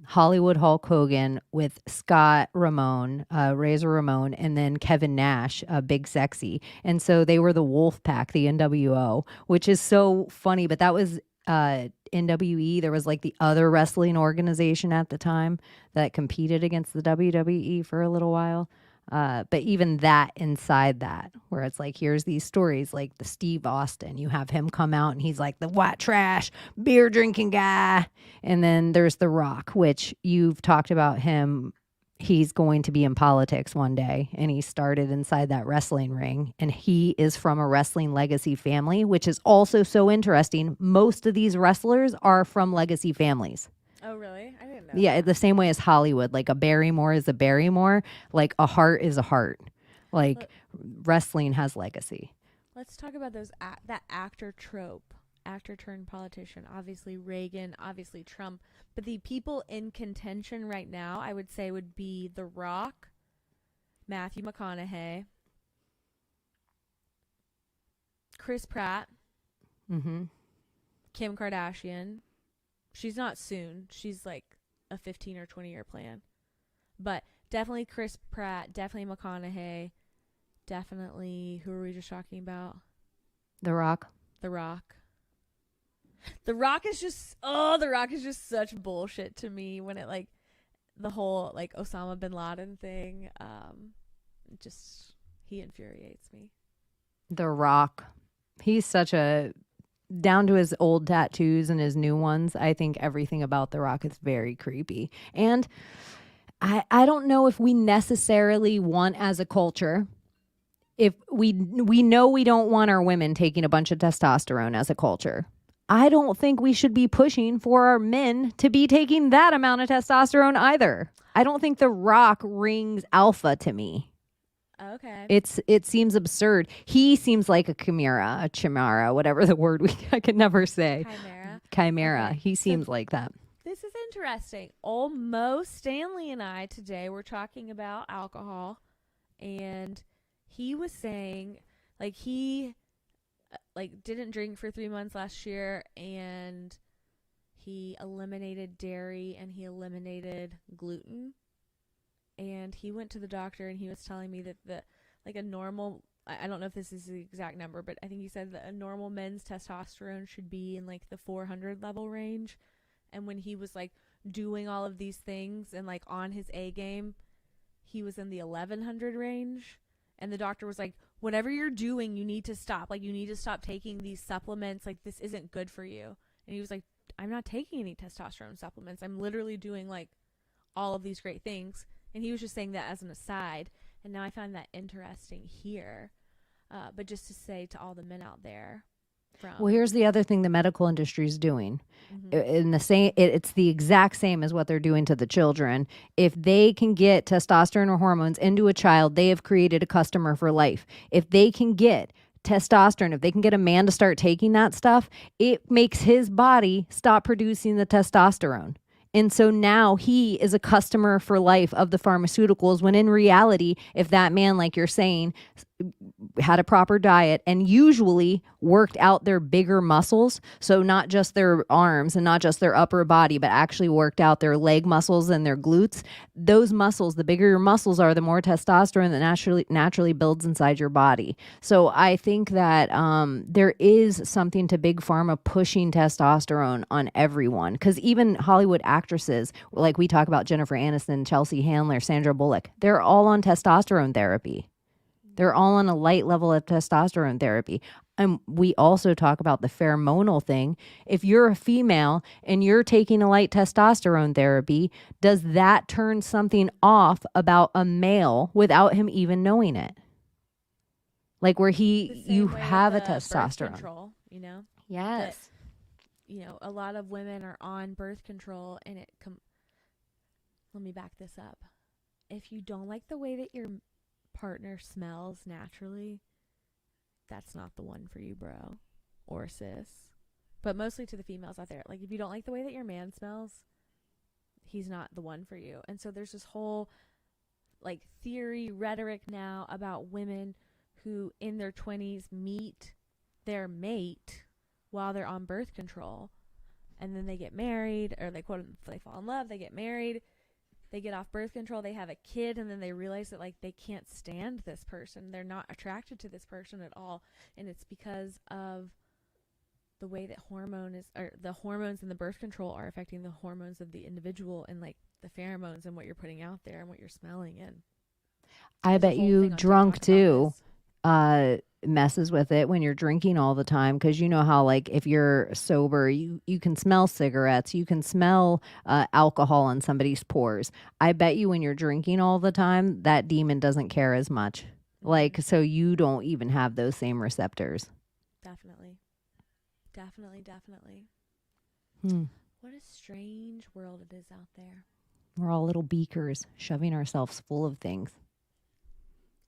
Hollywood Hulk Hogan with Scott Ramone, Razor Ramon, and then Kevin Nash, Big Sexy. And so they were the Wolf Pack, the NWO, which is so funny. But that was NWE. There was like the other wrestling organization at the time that competed against the WWE for a little while. But even that inside that, where it's like, here's these stories like the Steve Austin, you have him come out and he's like the white trash beer drinking guy. And then there's The Rock, which you've talked about him. He's going to be in politics one day, and he started inside that wrestling ring, and he is from a wrestling legacy family, which is also so interesting. Most of these wrestlers are from legacy families. Oh, really? I didn't know. Yeah, the same way as Hollywood. Like a Barrymore is a Barrymore. Like a Hart is a Hart. Like wrestling has legacy. Let's talk about that actor trope. Actor turned politician. Obviously Reagan, obviously Trump. But the people in contention right now, I would say, would be The Rock, Matthew McConaughey, Chris Pratt, Kim Kardashian. She's not soon. She's like a 15 or 20 year plan. But definitely Chris Pratt, definitely McConaughey, definitely, who are we just talking about? The Rock. The Rock. The Rock is just such bullshit to me when it like the whole like Osama bin Laden thing. Just he infuriates me. The Rock. He's such a, down to his old tattoos and his new ones, I think everything about The Rock is very creepy. And I don't know if we necessarily want, as a culture, if we know we don't want our women taking a bunch of testosterone as a culture. I don't think we should be pushing for our men to be taking that amount of testosterone either. I don't think The Rock rings alpha to me. Okay. It seems absurd. He seems like a chimera, whatever the word I could never say. Chimera. Okay. He seems like that. This is interesting. Almost Stanley and I today were talking about alcohol, and he was saying like he didn't drink for 3 months last year, and he eliminated dairy and he eliminated gluten. And he went to the doctor, and he was telling me that a normal, I don't know if this is the exact number, but I think he said that a normal men's testosterone should be in like the 400 level range. And when he was like doing all of these things and like on his A game, he was in the 1100 range. And the doctor was like, whatever you're doing, you need to stop. Like, you need to stop taking these supplements. Like, this isn't good for you. And he was like, I'm not taking any testosterone supplements. I'm literally doing like all of these great things. And he was just saying that as an aside. And now I find that interesting here. But just to say to all the men out there. Well, here's the other thing the medical industry is doing. In the same, it's the exact same as what they're doing to the children. If they can get testosterone or hormones into a child, they have created a customer for life. If they can get testosterone, if they can get a man to start taking that stuff, it makes his body stop producing the testosterone. And so now he is a customer for life of the pharmaceuticals, when in reality, if that man, like you're saying, had a proper diet and usually worked out their bigger muscles, so not just their arms and not just their upper body, but actually worked out their leg muscles and their glutes, those muscles, the bigger your muscles are, the more testosterone that naturally builds inside your body. So I think that there is something to big pharma pushing testosterone on everyone, because even Hollywood actresses, like we talk about Jennifer Aniston, Chelsea Handler, Sandra Bullock, they're all on testosterone therapy. They're all on a light level of testosterone therapy. And we also talk about the pheromonal thing. If you're a female and you're taking a light testosterone therapy, does that turn something off about a male without him even knowing it? Like where you have a testosterone. Birth control, Yes. That, a lot of women are on birth control, and let me back this up. If you don't like the way that your partner smells naturally, that's not the one for you, bro or sis. But mostly to the females out there, like if you don't like the way that your man smells, he's not the one for you. And so there's this whole like theory rhetoric now about women who in their 20s meet their mate while they're on birth control, and then they get married, or they fall in love, they get married, they get off birth control, they have a kid, and then they realize that like they can't stand this person, they're not attracted to this person at all, and it's because of the way that the hormones in the birth control are affecting the hormones of the individual, and like the pheromones and what you're putting out there and what you're smelling. And I bet you drunk too messes with it when you're drinking all the time, because you know how like if you're sober, you can smell cigarettes, you can smell alcohol in somebody's pores. I bet you when you're drinking all the time, that demon doesn't care as much. Like, so you don't even have those same receptors. Definitely. Hmm. What a strange world it is out there. We're all little beakers shoving ourselves full of things.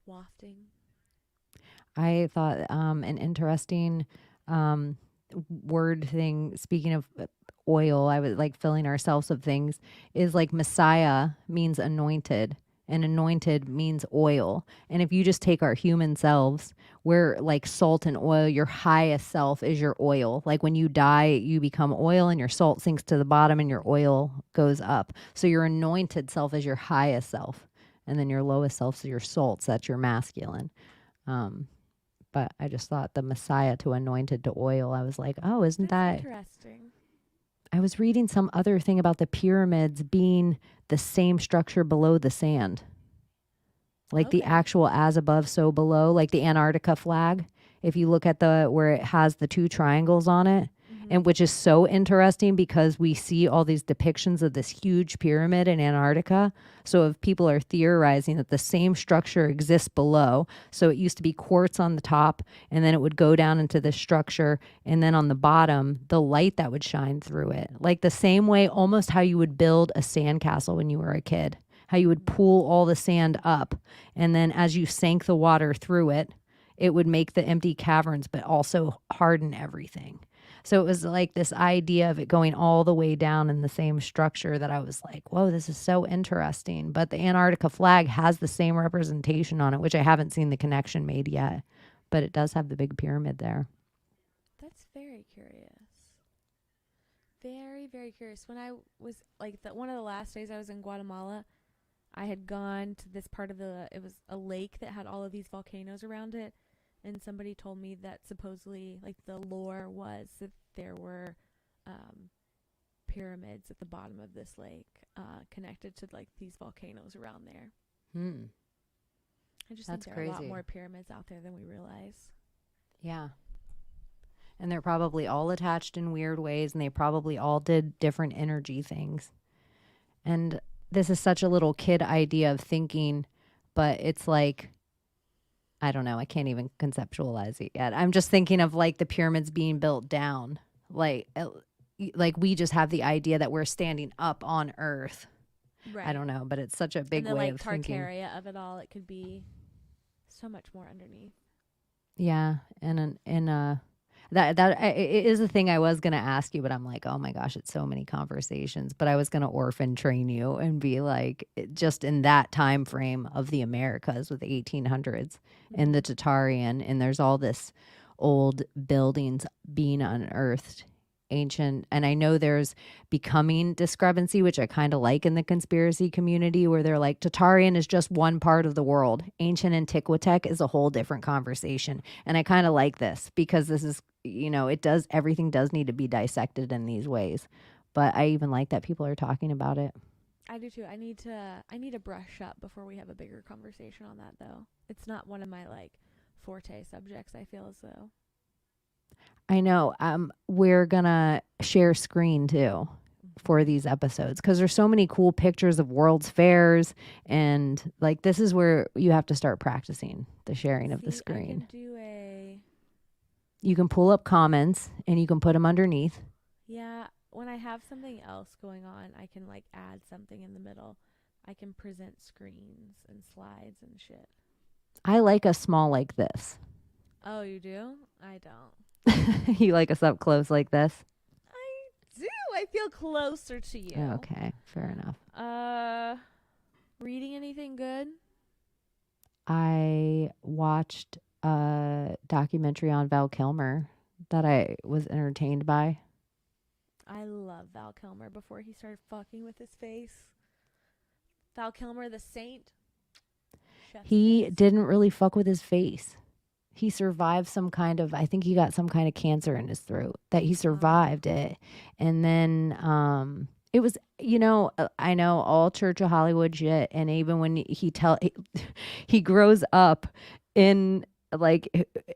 Wafting. I thought an interesting word thing, speaking of oil, I was like filling ourselves with things, is like Messiah means anointed, and anointed means oil. And if you just take our human selves, we're like salt and oil. Your highest self is your oil. Like when you die, you become oil and your salt sinks to the bottom and your oil goes up. So your anointed self is your highest self. And then your lowest self is your salts. That's your masculine. But I just thought the Messiah to anointed to oil, I was like, oh, isn't that interesting? I was reading some other thing about the pyramids being the same structure below the sand. Like the actual as above, so below, like the Antarctica flag. If you look at where it has the two triangles on it, and which is so interesting because we see all these depictions of this huge pyramid in Antarctica. So if people are theorizing that the same structure exists below, so it used to be quartz on the top, and then it would go down into this structure, and then on the bottom, the light that would shine through it. Like the same way, almost how you would build a sandcastle when you were a kid, how you would pool all the sand up, and then as you sank the water through it, it would make the empty caverns, but also harden everything. So it was like this idea of it going all the way down in the same structure that I was like, whoa, this is so interesting. But the Antarctica flag has the same representation on it, which I haven't seen the connection made yet. But it does have the big pyramid there. That's very curious. Very, very curious. When I was like one of the last days I was in Guatemala, I had gone to this part of it was a lake that had all of these volcanoes around it. And somebody told me that supposedly, like, the lore was that there were pyramids at the bottom of this lake connected to, like, these volcanoes around there. I just think there are a lot more pyramids out there than we realize. Yeah. And they're probably all attached in weird ways, and they probably all did different energy things. And this is such a little kid idea of thinking, but it's like, I don't know. I can't even conceptualize it yet. I'm just thinking of like the pyramids being built down. Like we just have the idea that we're standing up on Earth. Right. I don't know, but it's such a big way of thinking. And the Tartaria of it all, it could be so much more underneath. Yeah, and It is a thing I was gonna ask you, but I'm like, oh my gosh, it's so many conversations. But I was gonna orphan train you and be like, just in that time frame of the Americas with the 1800s and the Mhm. Tatarian, and there's all this old buildings being unearthed, ancient. And I know there's becoming discrepancy, which I kind of like in the conspiracy community, where they're like, Tatarian is just one part of the world. Ancient Antiquitech is a whole different conversation. And I kind of like this because this is, it does, everything does need to be dissected in these ways. But I even like that people are talking about it. I do too. I need to brush up before we have a bigger conversation on that though. It's not one of my like forte subjects, I feel as though. I know. We're gonna share screen too for Mhm. these episodes because there's so many cool pictures of World's Fairs, and like this is where you have to start practicing the sharing of the See, I screen. can do a You can pull up comments and you can put them underneath. yeah, when I have something else going on, I can like add something in the middle. I can present screens and slides and shit. I like us small like this. Oh, you do? I don't. You like us up close like this? I do. I feel closer to you. Okay, fair enough. Uh, reading anything good? I watched a documentary on Val Kilmer that I was entertained by. I love Val Kilmer before he started fucking with his face. Val Kilmer, the saint. Chef's He kiss. didn't really fuck with his face. He survived some kind of, I think he got some kind of cancer in his throat, that he survived it. And then it was, I know all Church of Hollywood shit. And even when he grows up in like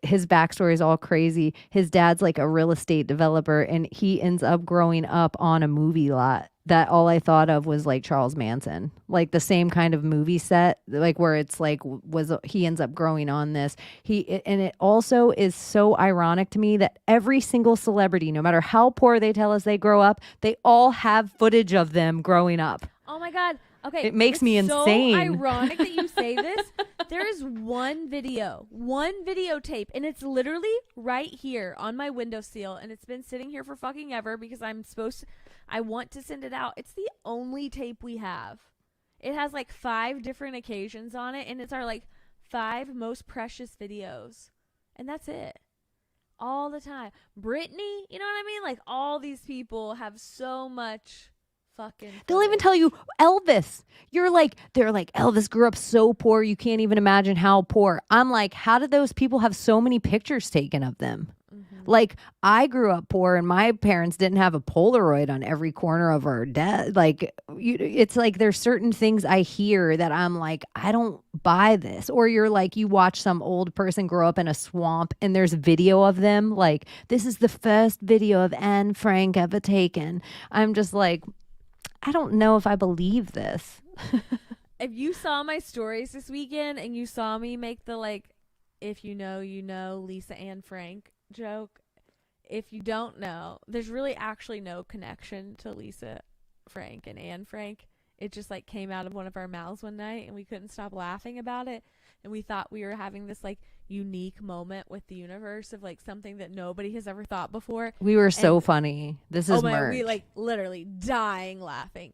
his backstory is all crazy. His dad's like a real estate developer and he ends up growing up on a movie lot that all I thought of was like Charles Manson, like the same kind of movie set, like where it's like was he ends up growing on this. And it also is so ironic to me that every single celebrity, no matter how poor they tell us they grow up, they all have footage of them growing up. Oh my god. Okay, It makes it's me so insane. ironic that you say this. There is one videotape, and it's literally right here on my windowsill, and it's been sitting here for fucking ever because I want to send it out. It's the only tape we have. It has like 5 different occasions on it, and it's our like 5 most precious videos. And that's it. All the time. Brittany, you know what I mean? Like all these people have so much fucking They'll even tell footage. you Elvis. They're like, Elvis grew up so poor, you can't even imagine how poor. I'm like, how did those people have so many pictures taken of them? Mm-hmm. Like, I grew up poor and my parents didn't have a Polaroid on every corner of our desk. Like, it's like there's certain things I hear that I'm like, I don't buy this. Or you're like, you watch some old person grow up in a swamp and there's video of them. Like, this is the first video of Anne Frank ever taken. I'm just like, I don't know if I believe this. If you saw my stories this weekend and you saw me make the like, if you know, you know, Lisa Ann Frank joke, if you don't know, there's really actually no connection to Lisa Frank and Anne Frank. It just like came out of one of our mouths one night and we couldn't stop laughing about it. And we thought we were having this like unique moment with the universe of like something that nobody has ever thought before. We were so And funny. This oh is my, we merch. like literally dying laughing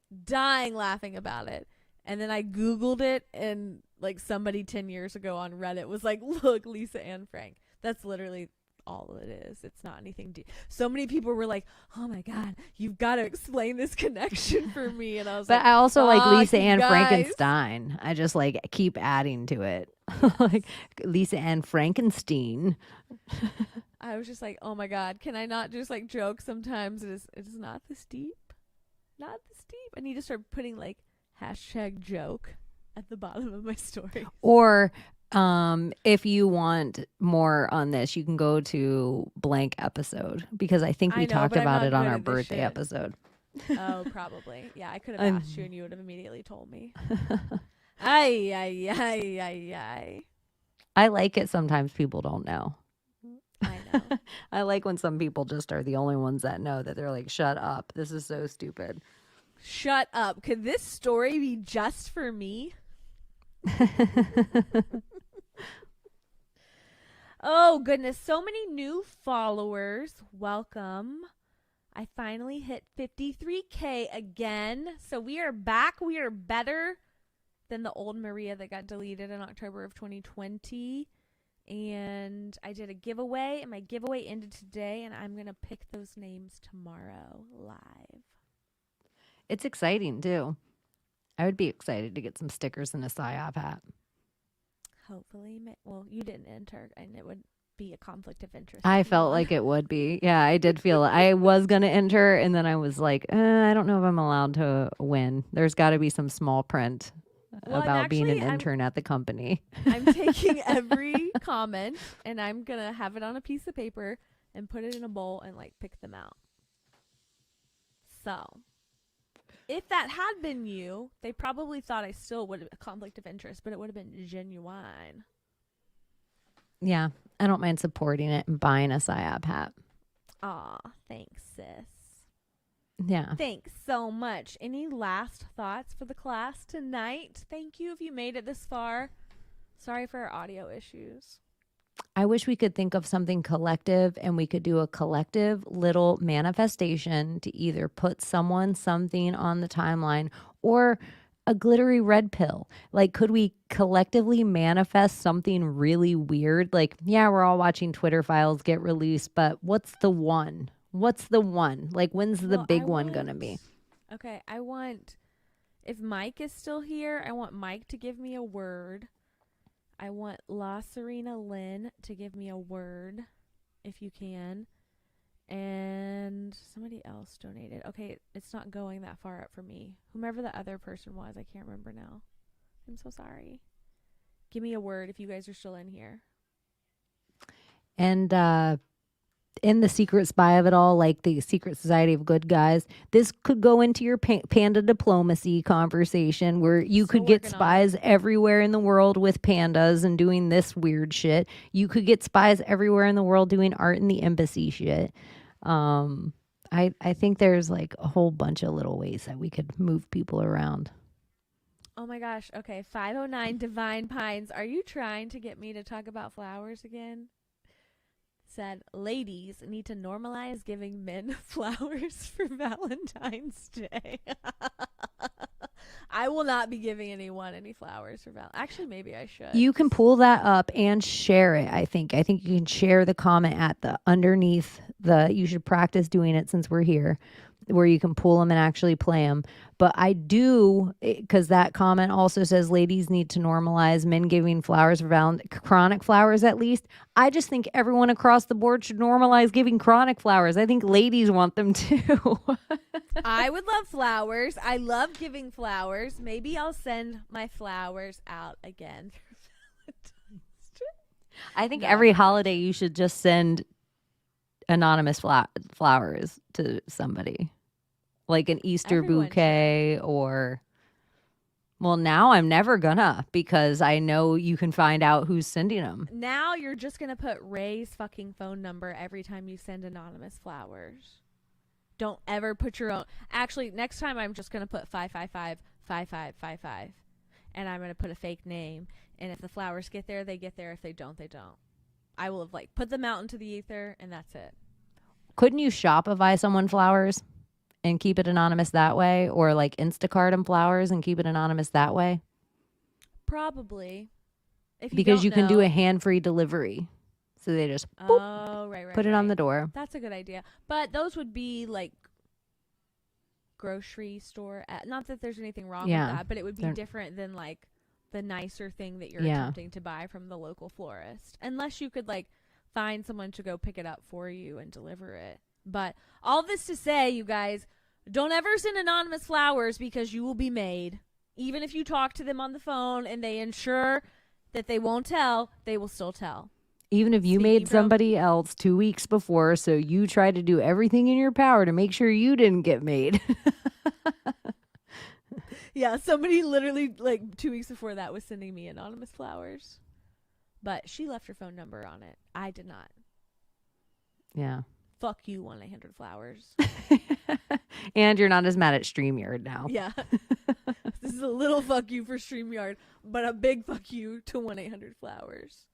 about it. And then I Googled it and like somebody 10 years ago on Reddit was like, look, Lisa Ann Frank. That's literally all it is. It's not anything deep. So many people were like, oh my God, you've got to explain this connection for me. And I was But like, I also like fuck Lisa you Ann guys. Frankenstein. I just like keep adding to it. Like Yes. Lisa Ann Frankenstein. I was just like, oh my God, can I not just like joke sometimes? It is not this deep. Not this deep. I need to start putting like hashtag joke at the bottom of my story. Or if you want more on this, you can go to blank episode because I think we I know, talked but I'm about not it on good our at this birthday shit. episode. Oh, probably. Yeah, I could have asked you I'm and you would have immediately told me. Ay, ay, ay, ay, ay. I like it sometimes people don't know. I know. I like when some people just are the only ones that know that they're like, shut up. This is so stupid. Shut up. Could this story be just for me? Oh, goodness. So many new followers. Welcome. I finally hit 53K again. So we are back. We are better than the old Maria that got deleted in October of 2020. And I did a giveaway, and my giveaway ended today, and I'm going to pick those names tomorrow live. It's exciting too. I would be excited to get some stickers and a PSYOP hat. Hopefully. Well, you didn't enter, and it would be a conflict of interest. I felt like it would be. Yeah, I did feel it. I was going to enter, and then I was like, I don't know if I'm allowed to win. There's got to be some small print about being an intern at the company. I'm taking every comment, and I'm going to have it on a piece of paper and put it in a bowl and like pick them out. So, if that had been you, they probably thought I still would have a conflict of interest, but it would have been genuine. Yeah, I don't mind supporting it and buying a PSYOP hat. Aw, thanks, sis. Yeah. Thanks so much. Any last thoughts for the class tonight? Thank you if you made it this far. Sorry for our audio issues. I wish we could think of something collective and we could do a collective little manifestation to either put something on the timeline or a glittery red pill. Like, could we collectively manifest something really weird? Like, yeah, we're all watching Twitter files get released, but what's the one? What's the one? Like, when's the big one gonna be? Okay, if Mike is still here, I want Mike to give me a word. I want La Serena Lynn to give me a word, if you can. And somebody else donated. Okay, it's not going that far up for me. Whomever the other person was, I can't remember now. I'm so sorry. Give me a word if you guys are still in here. And in the secret spy of it all, like the secret society of good guys, this could go into your panda diplomacy conversation where you could get spies everywhere in the world with pandas and doing this weird shit. You could get spies everywhere in the world doing art in the embassy shit. I think there's like a whole bunch of little ways that we could move people around. Oh my gosh. Okay. 509 Divine Pines. Are you trying to get me to talk about flowers again? Said ladies need to normalize giving men flowers for Valentine's Day. I will not be giving anyone any flowers for Valentine's. Actually, maybe I should. You can pull that up and share it. I think you can share the comment at the underneath the. You should practice doing it since we're here, where you can pull them and actually play them. But I do, because that comment also says ladies need to normalize men giving flowers for chronic flowers at least. I just think everyone across the board should normalize giving chronic flowers. I think ladies want them too. I would love flowers. I love giving flowers. Maybe I'll send my flowers out again for Valentine's Day. I think every holiday you should just send anonymous flowers to somebody. Like an Easter bouquet or, well, now I'm never gonna because I know you can find out who's sending them. Now you're just gonna put Ray's fucking phone number every time you send anonymous flowers. Don't ever put your own. Actually, next time I'm just gonna put 555-5555, and I'm gonna put a fake name. And if the flowers get there, they get there. If they don't, they don't. I will have like put them out into the ether, and that's it. Couldn't you Shopify someone flowers and keep it anonymous that way, or like Instacart them flowers and keep it anonymous that way? Probably. Because you can do a hand-free delivery. So they just boop, put it on the door. That's a good idea. But those would be like grocery store. Not that there's anything wrong with that, but it would be different than like the nicer thing that you're attempting to buy from the local florist. Unless you could like find someone to go pick it up for you and deliver it. But all this to say, you guys, don't ever send anonymous flowers because you will be made. Even if you talk to them on the phone and they ensure that they won't tell, they will still tell. Even if you made somebody else 2 weeks before, so you try to do everything in your power to make sure you didn't get made. Yeah, somebody literally like 2 weeks before that was sending me anonymous flowers. But she left her phone number on it. I did not. Yeah. Fuck you, 1-800-Flowers. And you're not as mad at StreamYard now. Yeah. This is a little fuck you for StreamYard, but a big fuck you to 1-800-Flowers.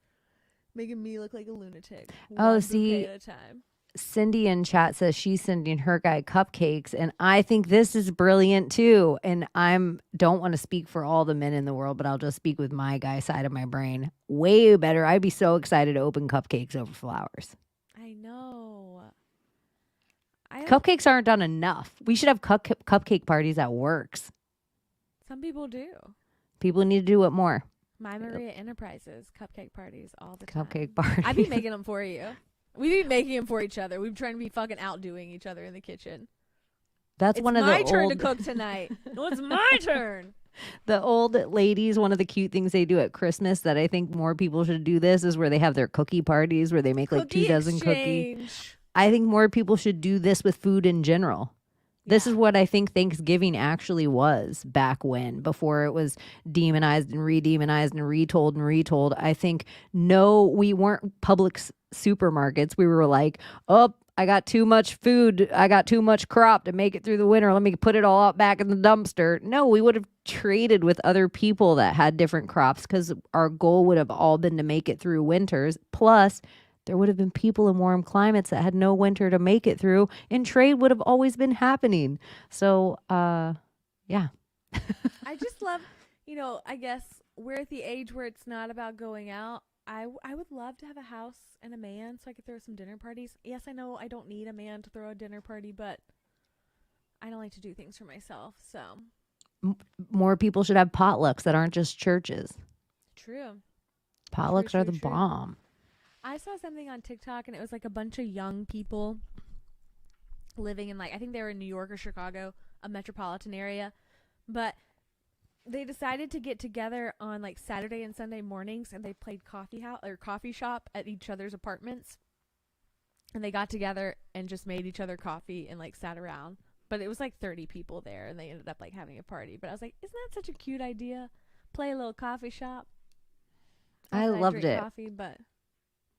making me look like a lunatic. Oh, One bouquet see, at a time. Cindy in chat says she's sending her guy cupcakes, and I think this is brilliant too. And I'm don't want to speak for all the men in the world, but I'll just speak with my guy side of my brain. Way better. I'd be so excited to open cupcakes over flowers. I know. I don't. Cupcakes aren't done enough. We should have cupcake parties at works. Some people do. People need to do it more. My Maria Enterprises cupcake parties all the time. Cupcake parties. I'd be making them for you. We'd be making them for each other. We'd be trying to be fucking outdoing each other in the kitchen. That's It's one of my the turn old, to cook tonight. No, it's my turn. the old ladies. One of the cute things they do at Christmas that I think more people should do this is where they have their cookie parties where they make like Cookie 2 dozen cookies. exchange. I think more people should do this with food in general. This Yeah. is what I think Thanksgiving actually was back when, before it was demonized and re-demonized and retold and retold. I think, no, we weren't public supermarkets. We were like, oh, I got too much food. I got too much crop to make it through the winter. Let me put it all out back in the dumpster. No, we would have traded with other people that had different crops because our goal would have all been to make it through winters. Plus, there would have been people in warm climates that had no winter to make it through, and trade would have always been happening. So, yeah. I just love, I guess we're at the age where it's not about going out. I would love to have a house and a man so I could throw some dinner parties. Yes, I know I don't need a man to throw a dinner party, but I don't like to do things for myself. So, More people should have potlucks that aren't just churches. true. Potlucks are the true. bomb. I saw something on TikTok and it was like a bunch of young people living in, like, I think they were in New York or Chicago, a metropolitan area, but they decided to get together on like Saturday and Sunday mornings and they played coffee shop at each other's apartments, and they got together and just made each other coffee and like sat around. But it was like 30 people there and they ended up like having a party. But I was like, isn't that such a cute idea? Play a little coffee shop. Not I that loved drink it. coffee, but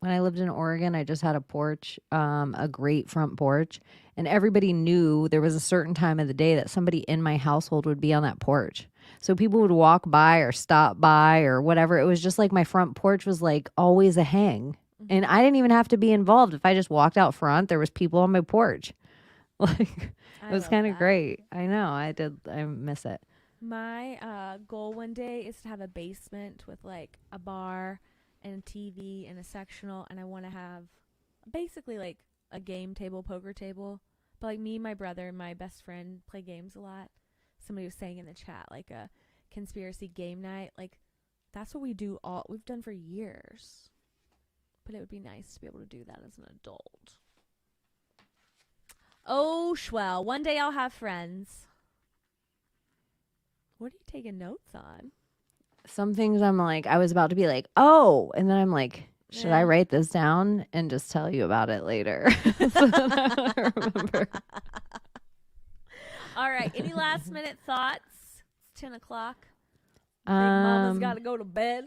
When I lived in Oregon, I just had a porch, a great front porch, and everybody knew there was a certain time of the day that somebody in my household would be on that porch. So people would walk by or stop by or whatever. It was just like my front porch was like always a hang. And I didn't even have to be involved. If I just walked out front, there was people on my porch. Like, it was kind of great. I know. I miss it. My goal one day is to have a basement with like a bar and a TV and a sectional, and I want to have basically like a game table, poker table. But like me, my brother, and my best friend play games a lot. Somebody was saying in the chat like a conspiracy game night. Like that's what we've done for years. But it would be nice to be able to do that as an adult. Oh, Schwell. One day I'll have friends. What are you taking notes on? Some things I'm like, I was about to be like, oh, and then I'm like, should I write this down and just tell you about it later? So that I remember. All right. Any last minute thoughts? It's 10 o'clock. Big Mama's got to go to bed.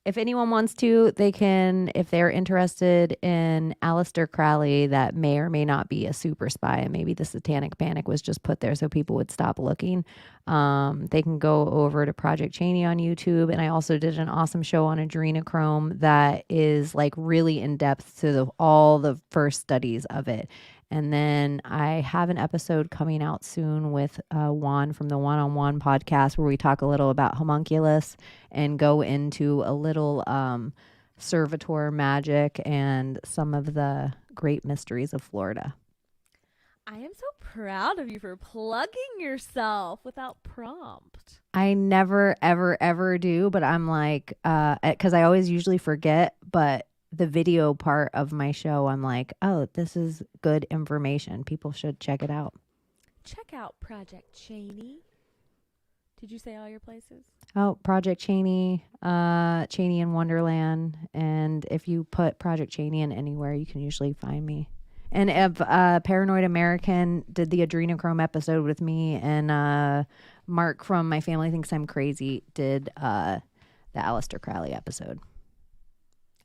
If anyone wants to, they can, if they're interested in Aleister Crowley, that may or may not be a super spy, and maybe the Satanic Panic was just put there so people would stop looking. They can go over to Project Cheney on YouTube, and I also did an awesome show on adrenochrome that is like really in depth to all the first studies of it. And then I have an episode coming out soon with Juan from the One-on-One podcast where we talk a little about homunculus and go into a little servitor magic and some of the great mysteries of Florida. I am so proud of you for plugging yourself without prompt. I never, ever, ever do, but I'm like, because I always usually forget, but the video part of my show, I'm like, oh, this is good information. People should check it out. Check out Project Cheney. Did you say all your places? Oh, Project Cheney, Cheney in Wonderland. And if you put Project Cheney in anywhere, you can usually find me. And if Paranoid American did the adrenochrome episode with me, and Mark from My Family Thinks I'm Crazy did the Aleister Crowley episode.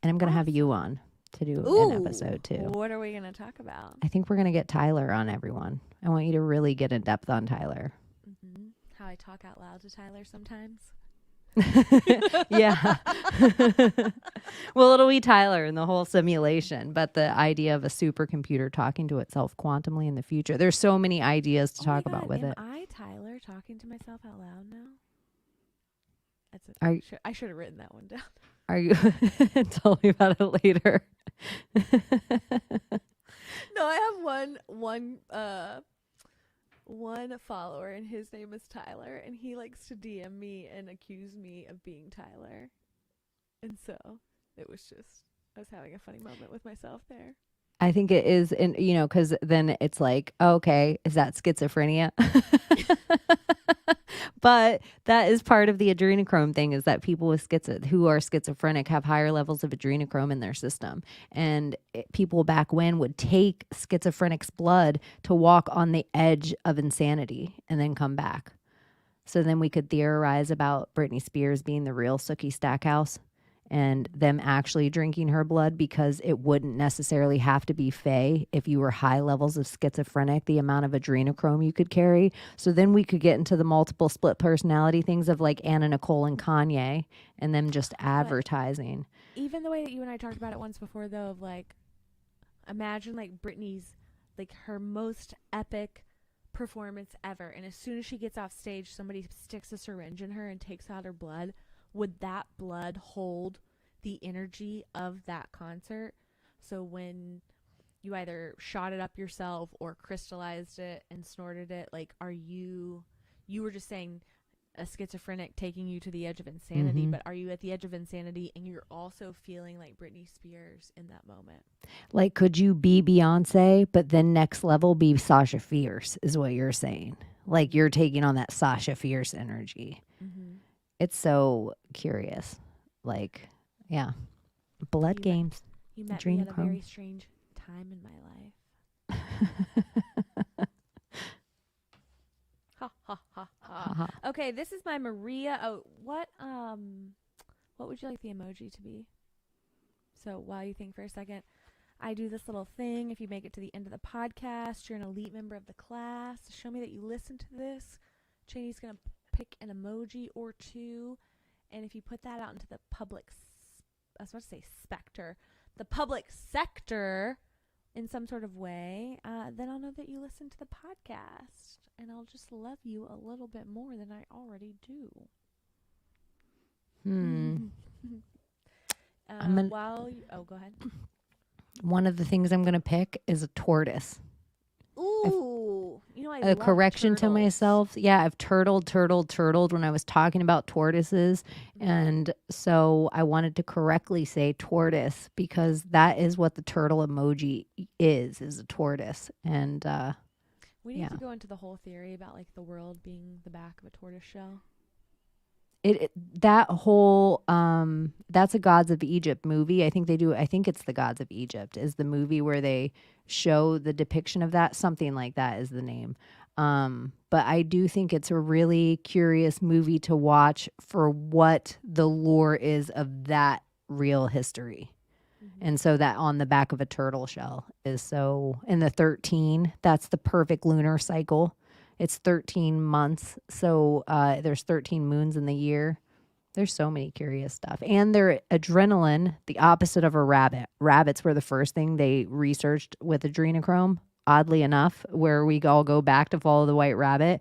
And I'm going to have you on to do an episode too. What are we going to talk about? I think we're going to get Tyler on, everyone. I want you to really get in depth on Tyler. Mm-hmm. How I talk out loud to Tyler sometimes. Yeah. Well, it'll be Tyler in the whole simulation, but the idea of a supercomputer talking to itself quantumly in the future. There's so many ideas to Oh my talk about god, with am it. I Tyler talking to myself out loud now? That's it. Are I should have written that one down. are you tell me about it later? No, I have one follower and his name is Tyler and he likes to DM me and accuse me of being Tyler. And so it was just I was having a funny moment with myself there. I think it is, and because then it's like, okay, is that schizophrenia? But that is part of the adrenochrome thing, is that people with who are schizophrenic have higher levels of adrenochrome in their system. And people back when would take schizophrenic's blood to walk on the edge of insanity and then come back. So then we could theorize about Britney Spears being the real Sookie Stackhouse and them actually drinking her blood, because it wouldn't necessarily have to be Faye if you were high levels of schizophrenic, the amount of adrenochrome you could carry. So then we could get into the multiple split personality things of like Anna Nicole and Kanye and them just But advertising. even the way that you and I talked about it once before though of like imagine like Britney's like her most epic performance ever and as soon as she gets off stage somebody sticks a syringe in her and takes out her blood, would that blood hold the energy of that concert? So when you either shot it up yourself or crystallized it and snorted it, like you were just saying a schizophrenic taking you to the edge of insanity, Mm-hmm. but are you at the edge of insanity and you're also feeling like Britney Spears in that moment? Like, could you be Beyonce, but then next level be Sasha Fierce, is what you're saying. Like, you're taking on that Sasha Fierce energy. Mm-hmm. It's so curious. Like, yeah, blood You met, games, you met me at a adrenochrome. very strange time in my life. Ha ha ha ha. Haha. Okay, this is my Maria. Oh, what would you like the emoji to be? So while you think for a second, I do this little thing. If you make it to the end of the podcast, you're an elite member of the class. Show me that you listen to this. Cheney's gonna pick an emoji or two, and if you put that out into the I was about to say specter, the public sector, in some sort of way, then I'll know that you listen to the podcast, and I'll just love you a little bit more than I already do. I'm gonna, Go ahead. one of the things I'm gonna pick is a tortoise. Ooh, I A love correction to turtles. myself. Yeah, I've turtled when I was talking about tortoises. And so I wanted to correctly say tortoise, because that is what the turtle emoji is a tortoise. And We need yeah. to go into the whole theory about like the world being the back of a tortoise shell. That whole that's a Gods of Egypt movie. I think it's the Gods of Egypt is the movie where they show the depiction of that. Something like that is the name. But I do think it's a really curious movie to watch for what the lore is of that real history. And so that on the back of a turtle shell is so, in the 13, that's the perfect lunar cycle. It's 13 months. So there's 13 moons in the year. There's so many curious stuff. And their adrenaline, the opposite of a rabbit. Rabbits were the first thing they researched with adrenochrome, oddly enough, where we all go back to follow the white rabbit.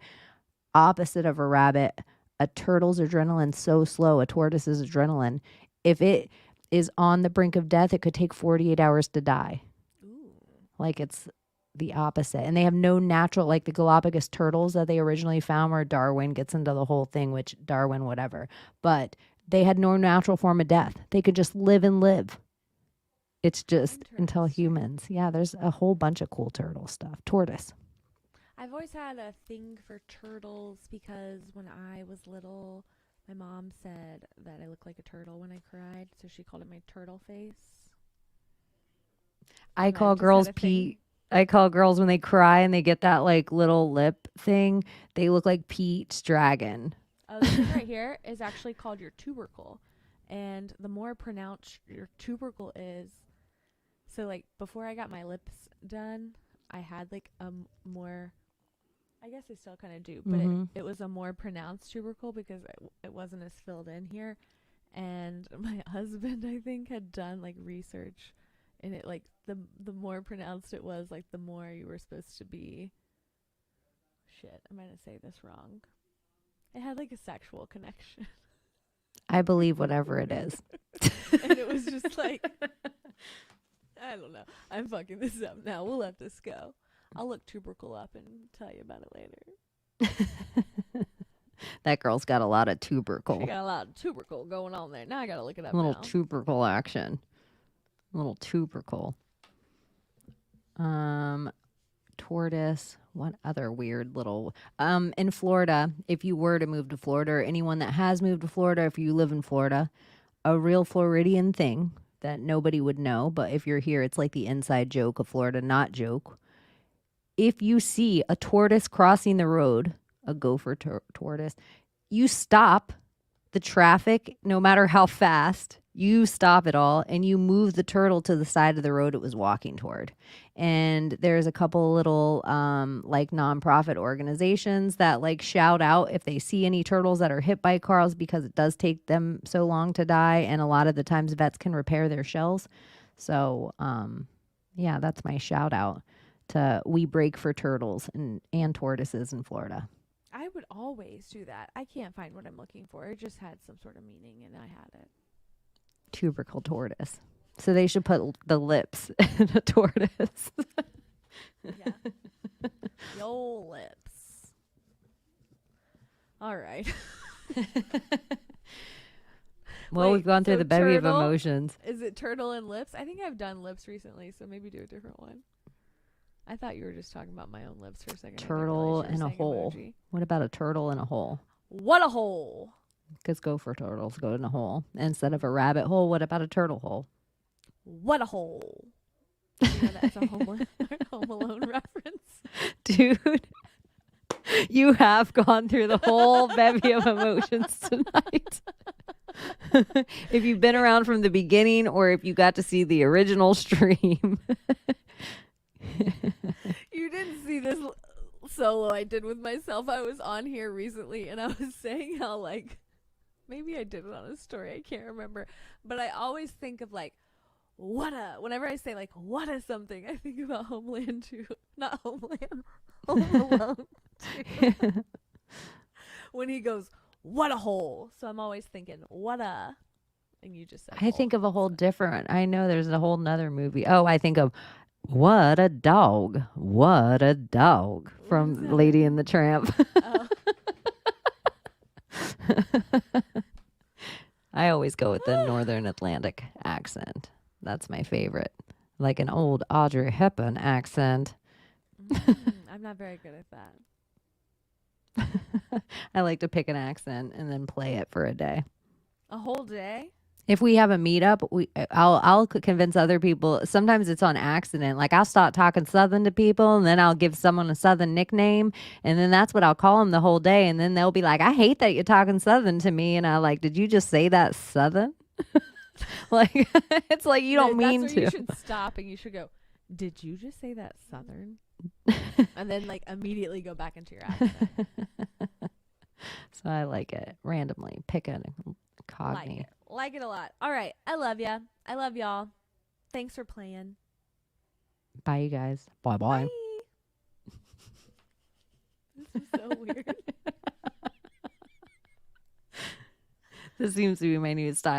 Opposite of a rabbit, a turtle's adrenaline so slow, a tortoise's adrenaline. If it is on the brink of death, it could take 48 hours to die. Ooh. Like, it's the opposite. And they have no natural, like the Galapagos turtles that they originally found, where Darwin gets into the whole thing, which Darwin, whatever. But they had no natural form of death. They could just live and live. It's just until humans. Yeah, there's a whole bunch of cool turtle stuff. Tortoise. I've always had a thing for turtles because when I was little, my mom said that I looked like a turtle when I cried, so she called it my turtle face. I And call I've just girls had a thing. Pete. I call girls when they cry and they get that like little lip thing, they look like Pete's dragon. Oh, this thing right here is actually called your tubercle. And the more pronounced your tubercle is, so like before I got my lips done, I had like I guess I still kind of do, but Mm-hmm. it was a more pronounced tubercle because it wasn't as filled in here. And my husband, I think, had done like research, and it like the more pronounced it was, like the more you were supposed to be. Shit, I'm gonna say this wrong. It had like a sexual connection, I believe whatever it is. and it was just like I don't know. I'm fucking this up now. We'll let this go. I'll look tubercle up and tell you about it later. That girl's got a lot of She tubercle. got a lot of tubercle going on there. Now I gotta look it up Little now. tubercle action. Little tubercle. Tortoise. What other weird little in Florida, if you were to move to Florida, or anyone that has moved to Florida, if you live in Florida, a real Floridian thing that nobody would know, but if you're here, it's like the inside joke of Florida, not joke. If you see a tortoise crossing the road, a gopher tortoise, you stop the traffic, no matter how fast, you stop it all and you move the turtle to the side of the road it was walking toward. And there's a couple little like nonprofit organizations that like shout out if they see any turtles that are hit by cars because it does take them so long to die. And a lot of the times vets can repair their shells. So yeah, that's my shout out to We Break for Turtles and tortoises in Florida. I would always do that. I can't find what I'm looking for. It just had some sort of meaning, and I had it. Tubercle tortoise. So they should put the lips in a tortoise. Yeah. Yo lips. All right. Well, Wait, we've gone through so the bevy of turtle? emotions. Is it turtle and lips? I think I've done lips recently, so maybe do a different one. I thought you were just talking about my own lips for a second. Turtle in a hole. Emoji. What about a turtle in a hole? What a hole. Because gopher turtles go in a hole. Instead of a rabbit hole, what about a turtle hole? What a hole. You know that's a Home Alone reference. Dude, you have gone through the whole bevy of emotions tonight. If you've been around from the beginning or if you got to see the original stream. You didn't see this solo I did with myself. I was on here recently and I was saying how like maybe I did it on a story. I can't remember. But I always think of like whenever I say like what a something, I think about Homeland 2. Not Homeland. Home Alone 2. When he goes, what a hole. So I'm always thinking, what a, and you just said I hole. think of a whole different. I know there's a whole nother movie. Oh, I think of What a Dog. What a Dog from Lady and the Tramp. Oh. I always go with the Northern Atlantic accent. That's my favorite. Like an old Audrey Hepburn accent. I'm not very good at that. I like to pick an accent and then play it for a day. A whole day? If we have a meetup, I'll convince other people. Sometimes it's on accident. Like I'll start talking Southern to people, and then I'll give someone a Southern nickname, and then that's what I'll call them the whole day. And then they'll be like, "I hate that you're talking Southern to me," and I like, "Did you just say that Southern?" Like it's like you don't mean that's to. where you should stop and you should go, did you just say that Southern? And then like immediately go back into your accent. So I like it randomly. Pick a cogni. Like it a lot. All right. I love ya. I love y'all. Thanks for playing. Bye, you guys. Bye. This is so weird. This seems to be my new style.